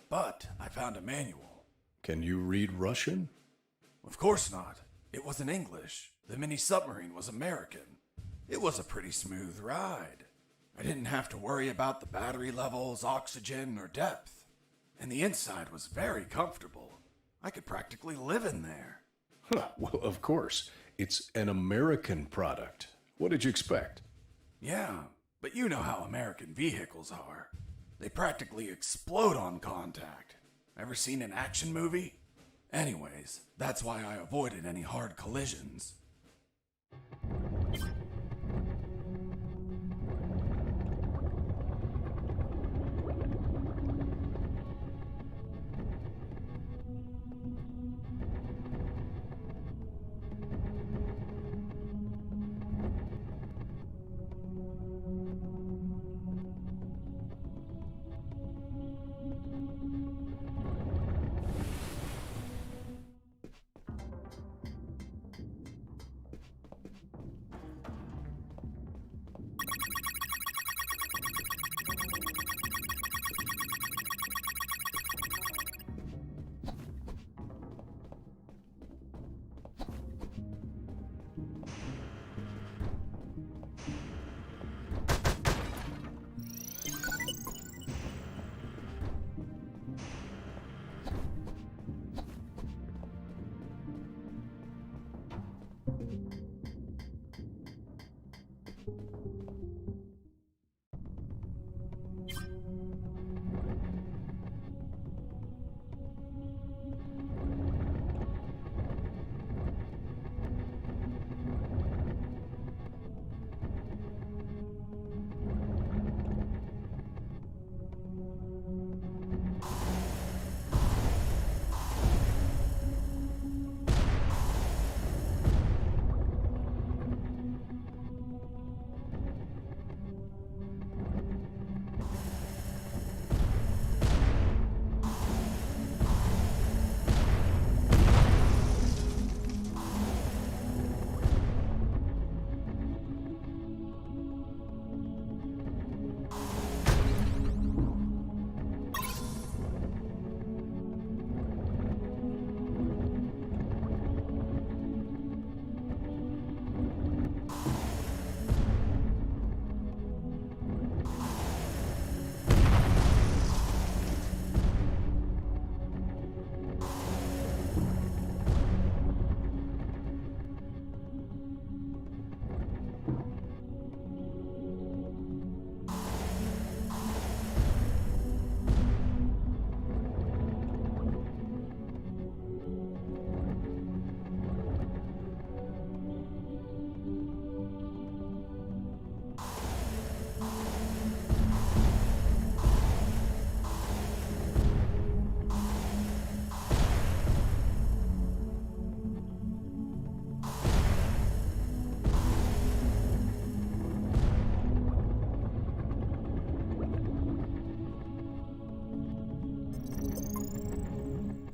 But I found a manual. Can you read Russian? Of course not. It was in English. The mini submarine was American. It was a pretty smooth ride. I didn't have to worry about the battery levels, oxygen, or depth. And the inside was very comfortable. I could practically live in there. Huh, well, of course. It's an American product. What did you expect? Yeah, but you know how American vehicles are. They practically explode on contact. Ever seen an action movie? Anyways, that's why I avoided any hard collisions.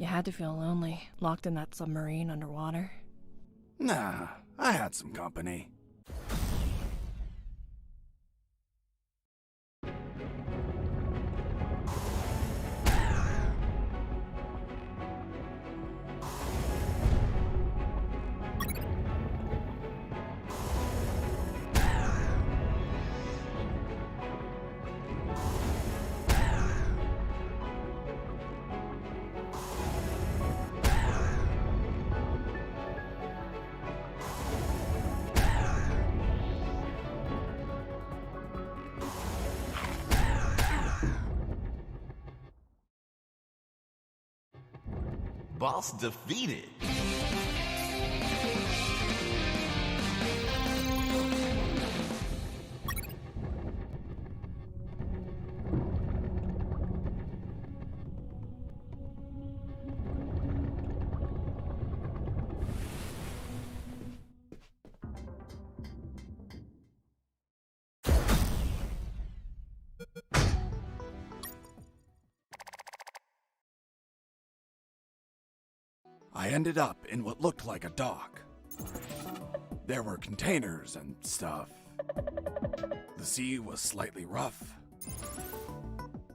You had to feel lonely, locked in that submarine underwater. Nah, I had some company. Boss defeated. I ended up in what looked like a dock. There were containers and stuff. The sea was slightly rough.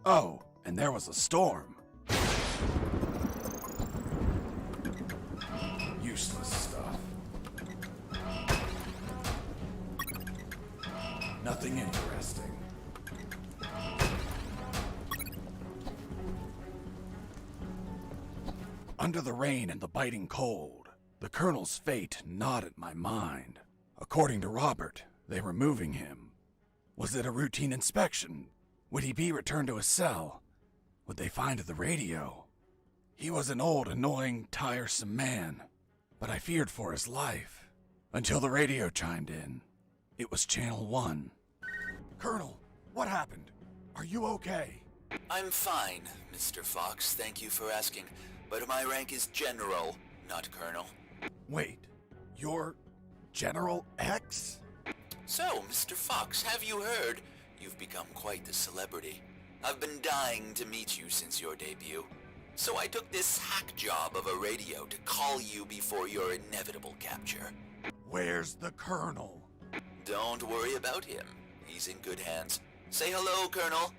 Oh, and there was a storm. Useless stuff. Nothing interesting. Under the rain and the biting cold, the Colonel's fate gnawed at my mind. According to Robert, they were moving him. Was it a routine inspection? Would he be returned to his cell? Would they find the radio? He was an old, annoying, tiresome man, but I feared for his life. Until the radio chimed in. It was Channel 1. Colonel, what happened? Are you okay? I'm fine, Mr. Fox, thank you for asking. But my rank is General, not Colonel. Wait, you're General X? So, Mr. Fox, have you heard? You've become quite the celebrity. I've been dying to meet you since your debut. So I took this hack job of a radio to call you before your inevitable capture. Where's the Colonel? Don't worry about him. He's in good hands. Say hello, Colonel.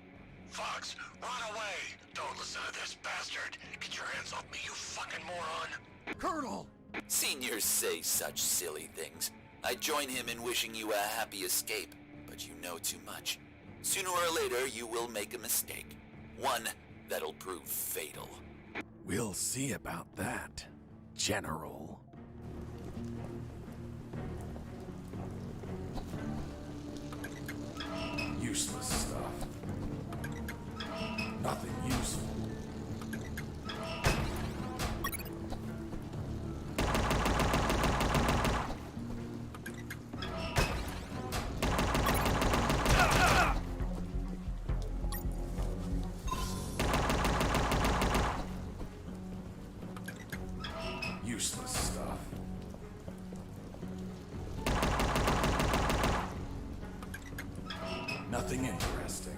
Fox, run away! Don't listen to this bastard! Get your hands off me, you fucking moron! Colonel! Seniors say such silly things. I join him in wishing you a happy escape, but you know too much. Sooner or later, you will make a mistake. One that'll prove fatal. We'll see about that, General. Useless stuff. Nothing useful. Useless stuff. Nothing interesting.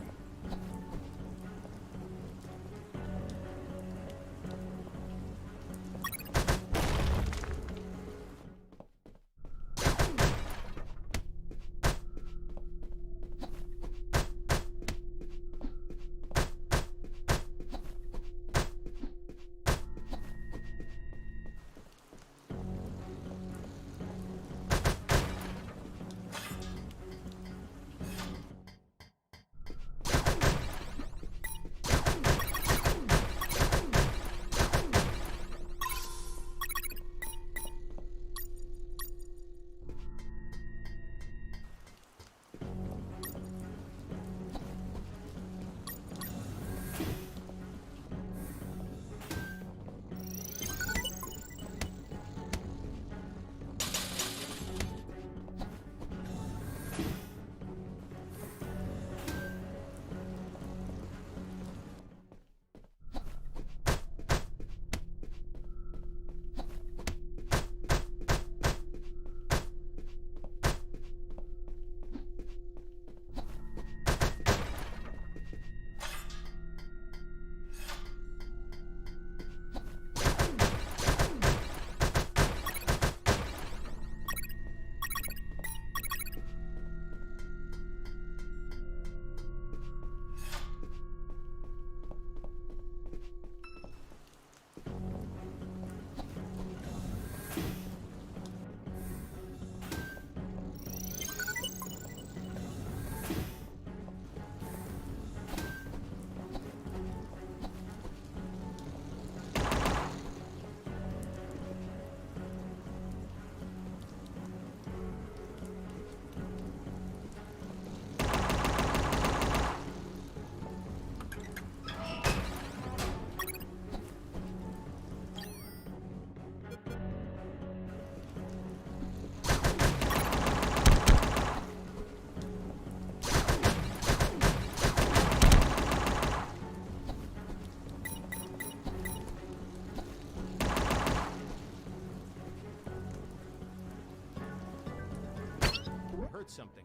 Heard something.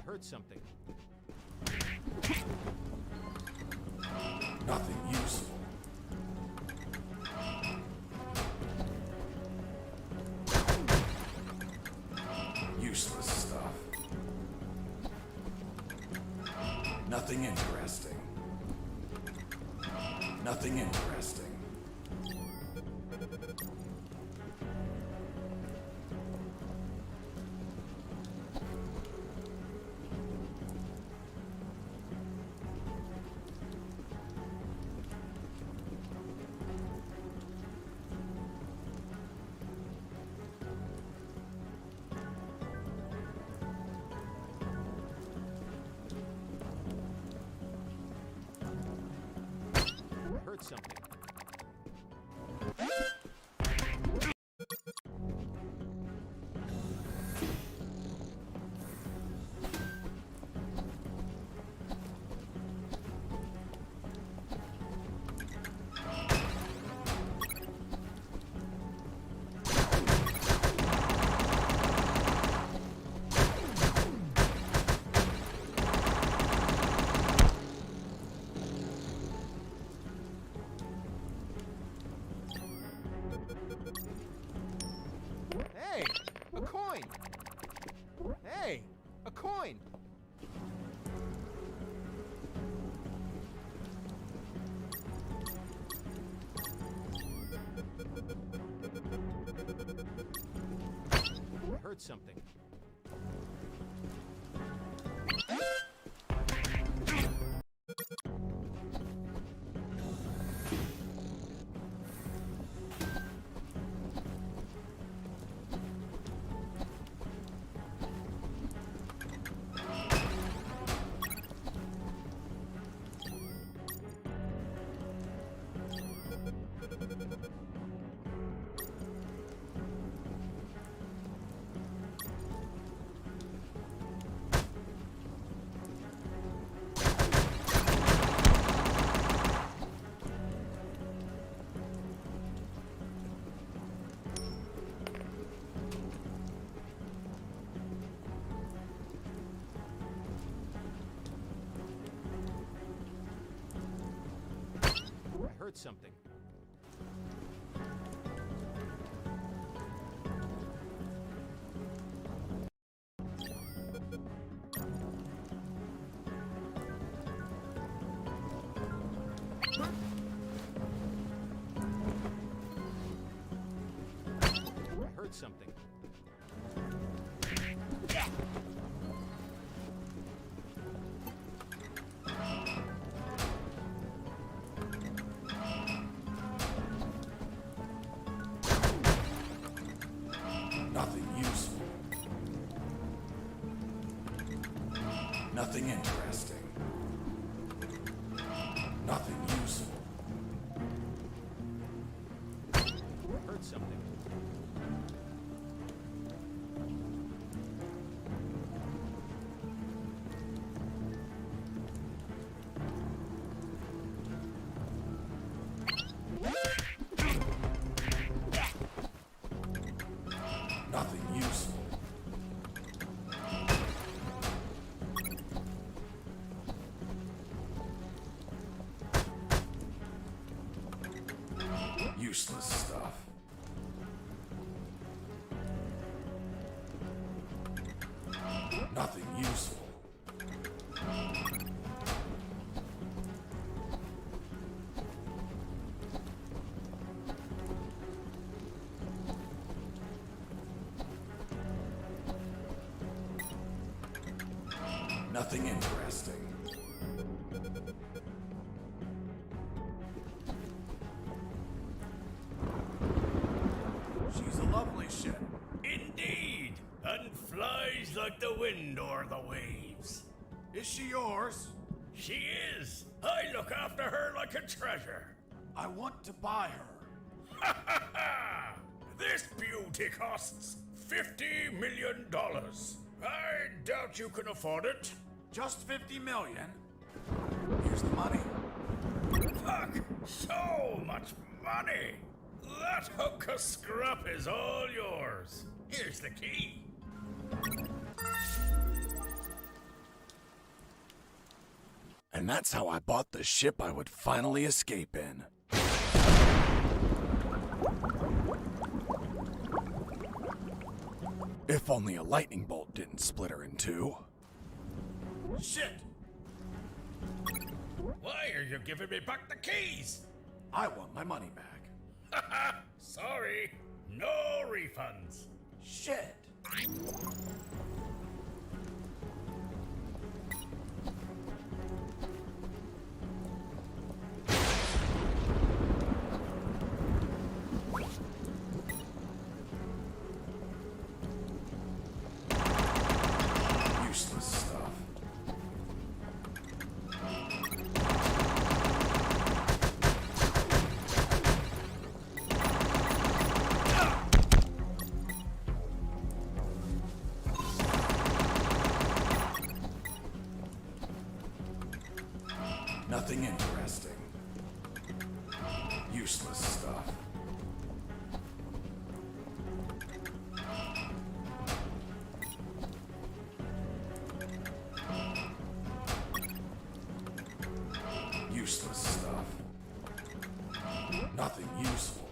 heard something. Nothing useful. Useless stuff. Nothing interesting. Nothing interesting. I heard something. Hey, a coin! Hey, a coin! I heard something. I heard something. I heard something. Nothing useful. Nothing interesting. Nothing useful. I heard something. Nothing useful. Useless stuff. Nothing useful. Nothing interesting. She's a lovely ship. Indeed, and flies like the wind or the waves. Is she yours? She is. I look after her like a treasure. I want to buy her. Ha ha ha! This beauty costs $50 million. I doubt you can afford it. Just 50 million. Here's the money. Fuck! So much money! That hunk of scrap is all yours. Here's the key. And that's how I bought the ship I would finally escape in. If only a lightning bolt didn't split her in two. Shit! Why are you giving me back the keys? I want my money back. Haha, sorry. No refunds. Shit! Useless stuff. Nothing interesting. Useless stuff. Useless stuff. Nothing useful.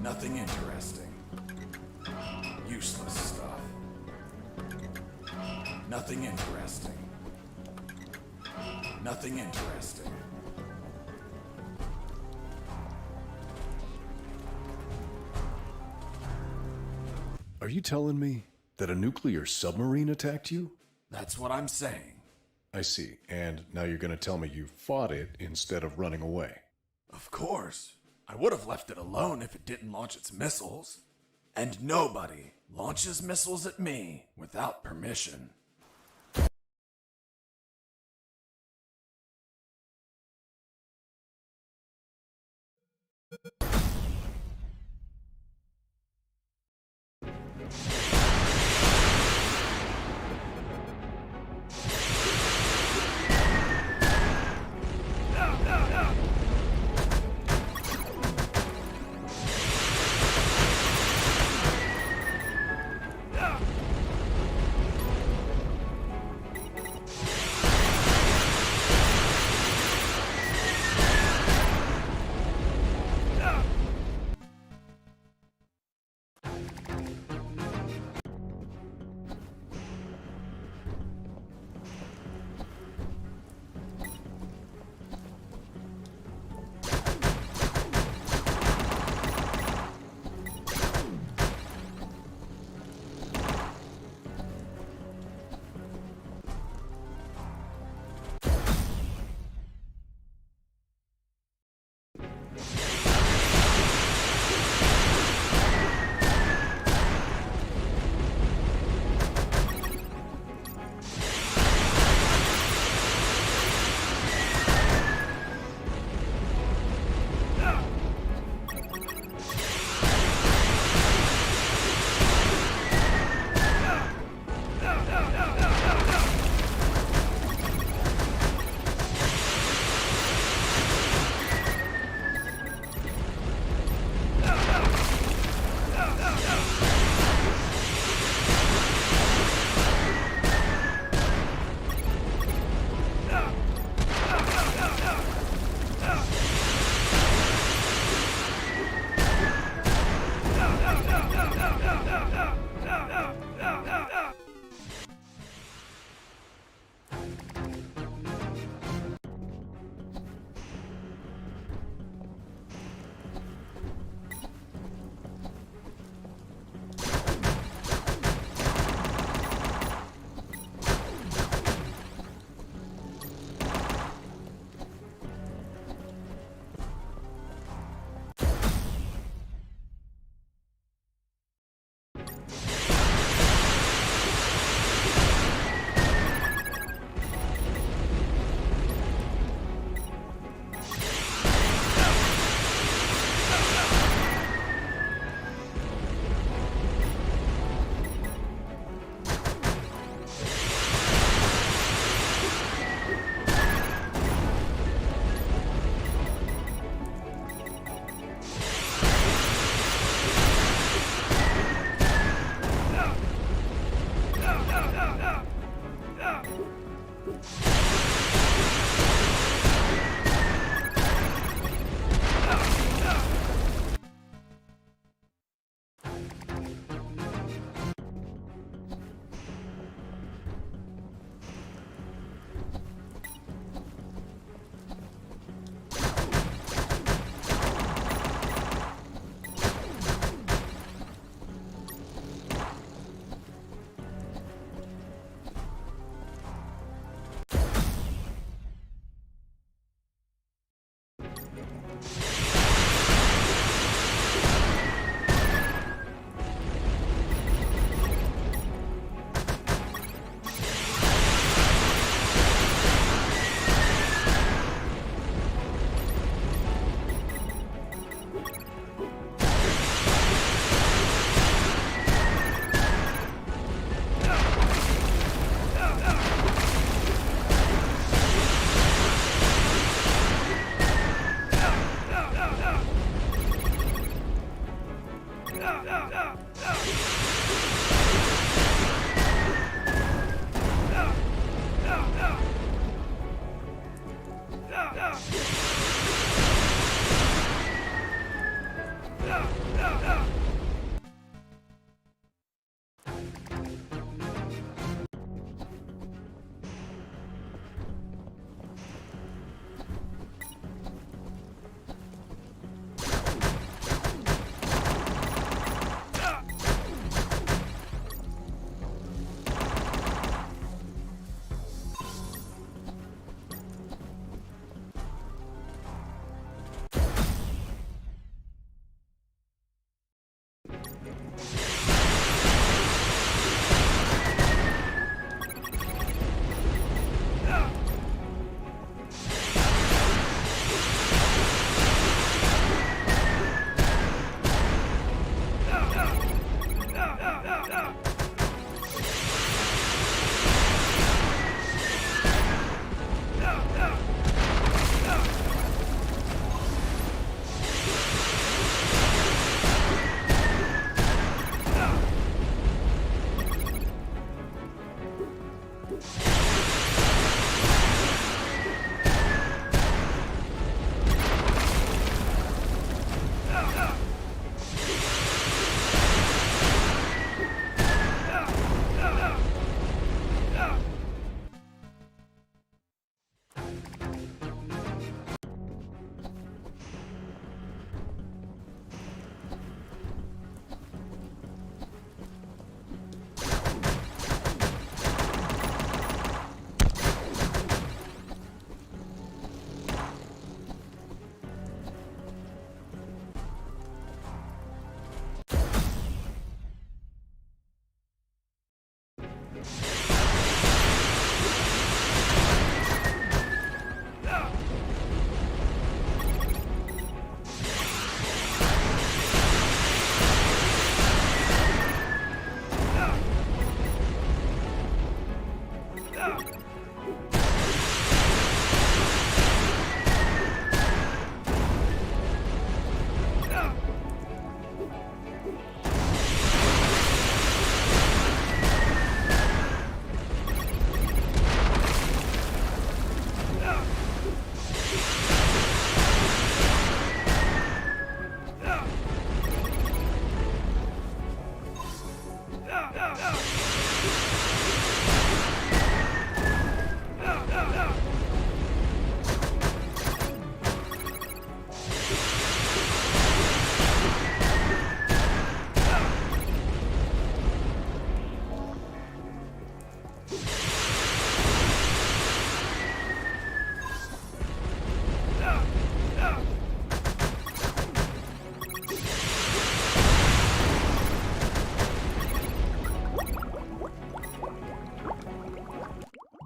Nothing interesting. Useless stuff. Nothing interesting. Nothing interesting. Are you telling me that a nuclear submarine attacked you? That's what I'm saying. I see. And now you're going to tell me you fought it instead of running away. Of course. I would have left it alone if it didn't launch its missiles. And nobody launches missiles at me without permission.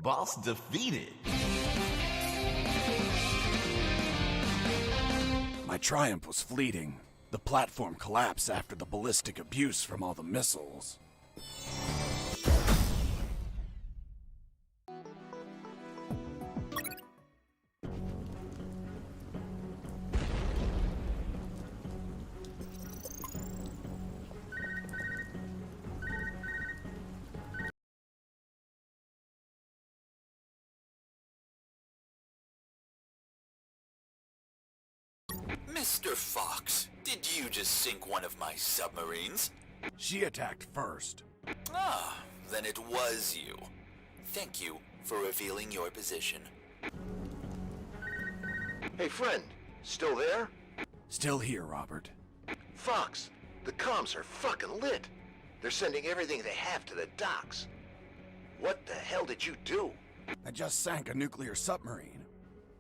Boss defeated. My triumph was fleeting. The platform collapsed after the ballistic abuse from all the missiles. Mr. Fox, did you just sink one of my submarines? She attacked first. Ah, then it was you. Thank you for revealing your position. Hey, friend. Still there? Still here, Robert. Fox, the comms are fucking lit. They're sending everything they have to the docks. What the hell did you do? I just sank a nuclear submarine.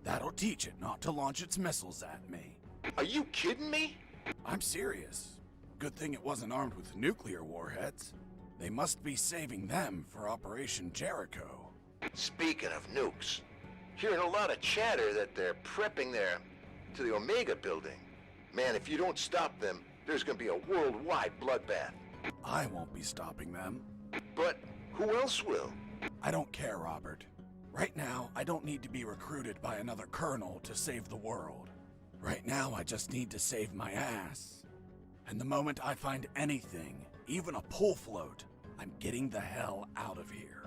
That'll teach it not to launch its missiles at me. Are you kidding me? I'm serious. Good thing it wasn't armed with nuclear warheads. They must be saving them for Operation Jericho. Speaking of nukes, hearing a lot of chatter that they're prepping to the Omega building. Man, if you don't stop them, there's gonna be a worldwide bloodbath. I won't be stopping them. But who else will? I don't care, Robert. Right now, I don't need to be recruited by another colonel to save the world. Right now, I just need to save my ass. And the moment I find anything, even a pull float, I'm getting the hell out of here.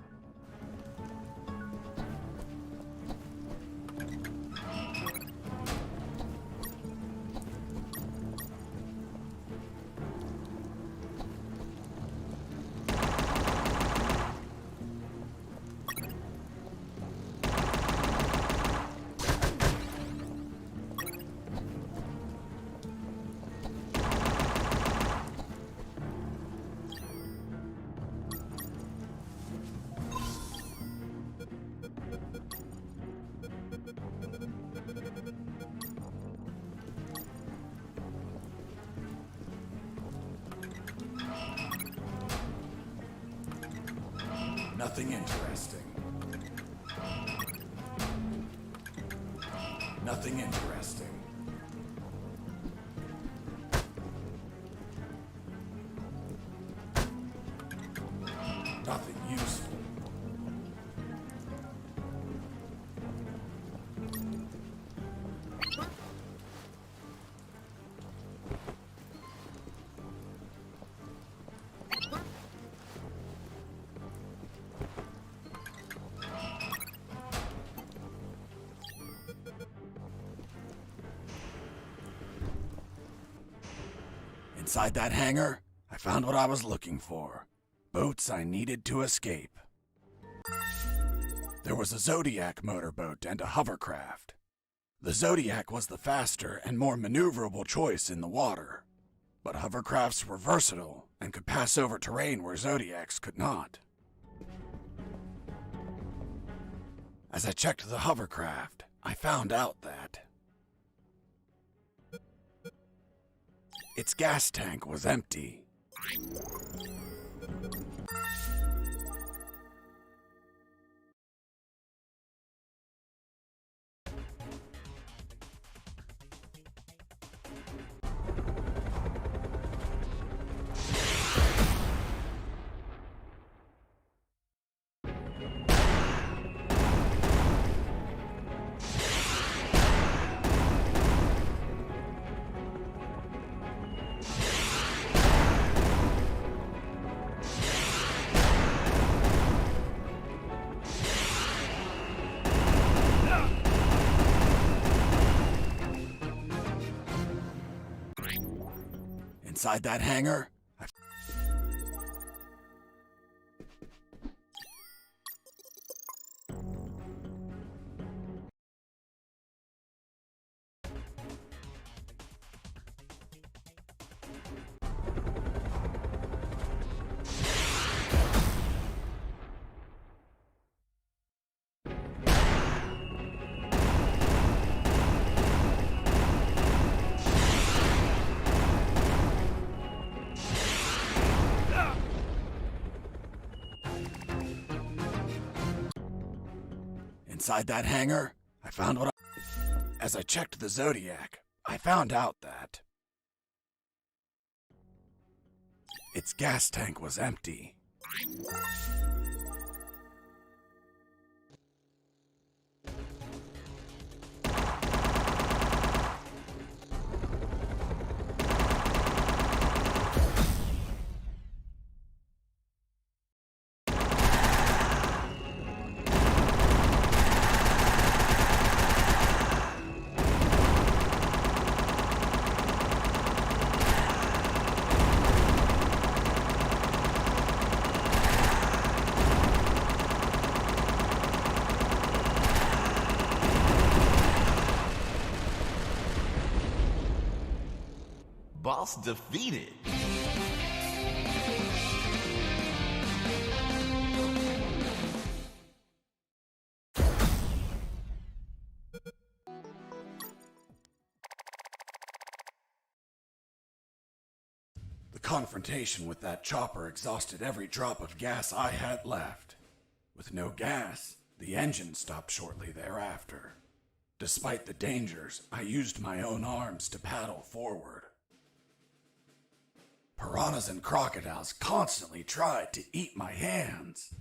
Nothing interesting. Nothing interesting. Nothing useful. Inside that hangar, I found what I was looking for. Boats I needed to escape. There was a Zodiac motorboat and a hovercraft. The Zodiac was the faster and more maneuverable choice in the water, but hovercrafts were versatile and could pass over terrain where Zodiacs could not. As I checked the hovercraft, I found out that its gas tank was empty. Inside that hangar, I found what As I checked the Zodiac, I found out that its gas tank was empty. Boss defeated. The confrontation with that chopper exhausted every drop of gas I had left. With no gas, the engine stopped shortly thereafter. Despite the dangers, I used my own arms to paddle forward. Piranhas and crocodiles constantly tried to eat my hands.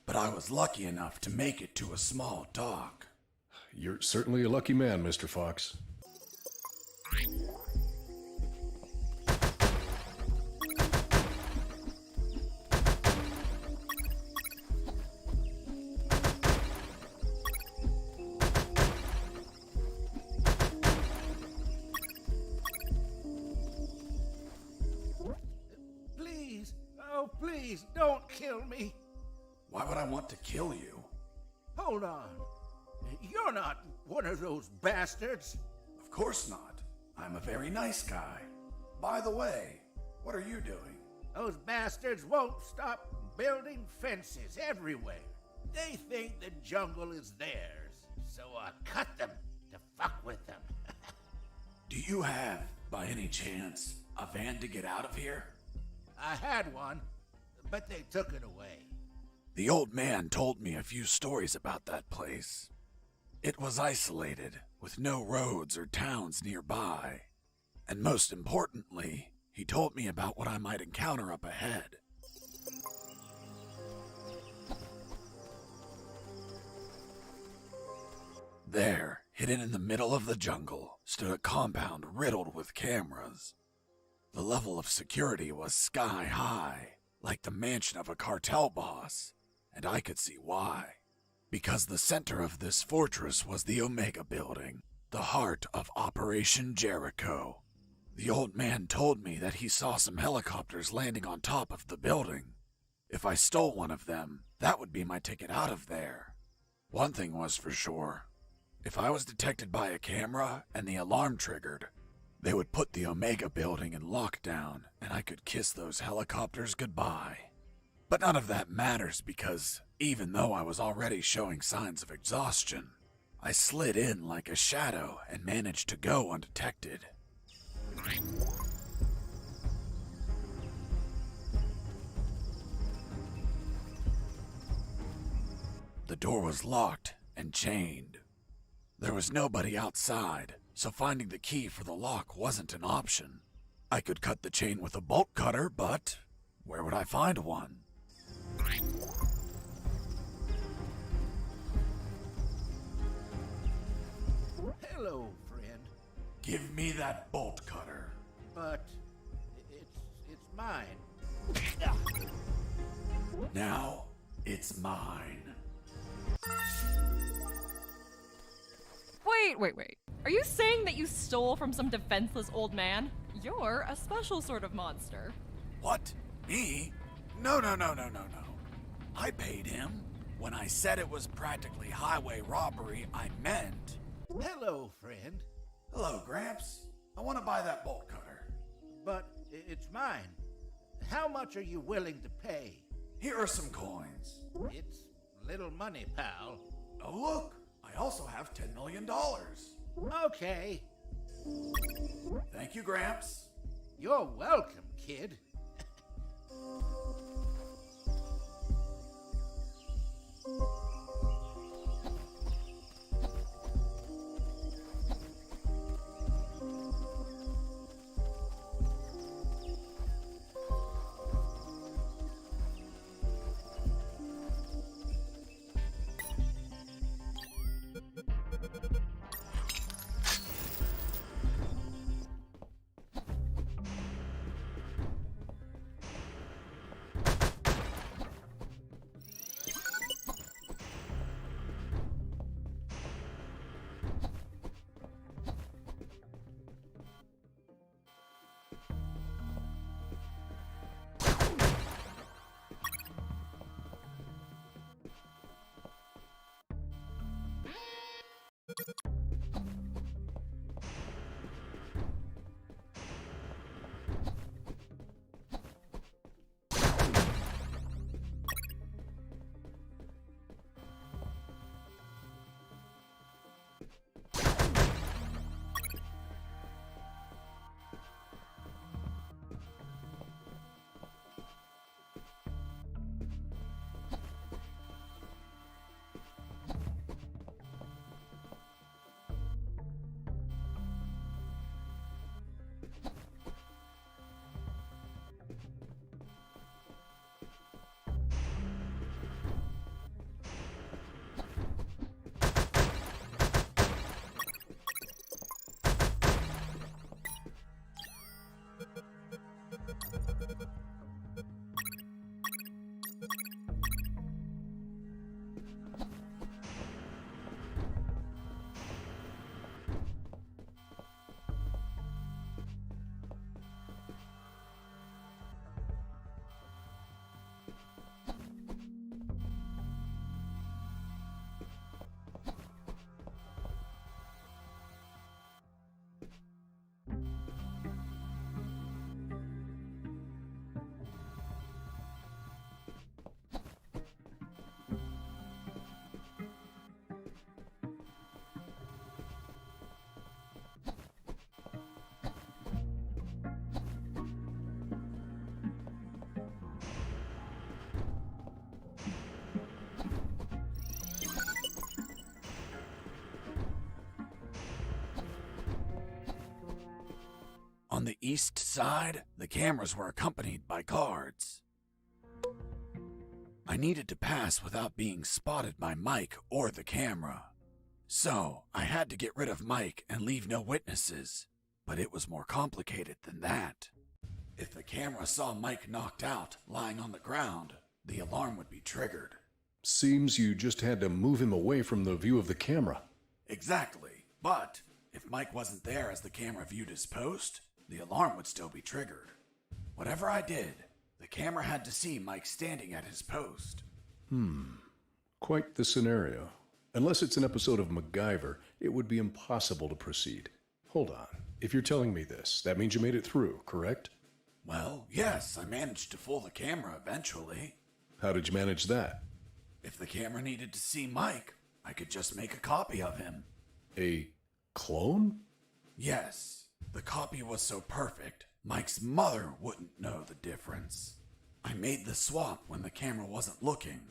But I was lucky enough to make it to a small dock. You're certainly a lucky man, Mr. Fox. Please don't kill me. Why would I want to kill you? Hold on. You're not one of those bastards. Of course not. I'm a very nice guy. By the way, what are you doing? Those bastards won't stop building fences everywhere. They think the jungle is theirs, so I cut them to fuck with them. Do you have, by any chance, a van to get out of here? I had one, but they took it away. The old man told me a few stories about that place. It was isolated, with no roads or towns nearby. And most importantly, he told me about what I might encounter up ahead. There, hidden in the middle of the jungle, stood a compound riddled with cameras. The level of security was sky high, like the mansion of a cartel boss, and I could see why. Because the center of this fortress was the Omega Building, the heart of Operation Jericho. The old man told me that he saw some helicopters landing on top of the building. If I stole one of them, that would be my ticket out of there. One thing was for sure. If I was detected by a camera and the alarm triggered, they would put the Omega Building in lockdown and I could kiss those helicopters goodbye. But none of that matters because even though I was already showing signs of exhaustion, I slid in like a shadow and managed to go undetected. The door was locked and chained. There was nobody outside, so finding the key for the lock wasn't an option. I could cut the chain with a bolt cutter, but where would I find one? Hello, friend. Give me that bolt cutter. But it's mine. Now it's mine. Wait. Are you saying that you stole from some defenseless old man? You're a special sort of monster. What? Me? No. I paid him. When I said it was practically highway robbery, I meant... Hello, friend. Hello, Gramps. I want to buy that bolt cutter. But it's mine. How much are you willing to pay? Here are some coins. It's little money, pal. Oh, look. I also have $10 million. Okay. Thank you, Gramps. You're welcome, kid. On the east side, the cameras were accompanied by guards. I needed to pass without being spotted by Mike or the camera. So, I had to get rid of Mike and leave no witnesses. But it was more complicated than that. If the camera saw Mike knocked out, lying on the ground, the alarm would be triggered. Seems you just had to move him away from the view of the camera. Exactly. But if Mike wasn't there as the camera viewed his post, the alarm would still be triggered. Whatever I did, the camera had to see Mike standing at his post. Quite the scenario. Unless it's an episode of MacGyver, it would be impossible to proceed. Hold on. If you're telling me this, that means you made it through, correct? Well, yes, I managed to fool the camera eventually. How did you manage that? If the camera needed to see Mike, I could just make a copy of him. A clone? Yes. The copy was so perfect, Mike's mother wouldn't know the difference. I made the swap when the camera wasn't looking.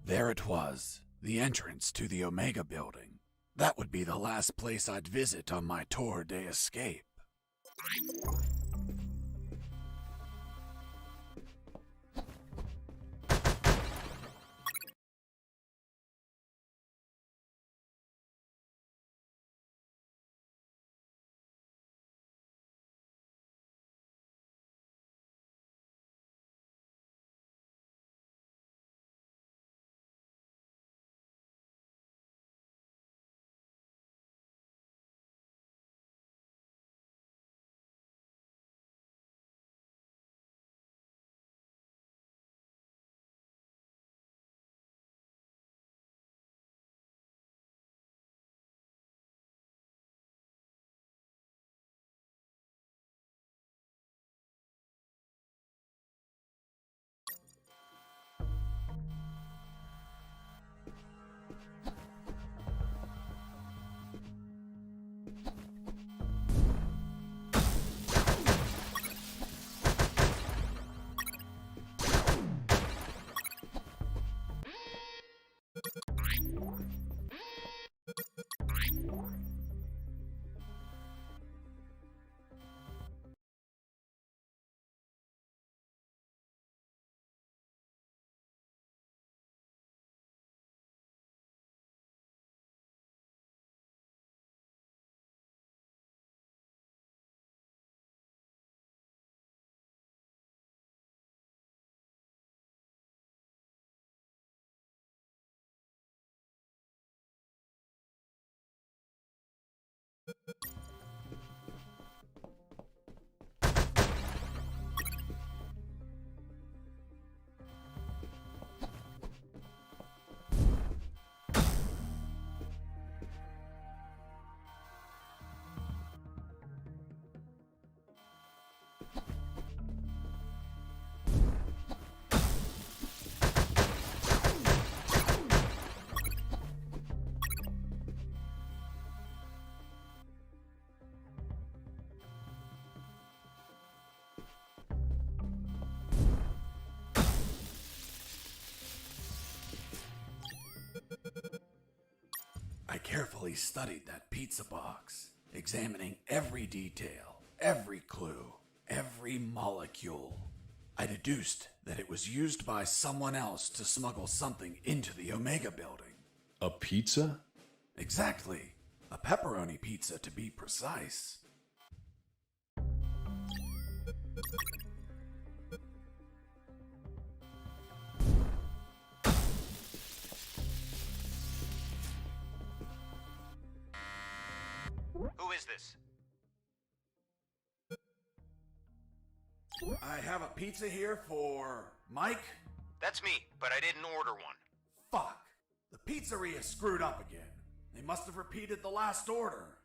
There it was, the entrance to the Omega building. That would be the last place I'd visit on my tour de escape. carefully studied that pizza box, examining every detail, every clue, every molecule. I deduced that it was used by someone else to smuggle something into the Omega building. A pizza? Exactly. A pepperoni pizza, to be precise. Who is this? I have a pizza here for Mike. That's me, but I didn't order one. Fuck. The pizzeria screwed up again. They must have repeated the last order.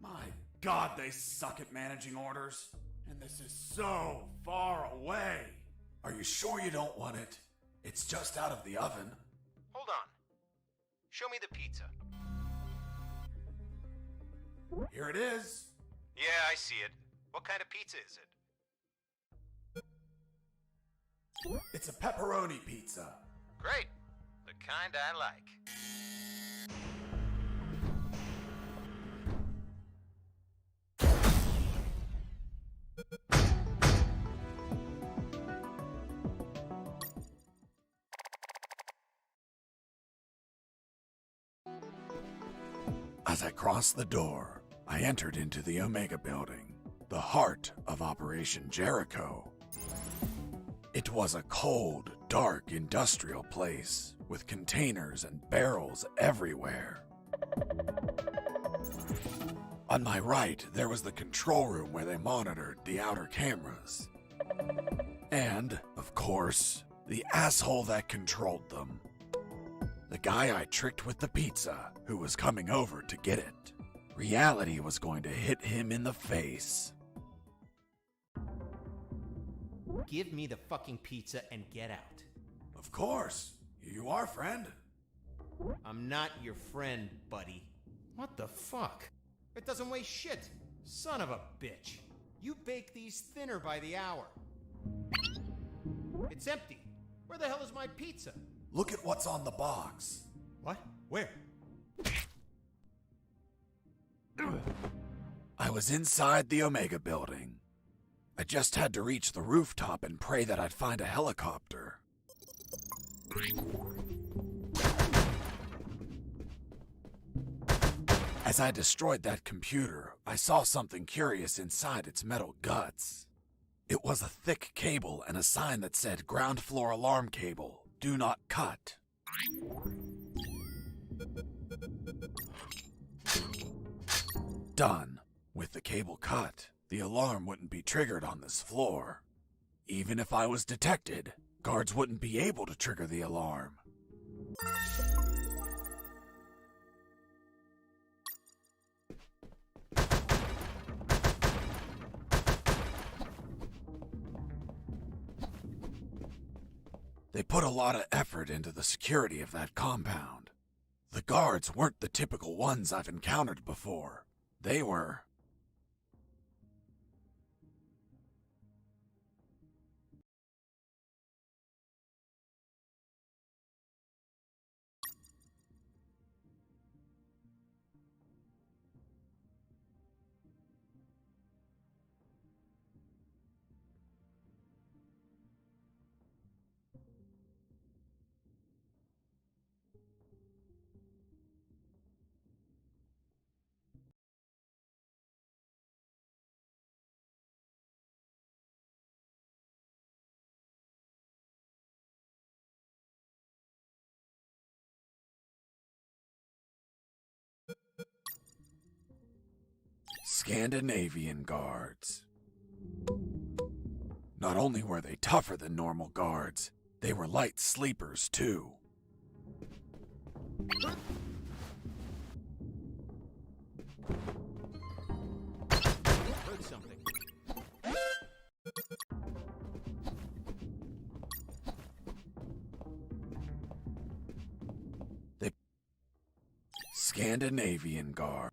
My God, they suck at managing orders. And this is so far away. Are you sure you don't want it? It's just out of the oven. Hold on. Show me the pizza. Here it is. Yeah, I see it. What kind of pizza is it? It's a pepperoni pizza. Great. The kind I like. As I crossed the door, I entered into the Omega building, the heart of Operation Jericho. It was a cold, dark industrial place with containers and barrels everywhere. On my right, there was the control room where they monitored the outer cameras. And, of course, the asshole that controlled them. The guy I tricked with the pizza, who was coming over to get it. Reality was going to hit him in the face. Give me the fucking pizza and get out. Of course. Here you are, friend. I'm not your friend, buddy. What the fuck? It doesn't weigh shit. Son of a bitch. You bake these thinner by the hour. It's empty. Where the hell is my pizza? Look at what's on the box. What? Where? I was inside the Omega building. I just had to reach the rooftop and pray that I'd find a helicopter. As I destroyed that computer, I saw something curious inside its metal guts. It was a thick cable and a sign that said ground floor alarm cable, do not cut. Done. With the cable cut, the alarm wouldn't be triggered on this floor. Even if I was detected, guards wouldn't be able to trigger the alarm. They put a lot of effort into the security of that compound. The guards weren't the typical ones I've encountered before. They were... Scandinavian guards. Not only were they tougher than normal guards, they were light sleepers too. Heard something. Scandinavian guard.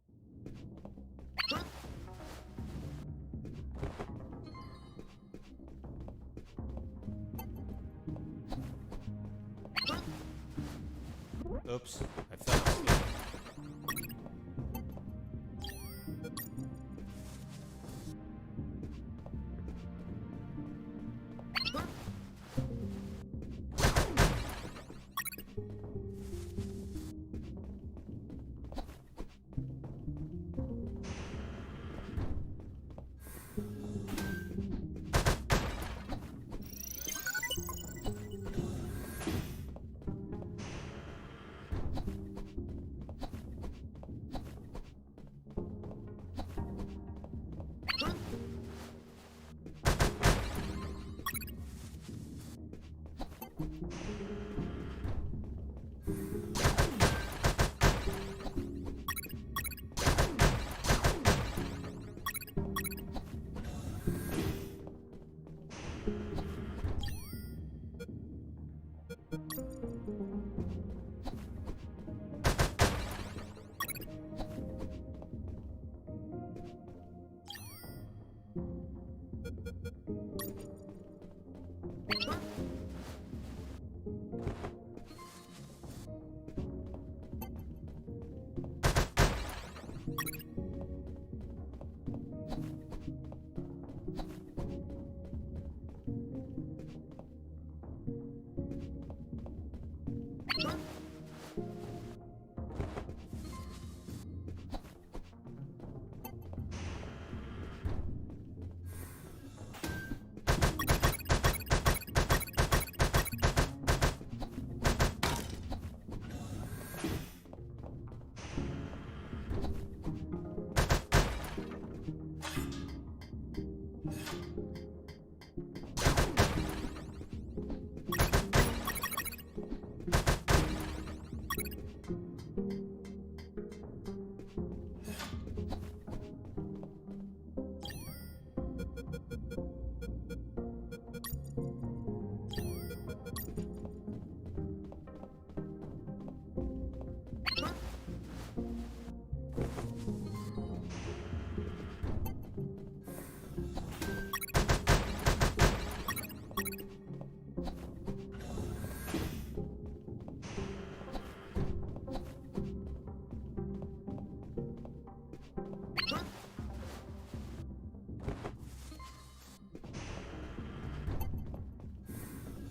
Oops, I fell asleep.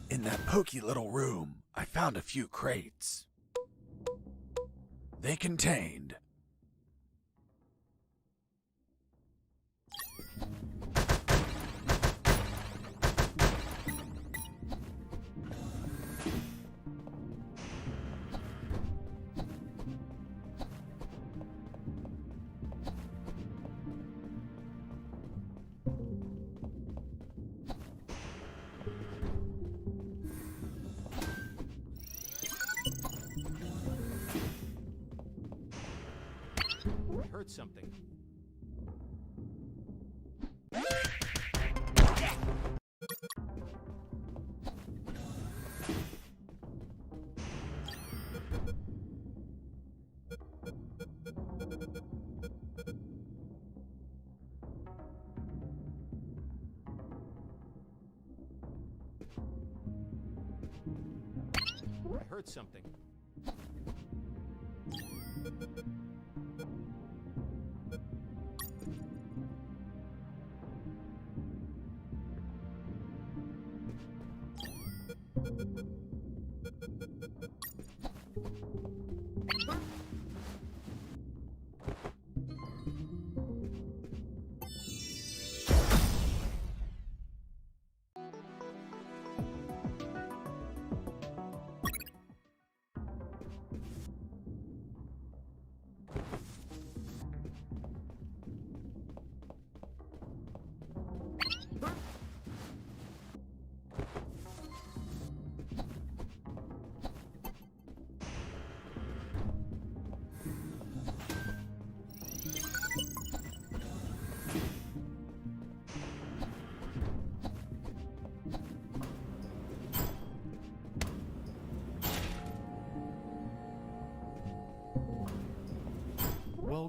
In that pokey little room, I found a few crates. They contained I heard something. I heard something.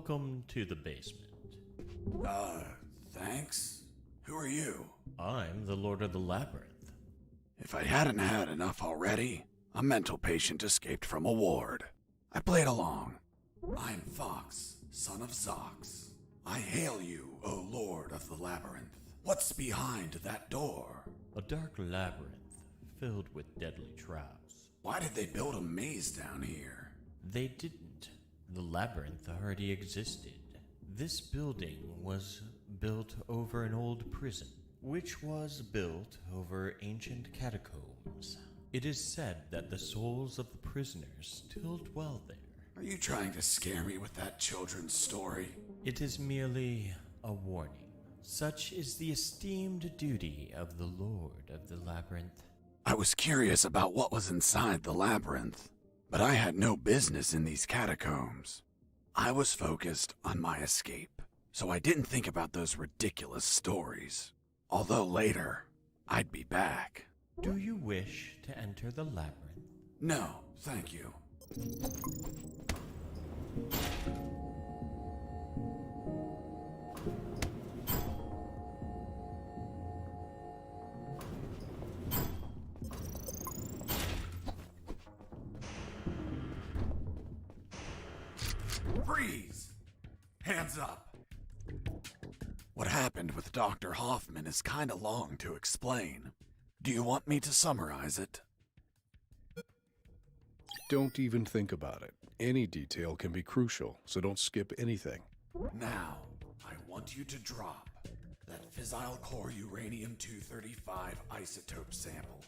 Welcome to the basement. Thanks? Who are you? I'm the Lord of the Labyrinth. If I hadn't had enough already, a mental patient escaped from a ward. I played along. I'm Fox, son of Zox. I hail you, O Lord of the Labyrinth. What's behind that door? A dark labyrinth filled with deadly traps. Why did they build a maze down here? They didn't. The labyrinth already existed. This building was built over an old prison, which was built over ancient catacombs. It is said that the souls of the prisoners still dwell there. Are you trying to scare me with that children's story? It is merely a warning. Such is the esteemed duty of the Lord of the Labyrinth. I was curious about what was inside the labyrinth, but I had no business in these catacombs. I was focused on my escape, so I didn't think about those ridiculous stories. Although later, I'd be back. Do you wish to enter the labyrinth? No, thank you. Freeze! Hands up! What happened with Dr. Hoffman is kinda long to explain. Do you want me to summarize it? Don't even think about it. Any detail can be crucial, so don't skip anything. Now, I want you to drop that fissile core uranium-235 isotope sample.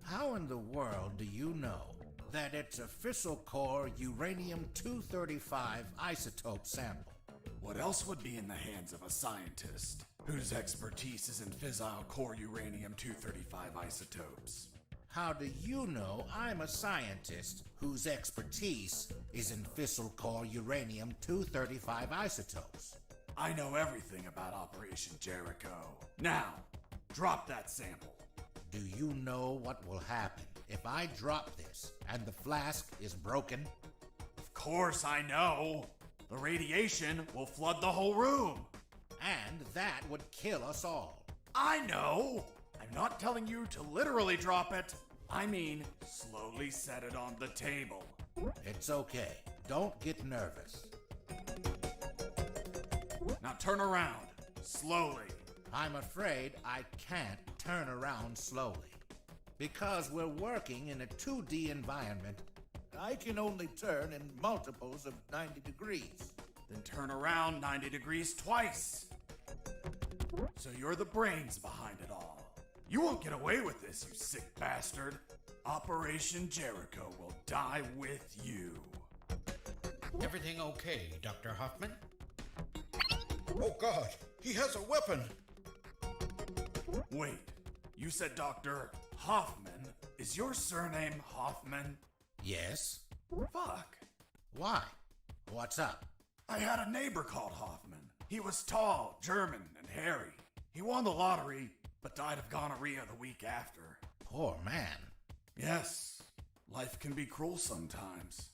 How in the world do you know that it's a fissile core uranium-235 isotope sample? What else would be in the hands of a scientist whose expertise is in fissile core uranium-235 isotopes? How do you know I'm a scientist whose expertise is in fissile core uranium-235 isotopes? I know everything about Operation Jericho. Now, drop that sample. Do you know what will happen if I drop this and the flask is broken? Of course I know. The radiation will flood the whole room. And that would kill us all. I know. I'm not telling you to literally drop it. I mean, slowly set it on the table. It's okay. Don't get nervous. Now turn around. Slowly. I'm afraid I can't turn around slowly. Because we're working in a 2D environment, I can only turn in multiples of 90 degrees. Then turn around 90 degrees twice. So you're the brains behind it all. You won't get away with this, you sick bastard. Operation Jericho will die with you. Everything okay, Dr. Hoffman? Oh God, he has a weapon! Wait, you said Dr. Hoffman. Is your surname Hoffman? Yes. Fuck. Why? What's up? I had a neighbor called Hoffman. He was tall, German, and hairy. He won the lottery, but died of gonorrhea the week after. Poor man. Yes, life can be cruel sometimes.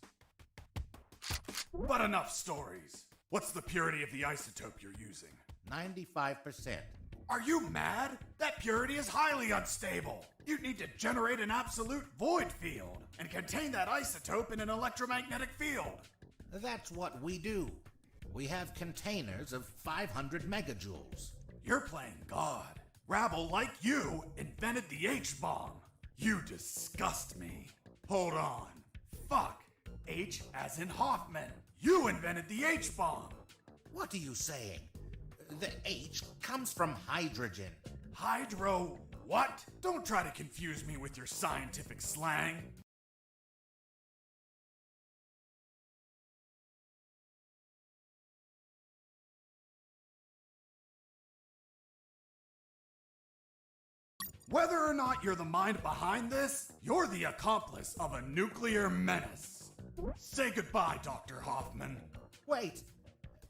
But enough stories. What's the purity of the isotope you're using? 95%. Are you mad? That purity is highly unstable. You'd need to generate an absolute void field and contain that isotope in an electromagnetic field. That's what we do. We have containers of 500 megajoules. You're playing God. Rabble like you invented the H-bomb. You disgust me. Hold on. Fuck. H as in Hoffman. You invented the H-bomb. What are you saying? The H comes from hydrogen. Hydro what? Don't try to confuse me with your scientific slang. Whether or not you're the mind behind this, you're the accomplice of a nuclear menace. Say goodbye, Dr. Hoffman. Wait,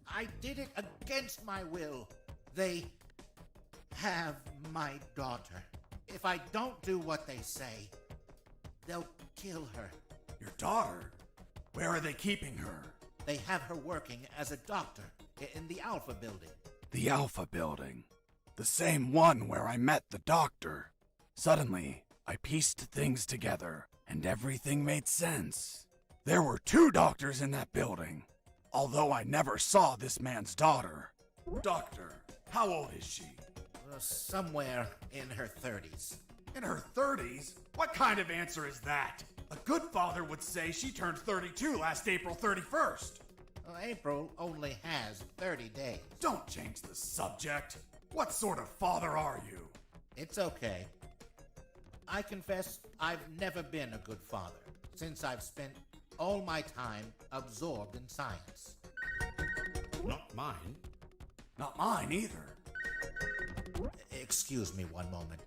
I did it against my will. They have my daughter. If I don't do what they say, they'll kill her. Your daughter? Where are they keeping her? They have her working as a doctor in the Alpha building. The Alpha building. The same one where I met the doctor. Suddenly, I pieced things together, and everything made sense. There were 2 doctors in that building, although I never saw this man's daughter. Doctor, how old is she? Somewhere in her 30s. In her 30s? What kind of answer is that? A good father would say she turned 32 last April 31st. April only has 30 days. Don't change the subject. What sort of father are you? It's okay. I confess I've never been a good father, since I've spent all my time absorbed in science. Not mine. Not mine either. Excuse me one moment.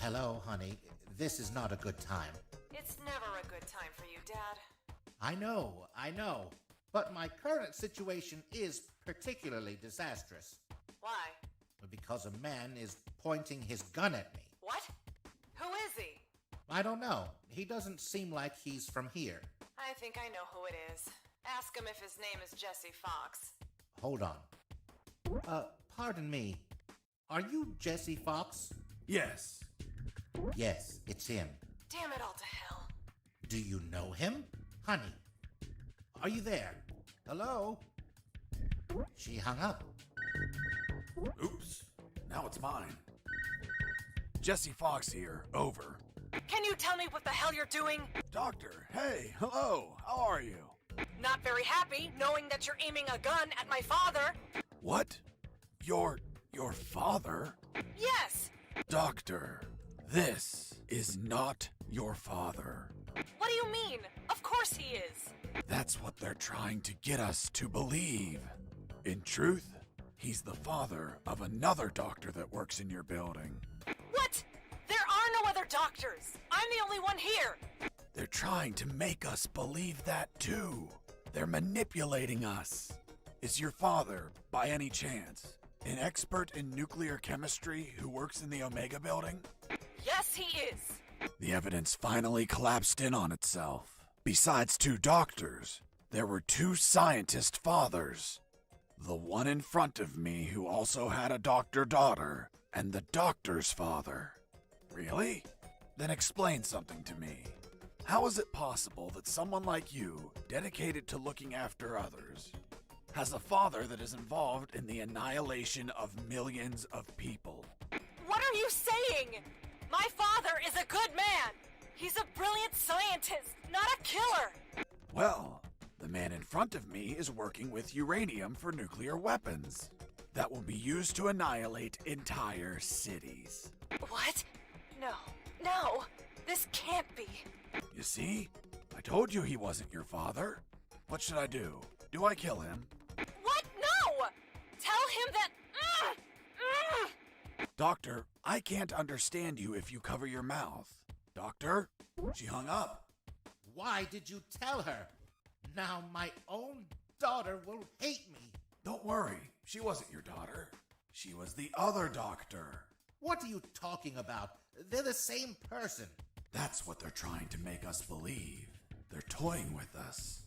Hello, honey. this is not a good time. It's never a good time for you, Dad. I know. But my current situation is particularly disastrous. Why? Because a man is pointing his gun at me. What? Who is he? I don't know. He doesn't seem like he's from here. I think I know who it is. Ask him if his name is Jesse Fox. Hold on. Pardon me. Are you Jesse Fox? Yes. Yes, it's him. Damn it all to hell. Do you know him? Honey, are you there? Hello? She hung up. Oops. Now it's mine. Jesse Fox here. Over. Can you tell me what the hell you're doing? Doctor, hey, hello. How are you? Not very happy knowing that you're aiming a gun at my father. What? Your father? Yes. Doctor, this is not your father. What do you mean? Of course he is. That's what they're trying to get us to believe. In truth, he's the father of another doctor that works in your building. What? There are no other doctors. I'm the only one here. They're trying to make us believe that too. They're manipulating us. Is your father, by any chance, an expert in nuclear chemistry who works in the Omega building? Yes, he is. The evidence finally collapsed in on itself. Besides 2 doctors, there were 2 scientist fathers. The one in front of me who also had a doctor daughter, and the doctor's father. Really? Then explain something to me. How is it possible that someone like you, dedicated to looking after others, has a father that is involved in the annihilation of millions of people? What are you saying? My father is a good man. He's a brilliant scientist, not a killer. Well, the man in front of me is working with uranium for nuclear weapons that will be used to annihilate entire cities. What? No, this can't be. You see? I told you he wasn't your father. What should I do? Do I kill him? What? No! Tell him that... Doctor, I can't understand you if you cover your mouth. Doctor? She hung up. Why did you tell her? Now my own daughter will hate me. Don't worry. She wasn't your daughter. She was the other doctor. What are you talking about? They're the same person. That's what they're trying to make us believe. They're toying with us.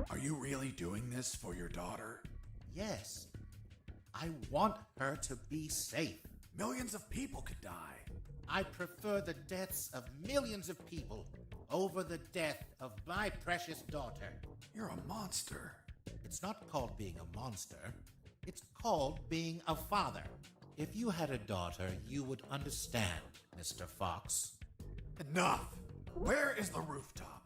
Are you really doing this for your daughter? Yes. I want her to be safe. Millions of people could die. I prefer the deaths of millions of people over the death of my precious daughter. You're a monster. It's not called being a monster. It's called being a father. If you had a daughter, you would understand, Mr. Fox. Enough! Where is the rooftop?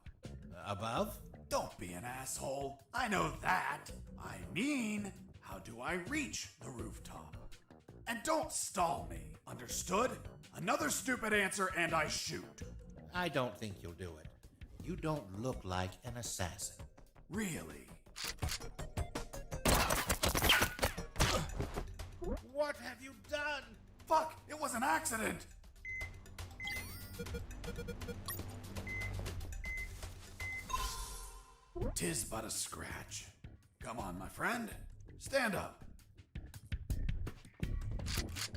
Above? Don't be an asshole. I know that. I mean, how do I reach the rooftop? And don't stall me, understood? Another stupid answer and I shoot. I don't think you'll do it. You don't look like an assassin. Really? What have you done? Fuck! It was an accident! Tis but a scratch. Come on, my friend. Stand up.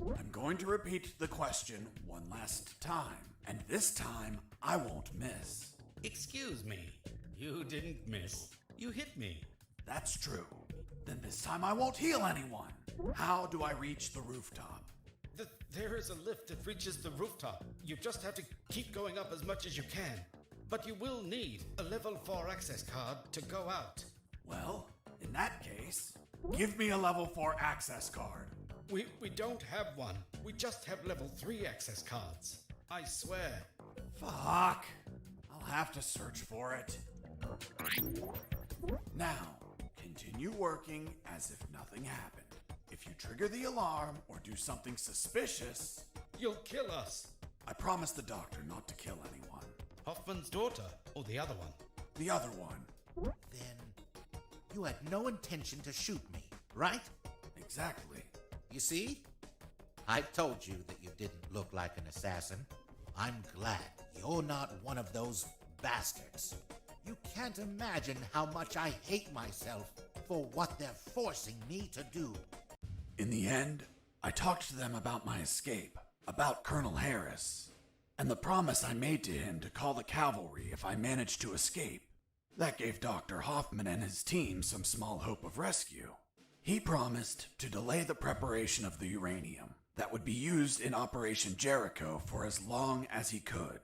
I'm going to repeat the question one last time, and this time I won't miss. Excuse me. You didn't miss. You hit me. That's true. Then this time I won't heal anyone. How do I reach the rooftop? There is a lift that reaches the rooftop. You just have to keep going up as much as you can. But you will need a level 4 access card to go out. Well, in that case, give me a level 4 access card. We don't have one. We just have level 3 access cards. I swear. Fuck. I'll have to search for it. Now, continue working as if nothing happened. If you trigger the alarm or do something suspicious... You'll kill us. I promised the doctor not to kill anyone. Hoffman's daughter, or the other one? The other one. Then you had no intention to shoot me, right? Exactly. You see? I told you that you didn't look like an assassin. I'm glad You're not one of those bastards. You can't imagine how much I hate myself for what they're forcing me to do. In the end, I talked to them about my escape, about Colonel Harris, and the promise I made to him to call the cavalry if I managed to escape. That gave Dr. Hoffman and his team some small hope of rescue. He promised to delay the preparation of the uranium that would be used in Operation Jericho for as long as he could.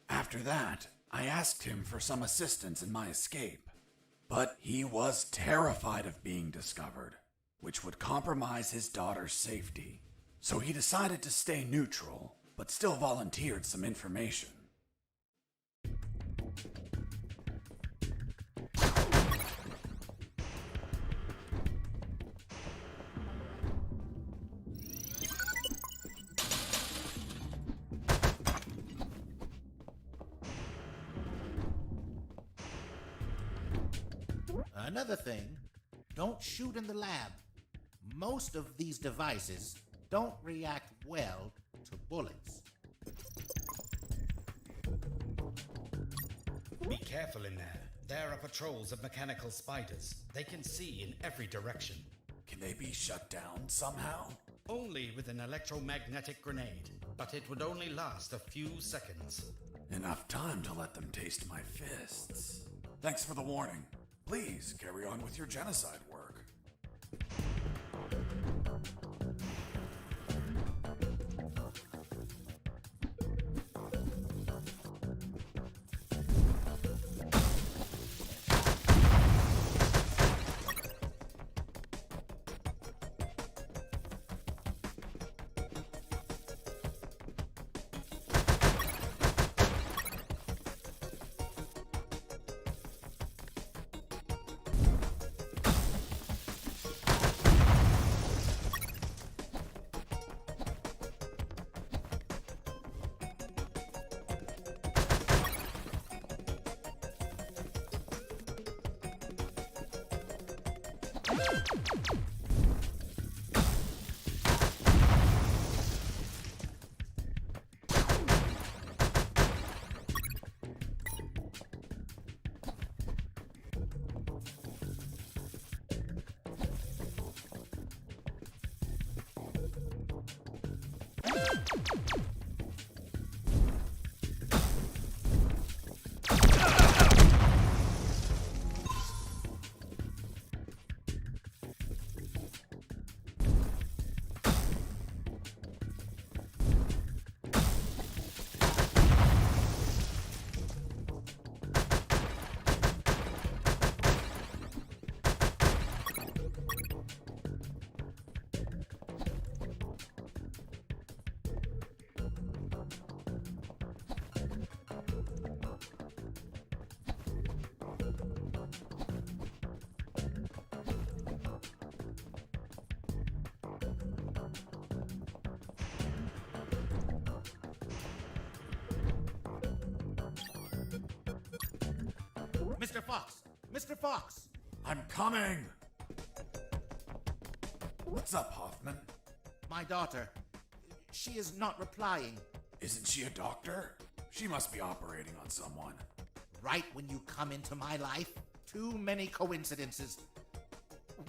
After that, I asked him for some assistance in my escape, but he was terrified of being discovered, which would compromise his daughter's safety. So he decided to stay neutral, but still volunteered some information. Another thing, don't shoot in the lab. Most of these devices don't react well to bullets. Be careful in there. There are patrols of mechanical spiders. They can see in every direction. Can they be shut down somehow? Only with an electromagnetic grenade, but it would only last a few seconds. Enough time to let them taste my fists. Thanks for the warning. Please carry on with your genocide work. Mr. Fox! Mr. Fox! I'm coming! What's up, Hoffman? My daughter. She is not replying. Isn't she a doctor? She must be operating on someone. Right when you come into my life? Too many coincidences.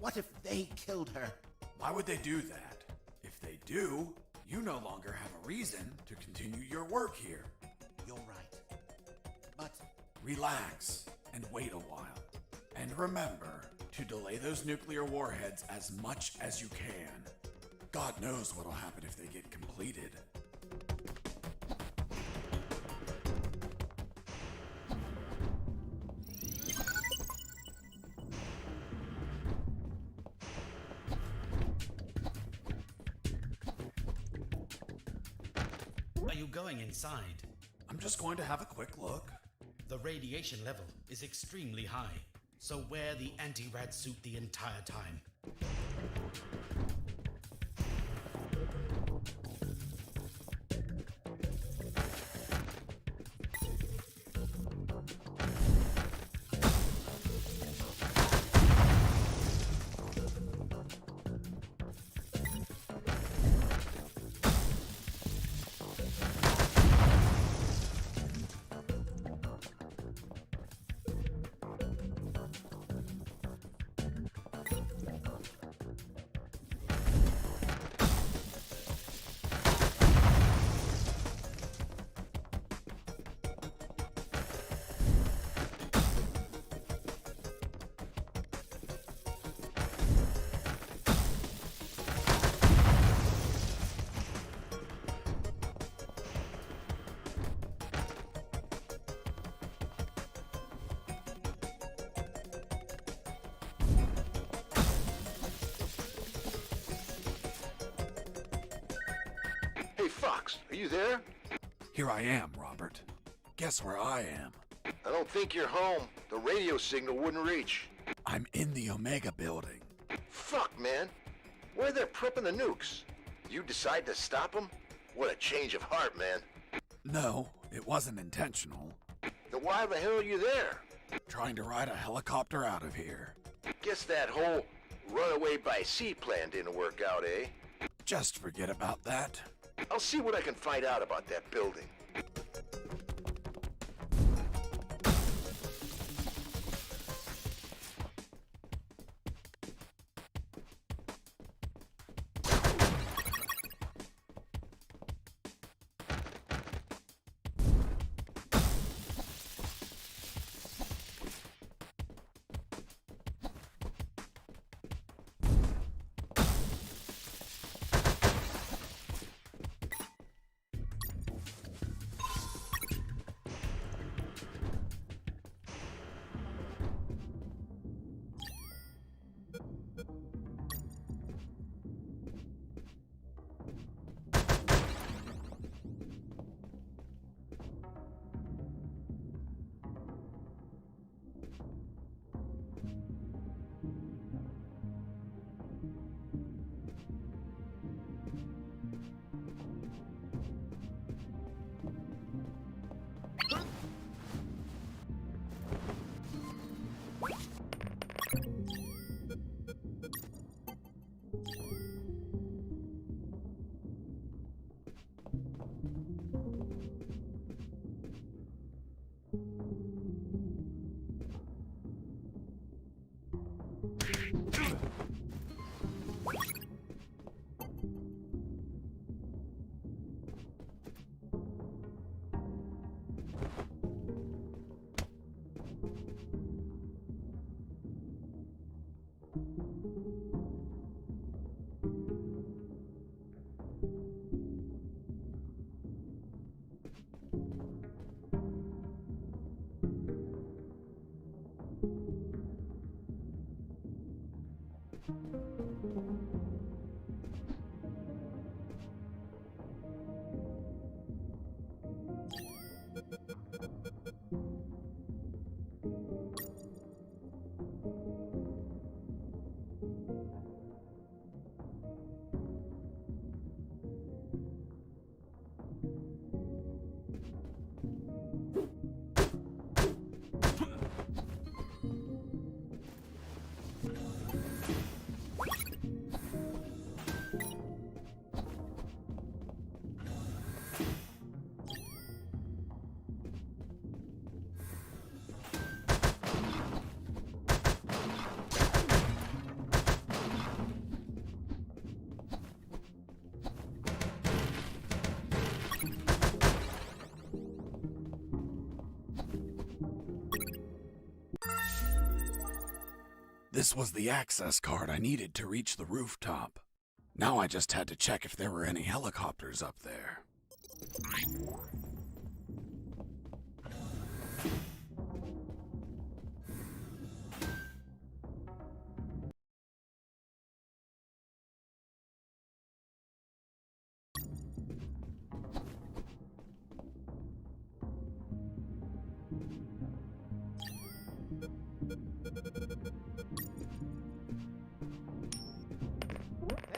What if they killed her? Why would they do that? If they do, you no longer have a reason to continue your work here. You're right. But... Relax and wait a while. And remember to delay those nuclear warheads as much as you can. God knows what'll happen if they get completed. Are you going inside? I'm just going to have a quick look. The radiation level is extremely high, so wear the anti-rad suit the entire time. Fox, are you there? Here I am, Robert. Guess where I am? I don't think you're home. The radio signal wouldn't reach. I'm in the Omega building. Fuck, man. Where they're prepping the nukes? You decide to stop them? What a change of heart, man. No, it wasn't intentional. Then why the hell are you there? Trying to ride a helicopter out of here. Guess that whole runaway by sea plan didn't work out, eh? Just forget about that. I'll see what I can find out about that building. This was the access card I needed to reach the rooftop. Now I just had to check if there were any helicopters up there.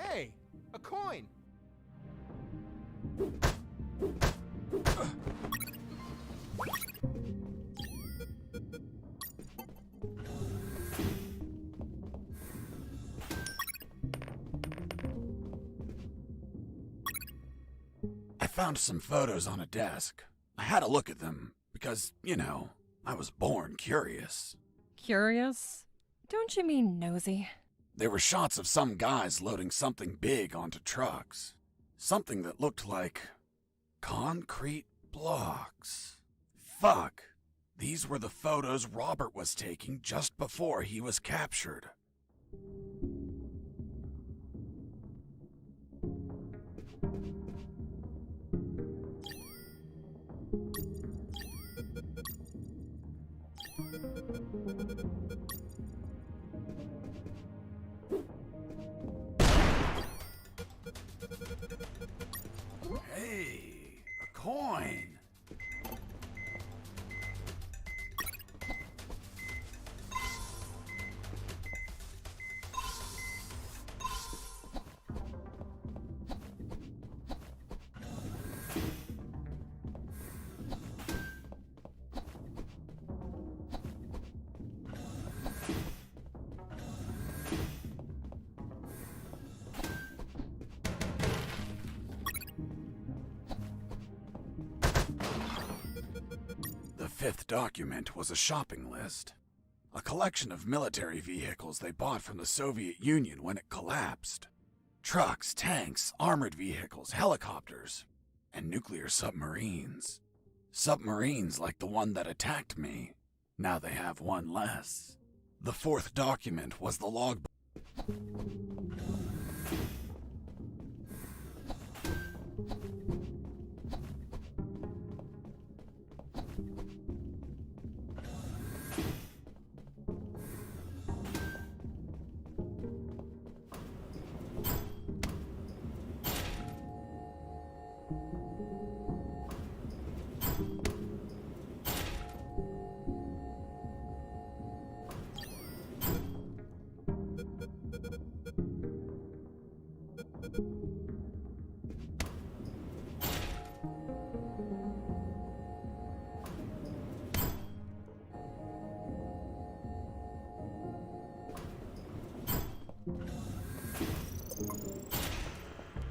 Hey, a coin! I found some photos on a desk. I had a look at them because, you know, I was born curious. Curious? Don't you mean nosy? There were shots of some guys loading something big onto trucks. Something that looked like concrete blocks. Fuck. These were the photos Robert was taking just before he was captured. Hey, fifth document was a shopping list. A collection of military vehicles they bought from the Soviet Union when it collapsed. Trucks, tanks, armored vehicles, helicopters, and nuclear submarines. Submarines like the one that attacked me. Now they have one less. The fourth document was the logbook.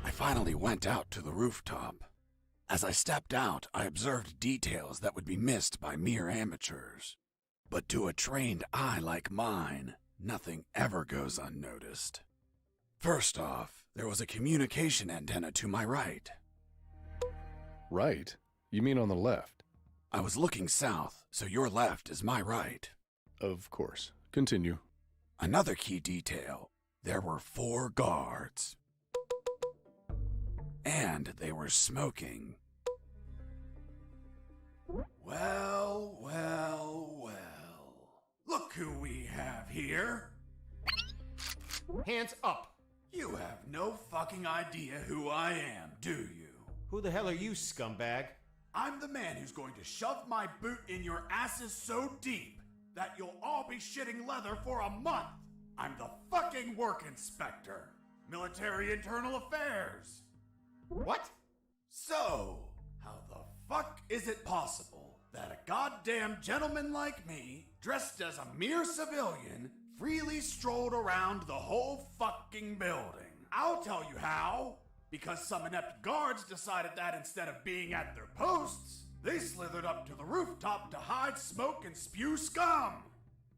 I finally went out to the rooftop. As I stepped out, I observed details that would be missed by mere amateurs. But to a trained eye like mine, nothing ever goes unnoticed. First off, there was a communication antenna to my right. Right? You mean on the left? I was looking south, so your left is my right. Of course. Continue. Another key detail. There were 4 guards. And they were smoking. Well, well, well. Look who we have here. Hands up! You have no fucking idea who I am, do you? Who the hell are you, scumbag? I'm the man who's going to shove my boot in your asses so deep that you'll all be shitting leather for a month. I'm the fucking work inspector. Military Internal Affairs. What? So, how the fuck is it possible that a goddamn gentleman like me, dressed as a mere civilian, freely strolled around the whole fucking building? I'll tell you how. Because some inept guards decided that instead of being at their posts, they slithered up to the rooftop to hide, smoke, and spew scum.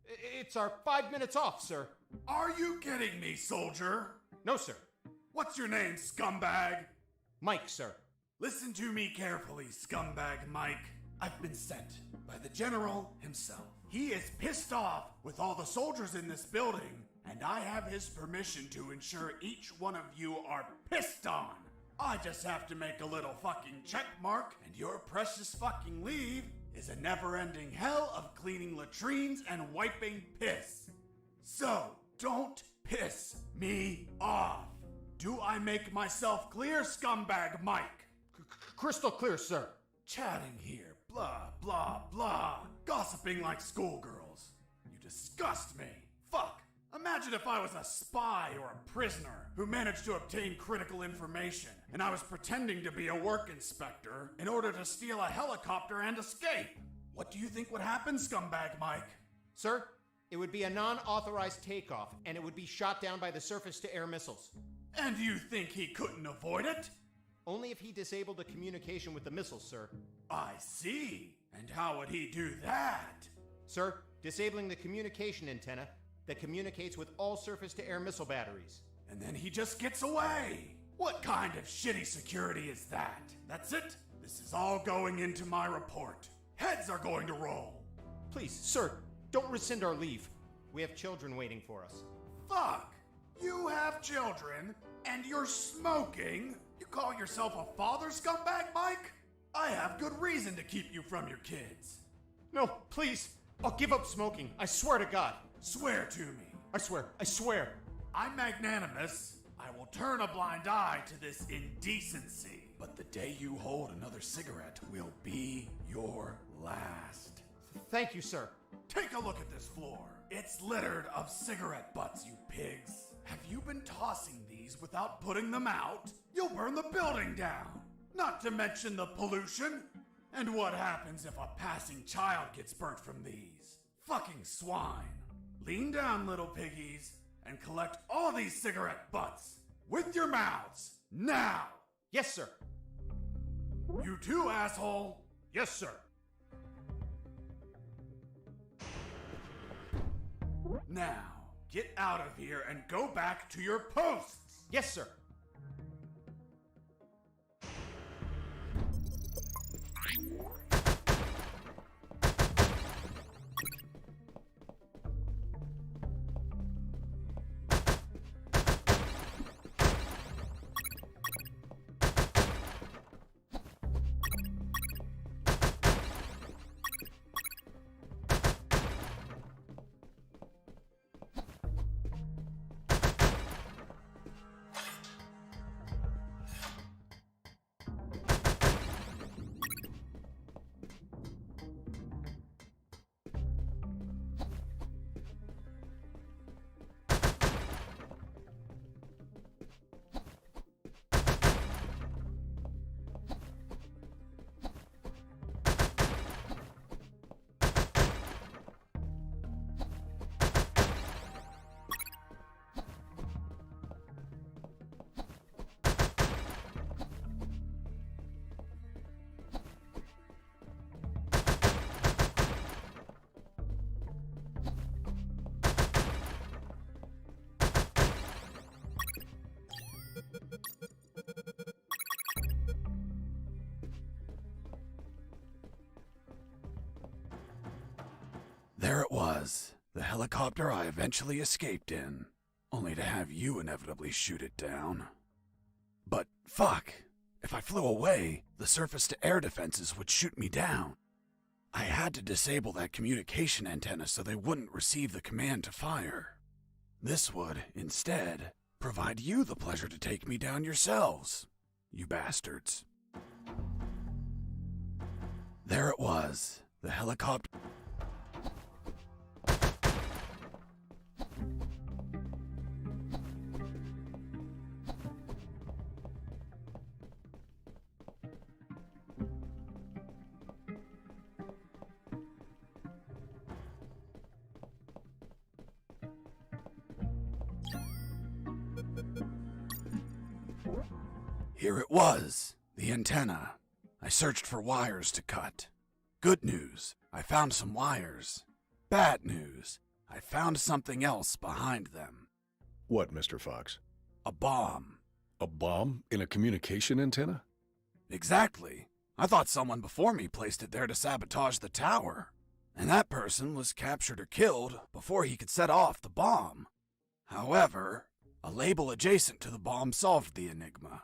It's our 5 minutes off, sir. Are you kidding me, soldier? No, sir. What's your name, scumbag? Mike, sir. Listen to me carefully, scumbag Mike. I've been sent by the general himself. He is pissed off with all the soldiers in this building, and I have his permission to ensure each one of you are pissed on. I just have to make a little fucking check mark, and your precious fucking leave is a never-ending hell of cleaning latrines and wiping piss. So, don't piss me off. Do I make myself clear, scumbag Mike? Crystal clear, sir. Chatting here, blah, blah, blah. Gossiping like schoolgirls. You disgust me. Fuck. Imagine if I was a spy or a prisoner who managed to obtain critical information, and I was pretending to be a work inspector in order to steal a helicopter and escape. What do you think would happen, scumbag Mike? Sir, it would be a non-authorized takeoff, and it would be shot down by the surface-to-air missiles. And you think he couldn't avoid it? Only if he disabled the communication with the missiles, sir. I see. And how would he do that? Sir, disabling the communication antenna that communicates with all surface-to-air missile batteries. And then he just gets away. What kind of shitty security is that? That's it? This is all going into my report. Heads are going to roll. Please, sir, don't rescind our leave. We have children waiting for us. Fuck! You have children, and you're smoking? You call yourself a father, scumbag Mike? I have good reason to keep you from your kids. No, please. I'll give up smoking. I swear to God. Swear to me. I swear. I'm magnanimous. I will turn a blind eye to this indecency. But the day you hold another cigarette will be your last. Thank you, sir. Take a look at this floor. It's littered of cigarette butts, you pigs. Have you been tossing these without putting them out? You'll burn the building down. Not to mention the pollution. And what happens if a passing child gets burnt from these? Fucking swine. Lean down, little piggies, and collect all these cigarette butts. With your mouths. Now! Yes, sir. You too, asshole. Yes, sir. Now, get out of here and go back to your posts! Yes, sir. There it was, the helicopter I eventually escaped in, only to have you inevitably shoot it down. But fuck, if I flew away, the surface-to-air defenses would shoot me down. I had to disable that communication antenna so they wouldn't receive the command to fire. This would, instead, provide you the pleasure to take me down yourselves, you bastards. There it was, the helicopter. Here it was, the antenna. I searched for wires to cut. Good news, I found some wires. Bad news, I found something else behind them. What, Mr. Fox? A bomb. A bomb in a communication antenna? Exactly. I thought someone before me placed it there to sabotage the tower. And that person was captured or killed before he could set off the bomb. However, a label adjacent to the bomb solved the enigma.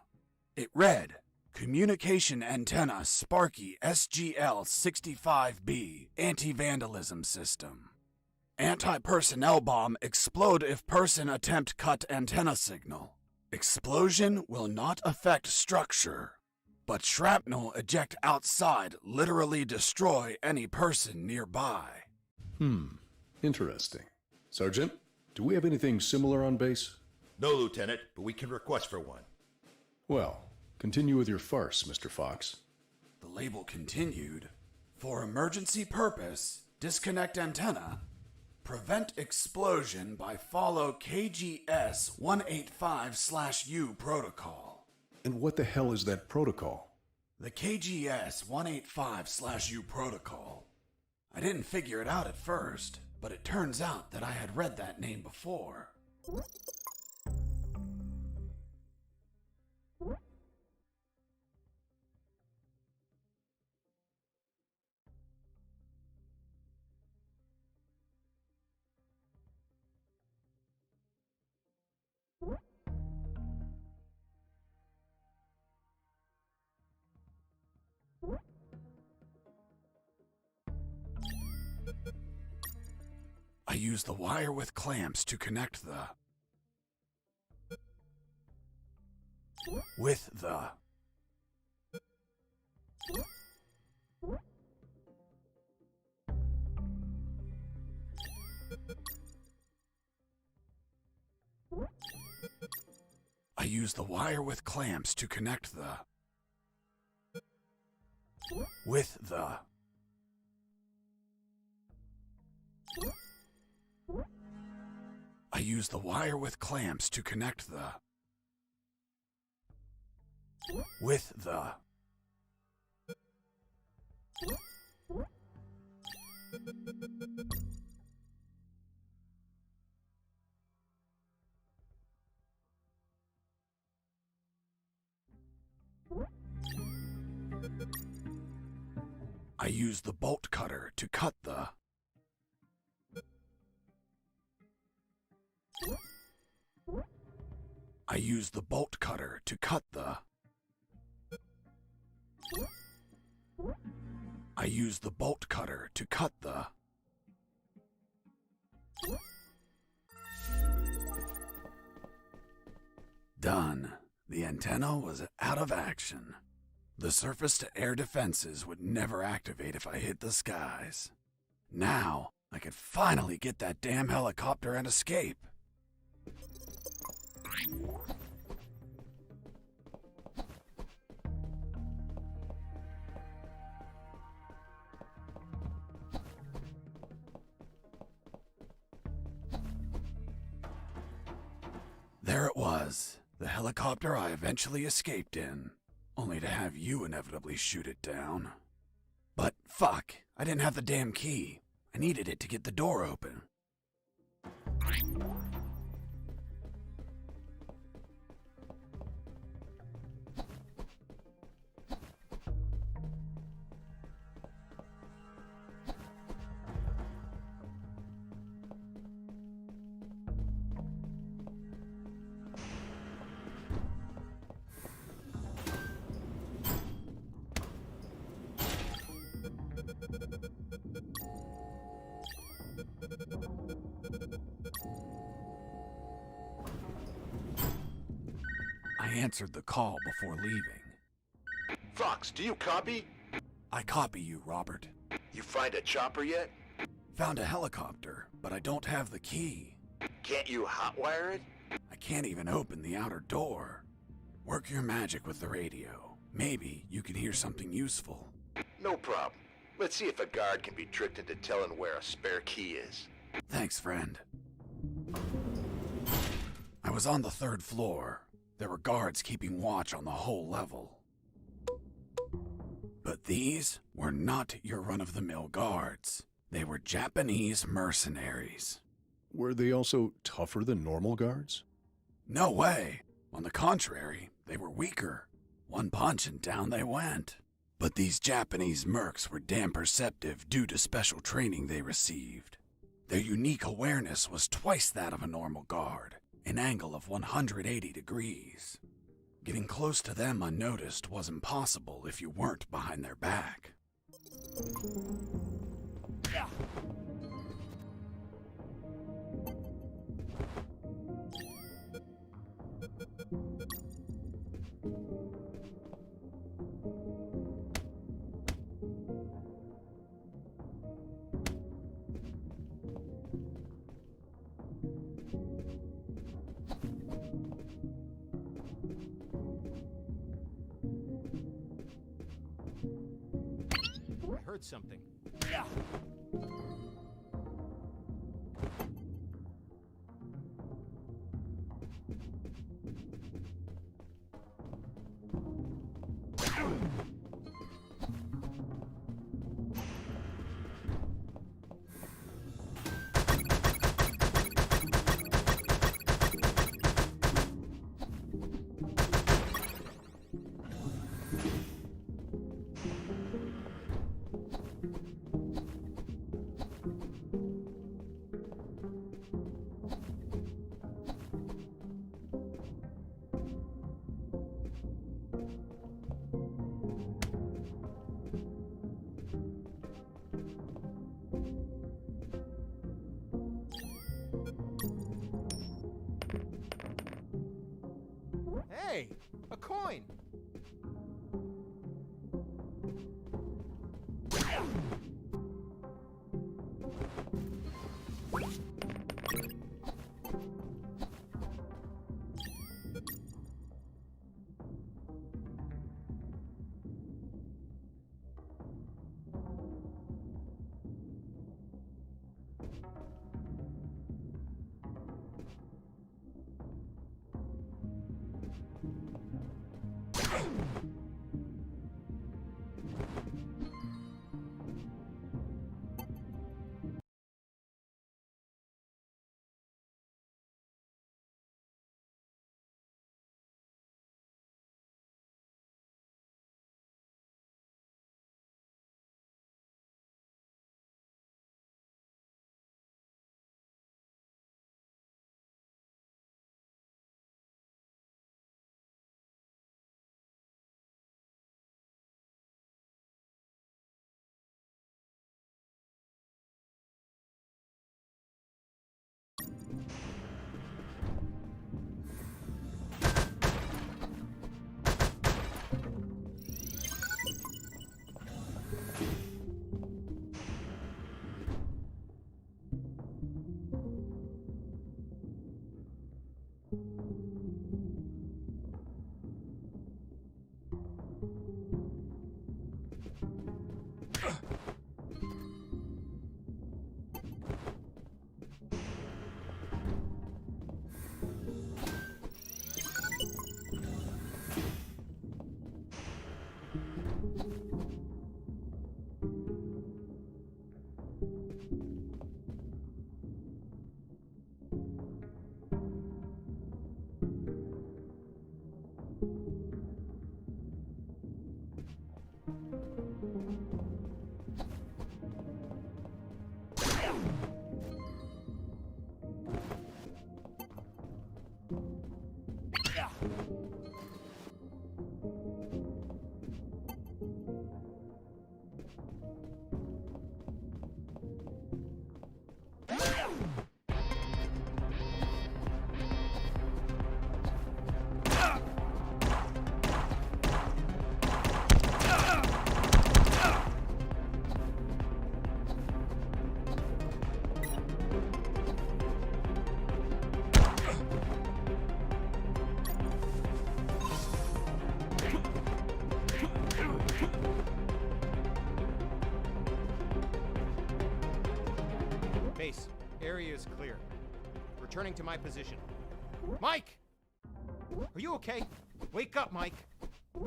It read, Communication Antenna Sparky SGL-65B Anti-Vandalism System. Anti-personnel bomb explode if person attempt cut antenna signal. Explosion will not affect structure, but shrapnel eject outside literally destroy any person nearby. Interesting. Sergeant, do we have anything similar on base? No, Lieutenant, but we can request for one. Well, continue with your farce, Mr. Fox. The label continued, For emergency purpose, disconnect antenna. Prevent explosion by follow KGS 185/U protocol. And what the hell is that protocol? The KGS 185/U protocol. I didn't figure it out at first, but it turns out that I had read that name before. I use the wire with clamps to connect the... with the... I use the wire with clamps to connect the... with the... I use the wire with clamps to connect the... with the... I used the bolt cutter to cut the... I used the bolt cutter to cut the... I used the bolt cutter to cut the... Done. The antenna was out of action. The surface-to-air defenses would never activate if I hit the skies. Now, I could finally get that damn helicopter and escape. There it was, the helicopter I eventually escaped in, only to have you inevitably shoot it down. But fuck, I didn't have the damn key. I needed it to get the door open. I answered the call before leaving. Fox, do you copy? I copy you, Robert. You find a chopper yet? Found a helicopter, but I don't have the key. Can't you hotwire it? I can't even open the outer door. Work your magic with the radio. Maybe you can hear something useful. No problem. Let's see if a guard can be tricked into telling where a spare key is. Thanks, friend. I was on the 3rd floor. There were guards keeping watch on the whole level. But these were not your run-of-the-mill guards. They were Japanese mercenaries. Were they also tougher than normal guards? No way. On the contrary, they were weaker. One punch and down they went. But these Japanese mercs were damn perceptive due to special training they received. Their unique awareness was twice that of a normal guard, an angle of 180 degrees. Getting close to them unnoticed was impossible if you weren't behind their back. I heard something. Hey, a coin! Base, area is clear. Returning to my position. Mike! Are you okay? Wake up, Mike! I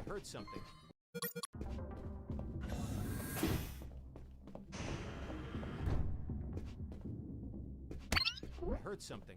heard something. I heard something.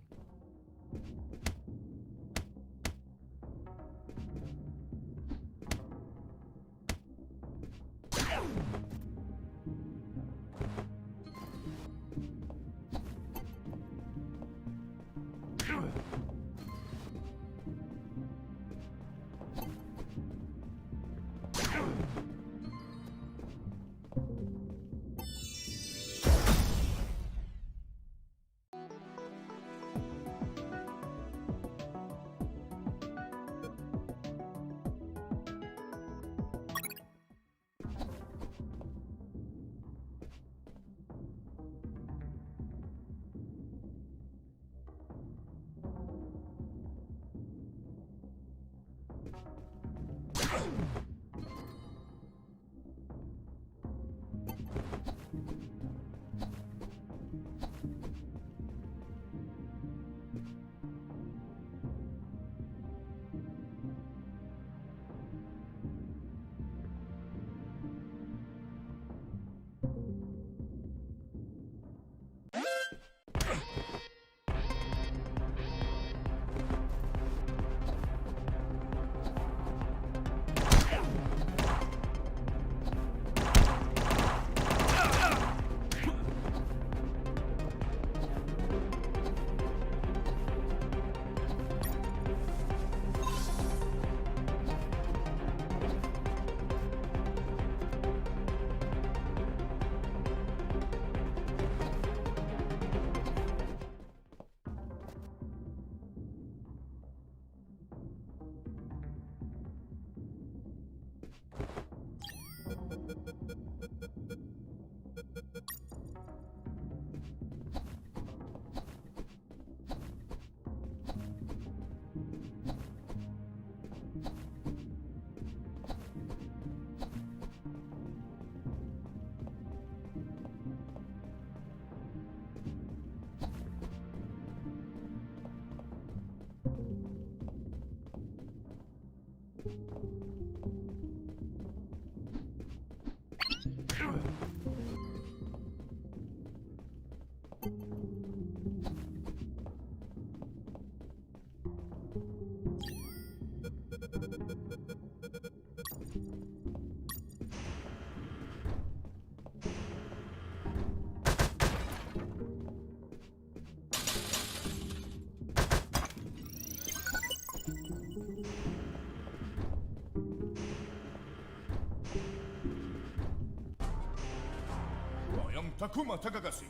I am Takuma Takagashi,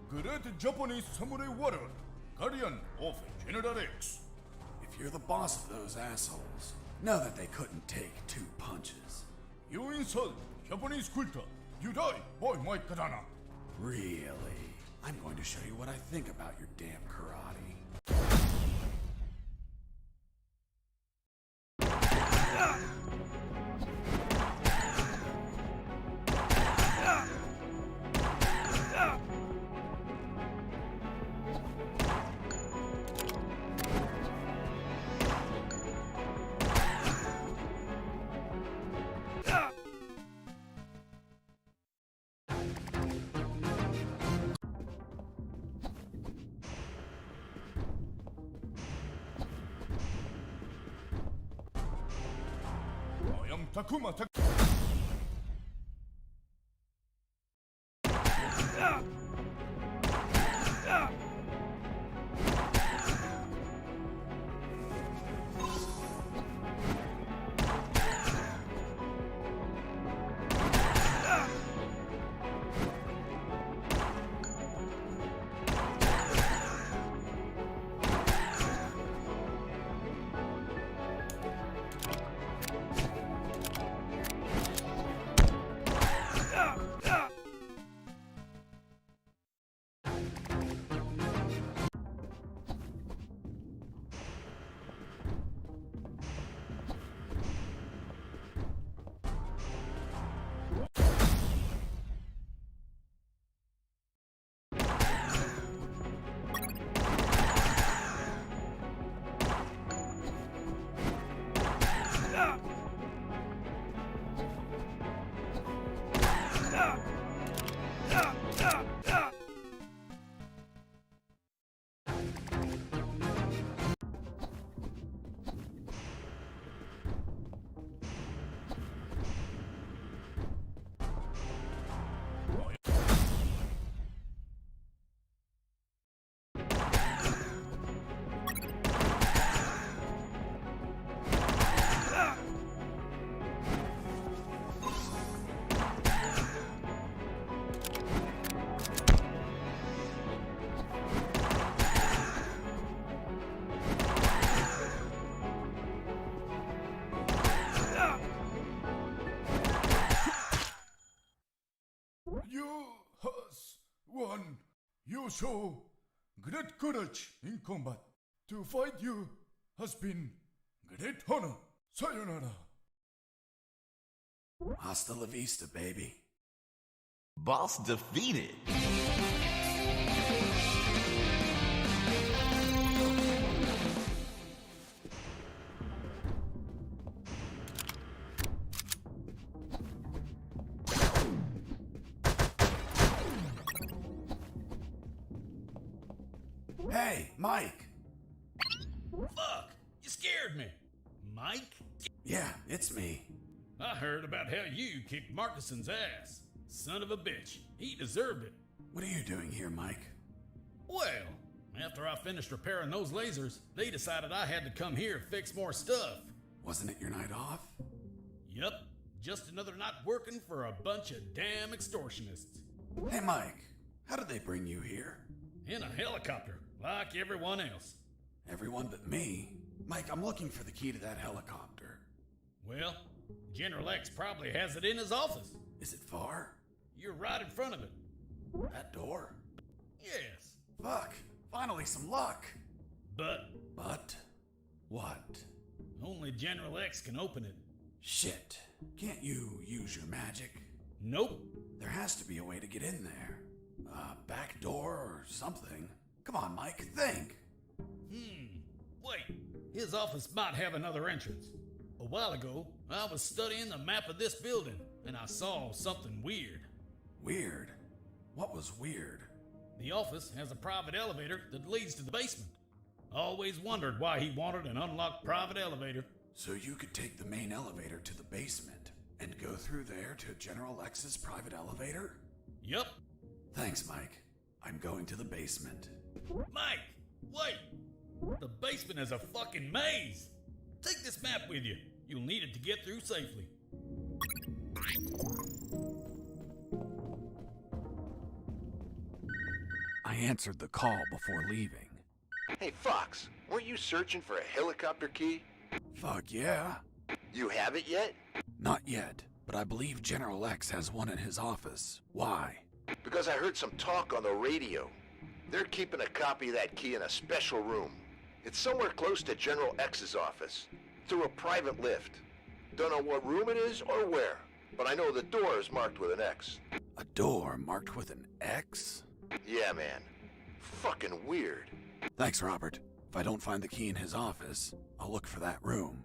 Great Japanese Samurai Warrior, Guardian of General X. If you're the boss of those assholes, know that they couldn't take 2 punches. You insult Japanese culture. You die by my katana. Really? I'm going to show you what I think about your damn karate. Takuma You has won. You show great courage in combat. To fight you has been great honor. Sayonara. Hasta la vista, baby. Boss defeated. Hey, Mike. Fuck! You scared me. Mike? Yeah, it's me. I heard about how you kicked Marcuson's ass. Son of a bitch. He deserved it. What are you doing here, Mike? Well, after I finished repairing those lasers, they decided I had to come here to fix more stuff. Wasn't it your night off? Yup. Just another night working for a bunch of damn extortionists. Hey, Mike. How did they bring you here? In a helicopter, like everyone else. Everyone but me? Mike, I'm looking for the key to that helicopter. Well, General X probably has it in his office. Is it far? You're right in front of it. That door? Yes. Fuck. Finally some luck. But? What? Only General X can open it. Shit. Can't you use your magic? Nope. There has to be a way to get in there. A back door or something. Come on, Mike, think. Wait. His office might have another entrance. A while ago, I was studying the map of this building, and I saw something weird. Weird? What was weird? The office has a private elevator that leads to the basement. Always wondered why he wanted an unlocked private elevator. So you could take the main elevator to the basement and go through there to General X's private elevator? Yup. Thanks, Mike. I'm going to the basement. Mike, wait! The basement is a fucking maze! Take this map with you. You'll need it to get through safely. I answered the call before leaving. Hey, Fox, weren't you searching for a helicopter key? Fuck yeah. You have it yet? Not yet, but I believe General X has one in his office. Why? Because I heard some talk on the radio. They're keeping a copy of that key in a special room. It's somewhere close to General X's office, through a private lift. Don't know what room it is or where, but I know the door is marked with an X. A door marked with an X? Yeah, man. Fucking weird. Thanks, Robert. If I don't find the key in his office, I'll look for that room.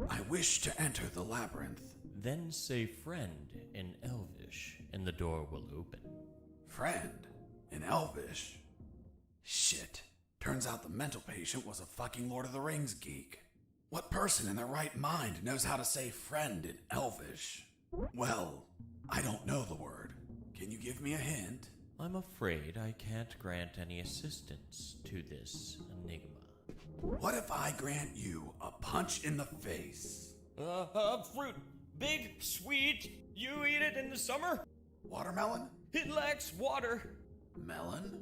I wish to enter the labyrinth. Then say friend in Elvish, and the door will open. Friend? In Elvish? Shit. Turns out the mental patient was a fucking Lord of the Rings geek. What person in their right mind knows how to say friend in Elvish? Well, I don't know the word. Can you give me a hint? I'm afraid I can't grant any assistance to this enigma. What if I grant you a punch in the face? Fruit. Big, sweet. You eat it in the summer? Watermelon? It lacks water. Melon?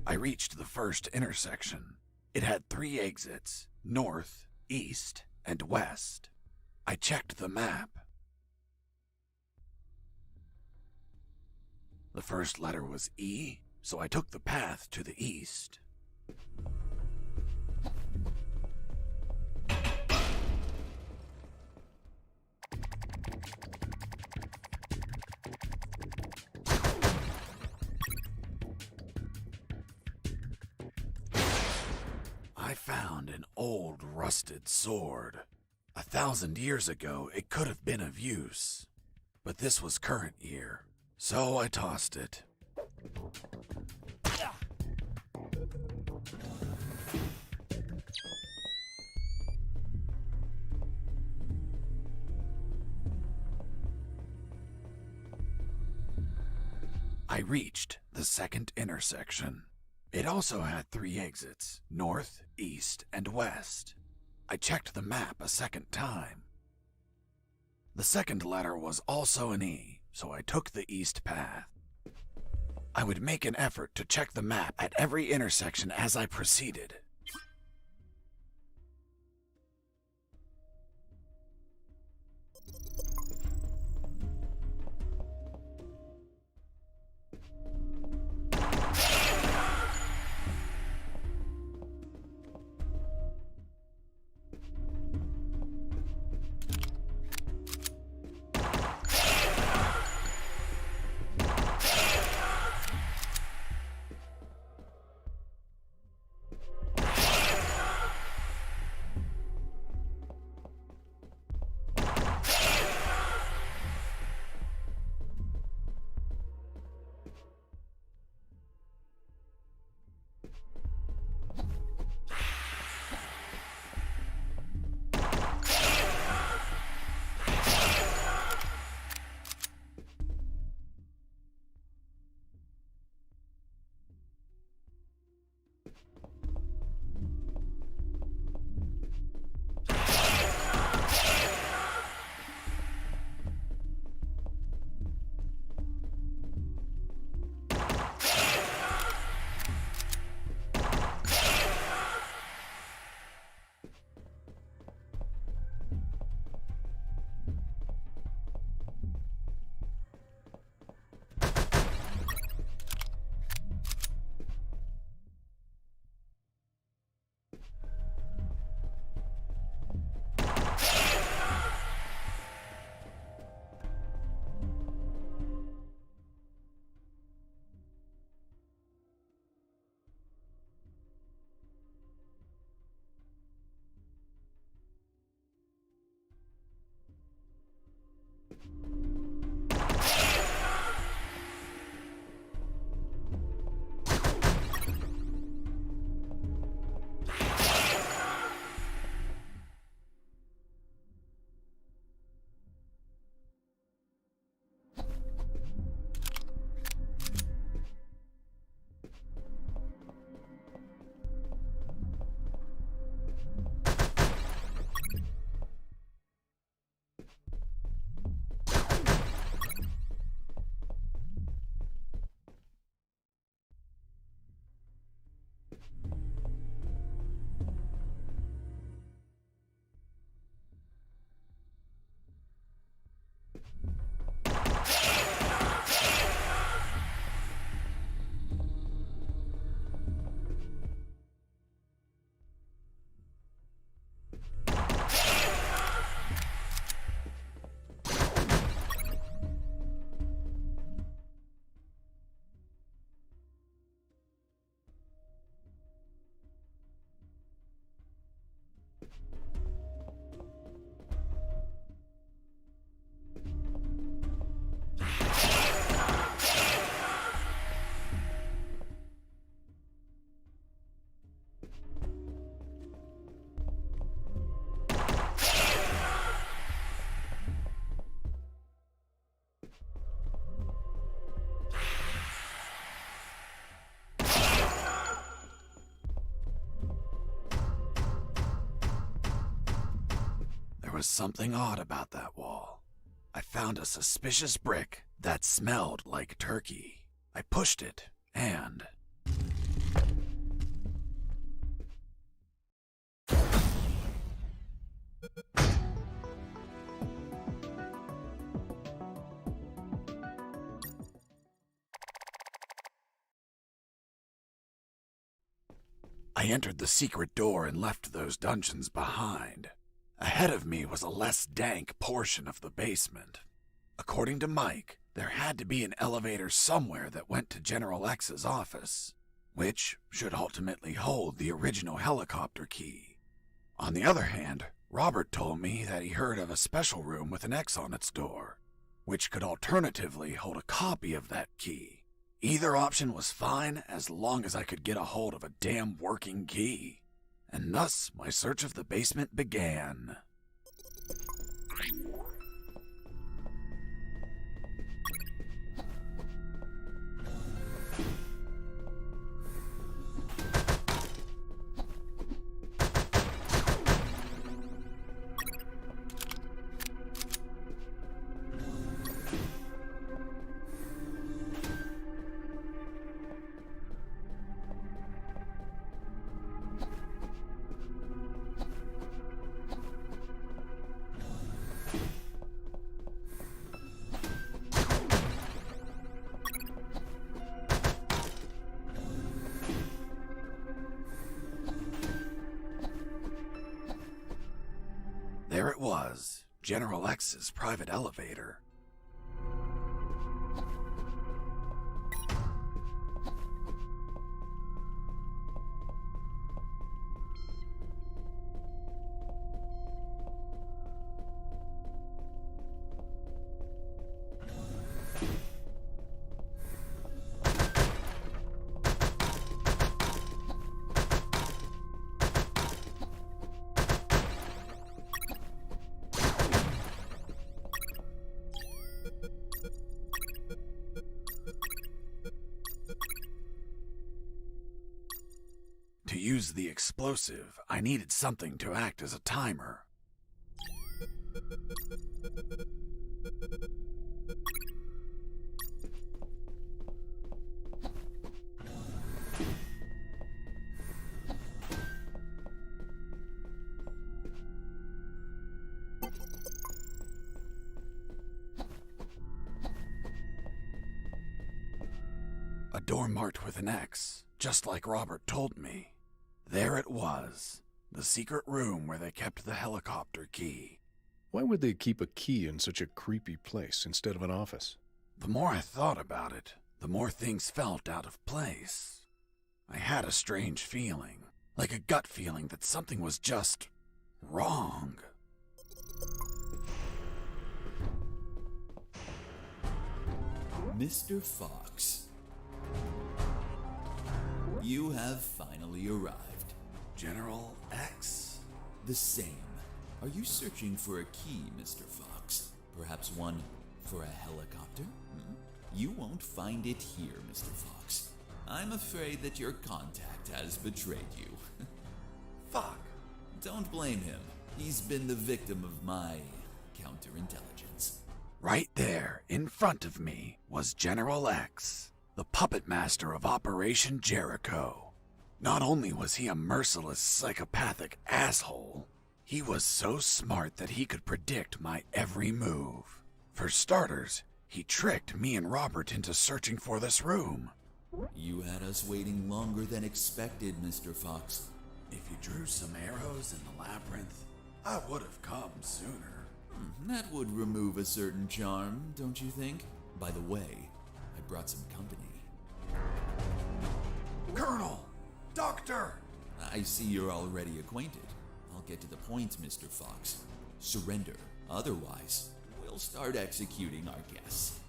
I reached the first intersection. It had 3 exits, north, east, and west. I checked the map. The first letter was E, so I took the path to the east. I found an old rusted sword. 1,000 years ago, it could have been of use, but this was current year. So I tossed it. I reached the second intersection. It also had 3 exits, north, east, and west. I checked the map a second time. The second letter was also an E, so I took the east path. I would make an effort to check the map at every intersection as I proceeded. There was something odd about that wall. I found a suspicious brick that smelled like turkey. I pushed it, and... I entered the secret door and left those dungeons behind. Ahead of me was a less dank portion of the basement. According to Mike, there had to be an elevator somewhere that went to General X's office, which should ultimately hold the original helicopter key. On the other hand, Robert told me that he heard of a special room with an X on its door, which could alternatively hold a copy of that key. Either option was fine as long as I could get a hold of a damn working key. And thus my search of the basement began. There it was, General X's private elevator. To use the explosive, I needed something to act as a timer. A door marked with an X, just like Robert told me. There it was, the secret room where they kept the helicopter key. Why would they keep a key in such a creepy place instead of an office? The more I thought about it, the more things felt out of place. I had a strange feeling, like a gut feeling that something was just wrong. Mr. Fox, you have finally arrived. General X? The same. Are you searching for a key, Mr. Fox? Perhaps one for a helicopter? You won't find it here, Mr. Fox. I'm afraid that your contact has betrayed you. Fuck. Don't blame him. He's been the victim of my counterintelligence. Right there, in front of me, was General X, the puppet master of Operation Jericho. Not only was he a merciless, psychopathic asshole, he was so smart that he could predict my every move. For starters, he tricked me and Robert into searching for this room. You had us waiting longer than expected, Mr. Fox. If you drew some arrows in the labyrinth, I would have come sooner. That would remove a certain charm, don't you think? By the way, I brought some company. Colonel! Doctor! I see you're already acquainted. I'll get to the point, Mr. Fox. Surrender. Otherwise, we'll start executing our guests.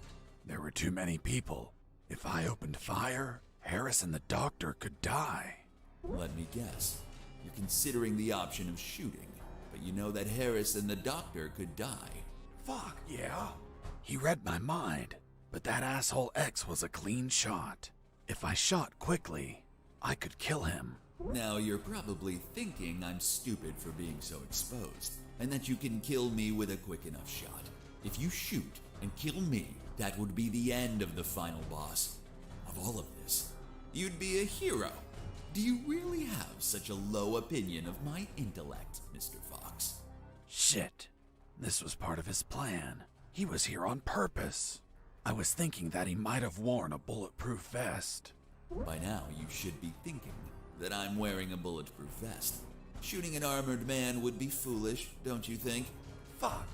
There were too many people. If I opened fire, Harris and the doctor could die. Let me guess. You're considering the option of shooting, but you know that Harris and the doctor could die. Fuck, yeah. He read my mind, but that asshole X was a clean shot. If I shot quickly, I could kill him. Now you're probably thinking I'm stupid for being so exposed, and that you can kill me with a quick enough shot. If you shoot and kill me, that would be the end of the final boss. Of all of this, you'd be a hero. Do you really have such a low opinion of my intellect, Mr. Fox? Shit. This was part of his plan. He was here on purpose. I was thinking that he might have worn a bulletproof vest. By now, you should be thinking that I'm wearing a bulletproof vest. Shooting an armored man would be foolish, don't you think? Fuck.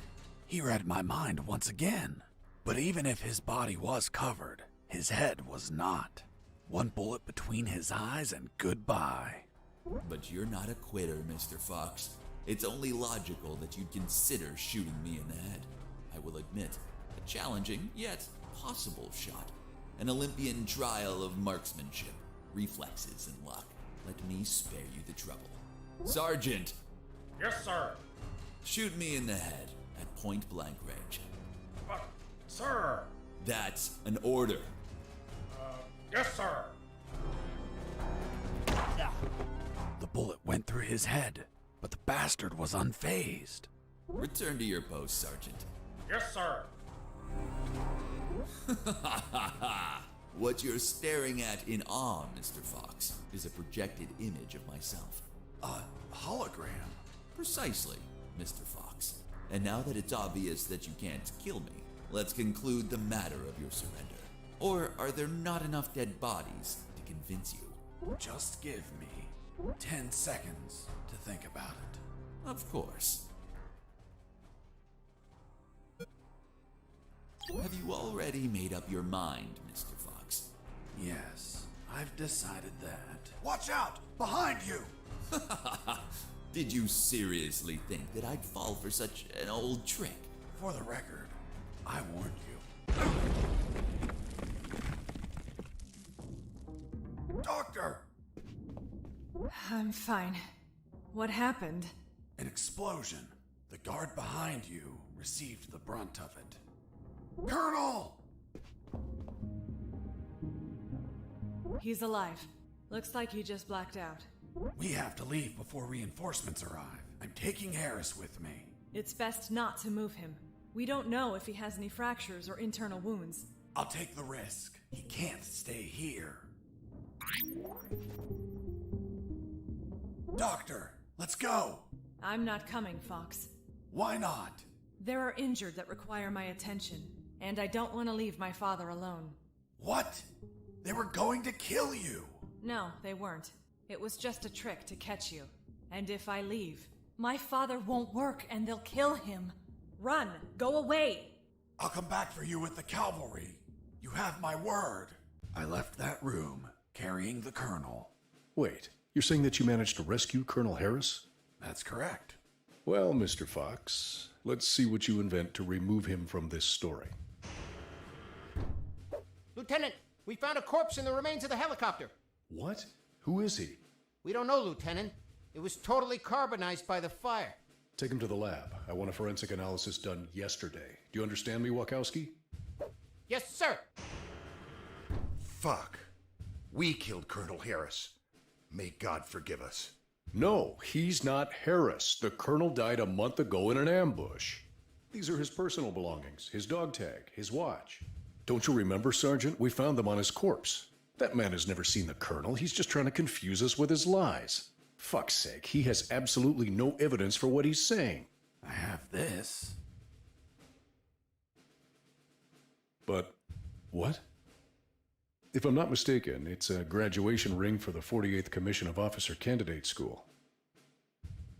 He read my mind once again. But even if his body was covered, his head was not. One bullet between his eyes and goodbye. But you're not a quitter, Mr. Fox. It's only logical that you'd consider shooting me in the head. I will admit, a challenging, yet possible shot. An Olympian trial of marksmanship, reflexes, and luck. Let me spare you the trouble. Sergeant! Yes, sir. Shoot me in the head at point-blank range. But, sir... That's an order. Yes, sir. The bullet went through his head, but the bastard was unfazed. Return to your post, Sergeant. Yes, sir. What you're staring at in awe, Mr. Fox, is a projected image of myself. A hologram? Precisely, Mr. Fox. And now that it's obvious that you can't kill me, let's conclude the matter of your surrender. Or are there not enough dead bodies to convince you? Just give me 10 seconds to think about it. Of course. Have you already made up your mind, Mr. Fox? Yes, I've decided that. Watch out! Behind you! Did you seriously think that I'd fall for such an old trick? For the record, I warned you. Doctor! I'm fine. What happened? An explosion. The guard behind you received the brunt of it. Colonel! He's alive. Looks like he just blacked out. We have to leave before reinforcements arrive. I'm taking Harris with me. It's best not to move him. We don't know if he has any fractures or internal wounds. I'll take the risk. He can't stay here. Doctor, let's go! I'm not coming, Fox. Why not? There are injured that require my attention, and I don't want to leave my father alone. What? They were going to kill you! No, they weren't. It was just a trick to catch you. And if I leave, my father won't work and they'll kill him. Run! Go away! I'll come back for you with the cavalry. You have my word. I left that room, carrying the Colonel. Wait, you're saying that you managed to rescue Colonel Harris? That's correct. Well, Mr. Fox, let's see what you invent to remove him from this story. Lieutenant, we found a corpse in the remains of the helicopter. What? Who is he? We don't know, Lieutenant. It was totally carbonized by the fire. Take him to the lab. I want a forensic analysis done yesterday. Do you understand me, Wachowski? Yes, sir. Fuck. We killed Colonel Harris. May God forgive us. No, he's not Harris. The colonel died a month ago in an ambush. These are his personal belongings, his dog tag, his watch. Don't you remember, Sergeant? We found them on his corpse. That man has never seen the colonel. He's just trying to confuse us with his lies. Fuck's sake, he has absolutely no evidence for what he's saying. I have this. But what? If I'm not mistaken, it's a graduation ring for the 48th Commission of Officer Candidate School.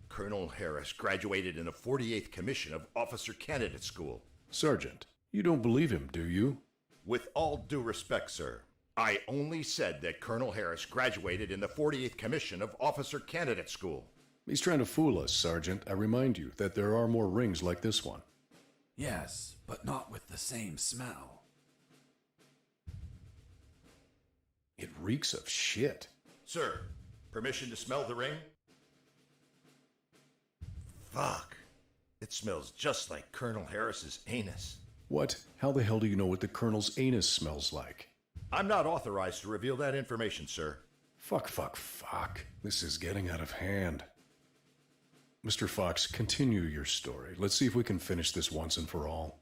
Colonel Harris graduated in the 48th Commission of Officer Candidate School. Sergeant, you don't believe him, do you? With all due respect, sir, I only said that Colonel Harris graduated in the 48th Commission of Officer Candidate School. He's trying to fool us, Sergeant. I remind you that there are more rings like this one. Yes, but not with the same smell. It reeks of shit. Sir, permission to smell the ring? Fuck. It smells just like Colonel Harris's anus. What? How the hell do you know what the colonel's anus smells like? I'm not authorized to reveal that information, sir. Fuck. This is getting out of hand. Mr. Fox, continue your story. Let's see if we can finish this once and for all.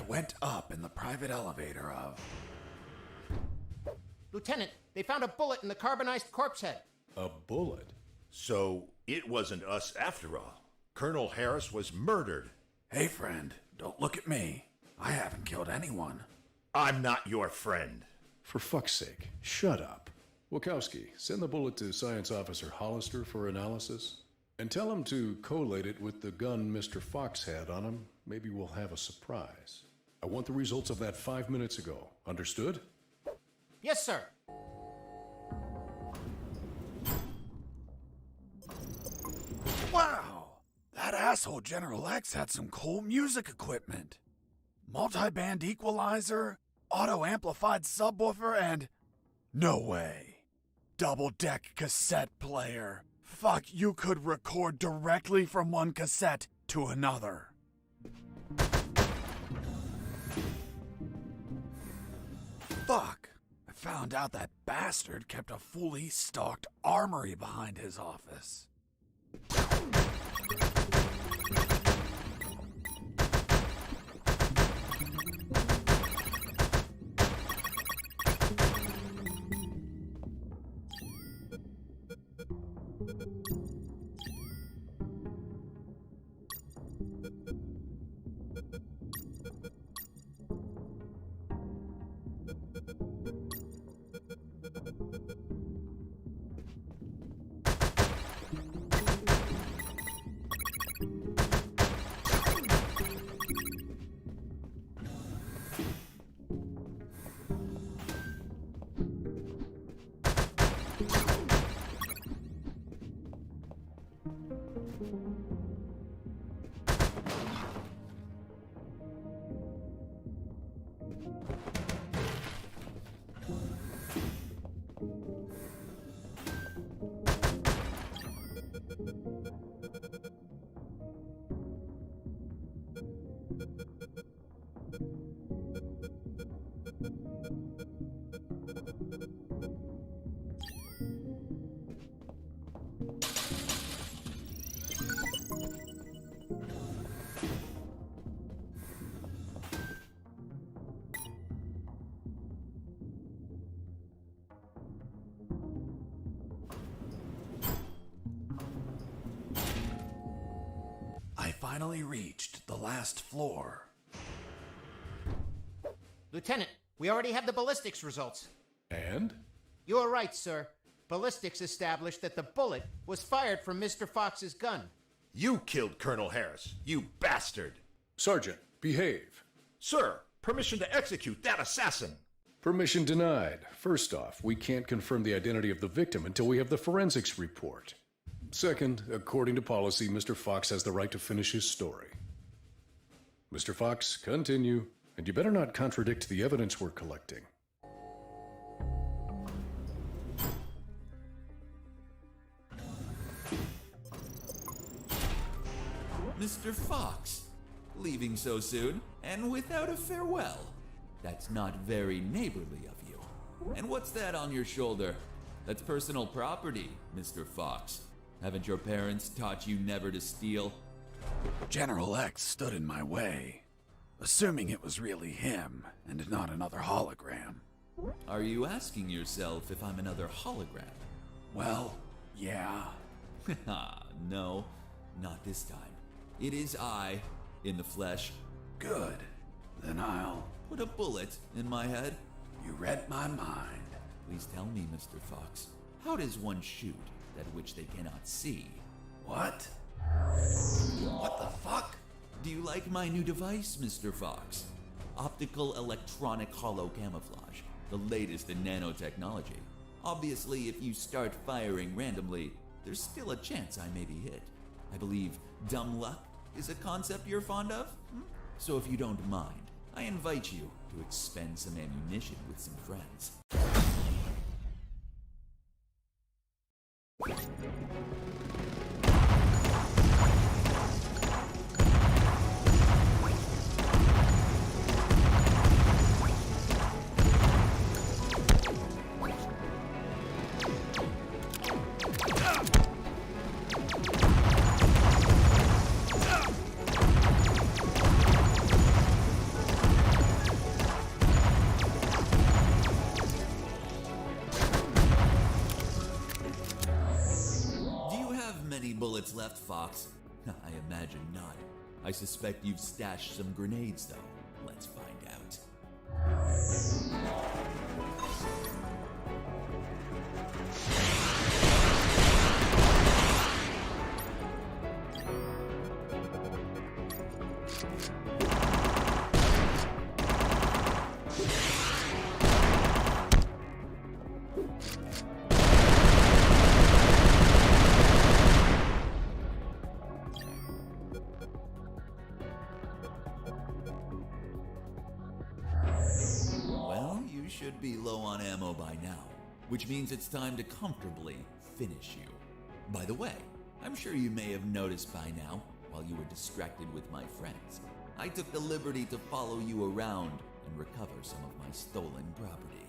Went up in the private elevator of... Lieutenant, they found a bullet in the carbonized corpse head. A bullet? So it wasn't us after all. Colonel Harris was murdered. Hey, friend, don't look at me. I haven't killed anyone. I'm not your friend. For fuck's sake, shut up. Wachowski, send the bullet to Science Officer Hollister for analysis. And tell him to collate it with the gun Mr. Fox had on him. Maybe we'll have a surprise. I want the results of that 5 minutes ago. Understood? Yes, sir. Wow! That asshole General X had some cool music equipment. Multi-band equalizer, auto-amplified subwoofer, and... No way. Double-deck cassette player. Fuck, you could record directly from one cassette to another. Fuck! I found out that bastard kept a fully stocked armory behind his office. finally reached the last floor. Lieutenant, we already have the ballistics results. And? You are right, sir. Ballistics established that the bullet was fired from Mr. Fox's gun. You killed Colonel Harris, you bastard! Sergeant, behave. Sir, permission to execute that assassin! Permission denied. First off, we can't confirm the identity of the victim until we have the forensics report. Second, according to policy, Mr. Fox has the right to finish his story. Mr. Fox, continue. And you better not contradict the evidence we're collecting. Mr. Fox, leaving so soon and without a farewell. That's not very neighborly of you. And what's that on your shoulder? That's personal property, Mr. Fox. Haven't your parents taught you never to steal? General X stood in my way, assuming it was really him and not another hologram. Are you asking yourself if I'm another hologram? Well, yeah. No, not this time. It is I, in the flesh. Good. Then I'll put a bullet in my head. You read my mind. Please tell me, Mr. Fox, how does one shoot that which they cannot see? What? What the fuck? Do you like my new device, Mr. Fox? Optical electronic hollow camouflage, the latest in nanotechnology. Obviously, if you start firing randomly, there's still a chance I may be hit. I believe dumb luck is a concept you're fond of? So if you don't mind, I invite you to expend some ammunition with some friends. Bullets left, Fox? I imagine not. I suspect you've stashed some grenades, though. Let's find out. Should be low on ammo by now, which means it's time to comfortably finish you. By the way, I'm sure you may have noticed by now, while you were distracted with my friends, I took the liberty to follow you around and recover some of my stolen property.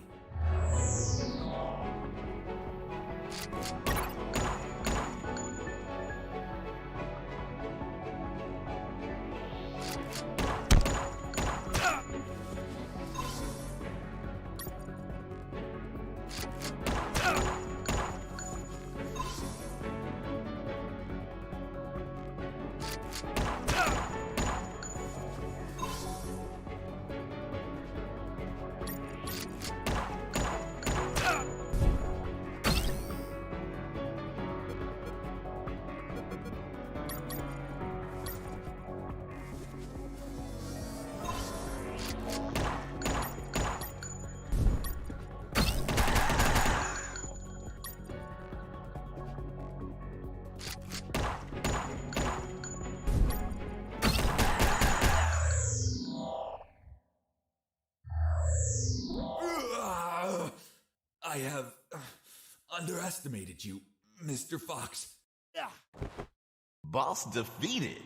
I have underestimated you, Mr. Fox. Boss defeated.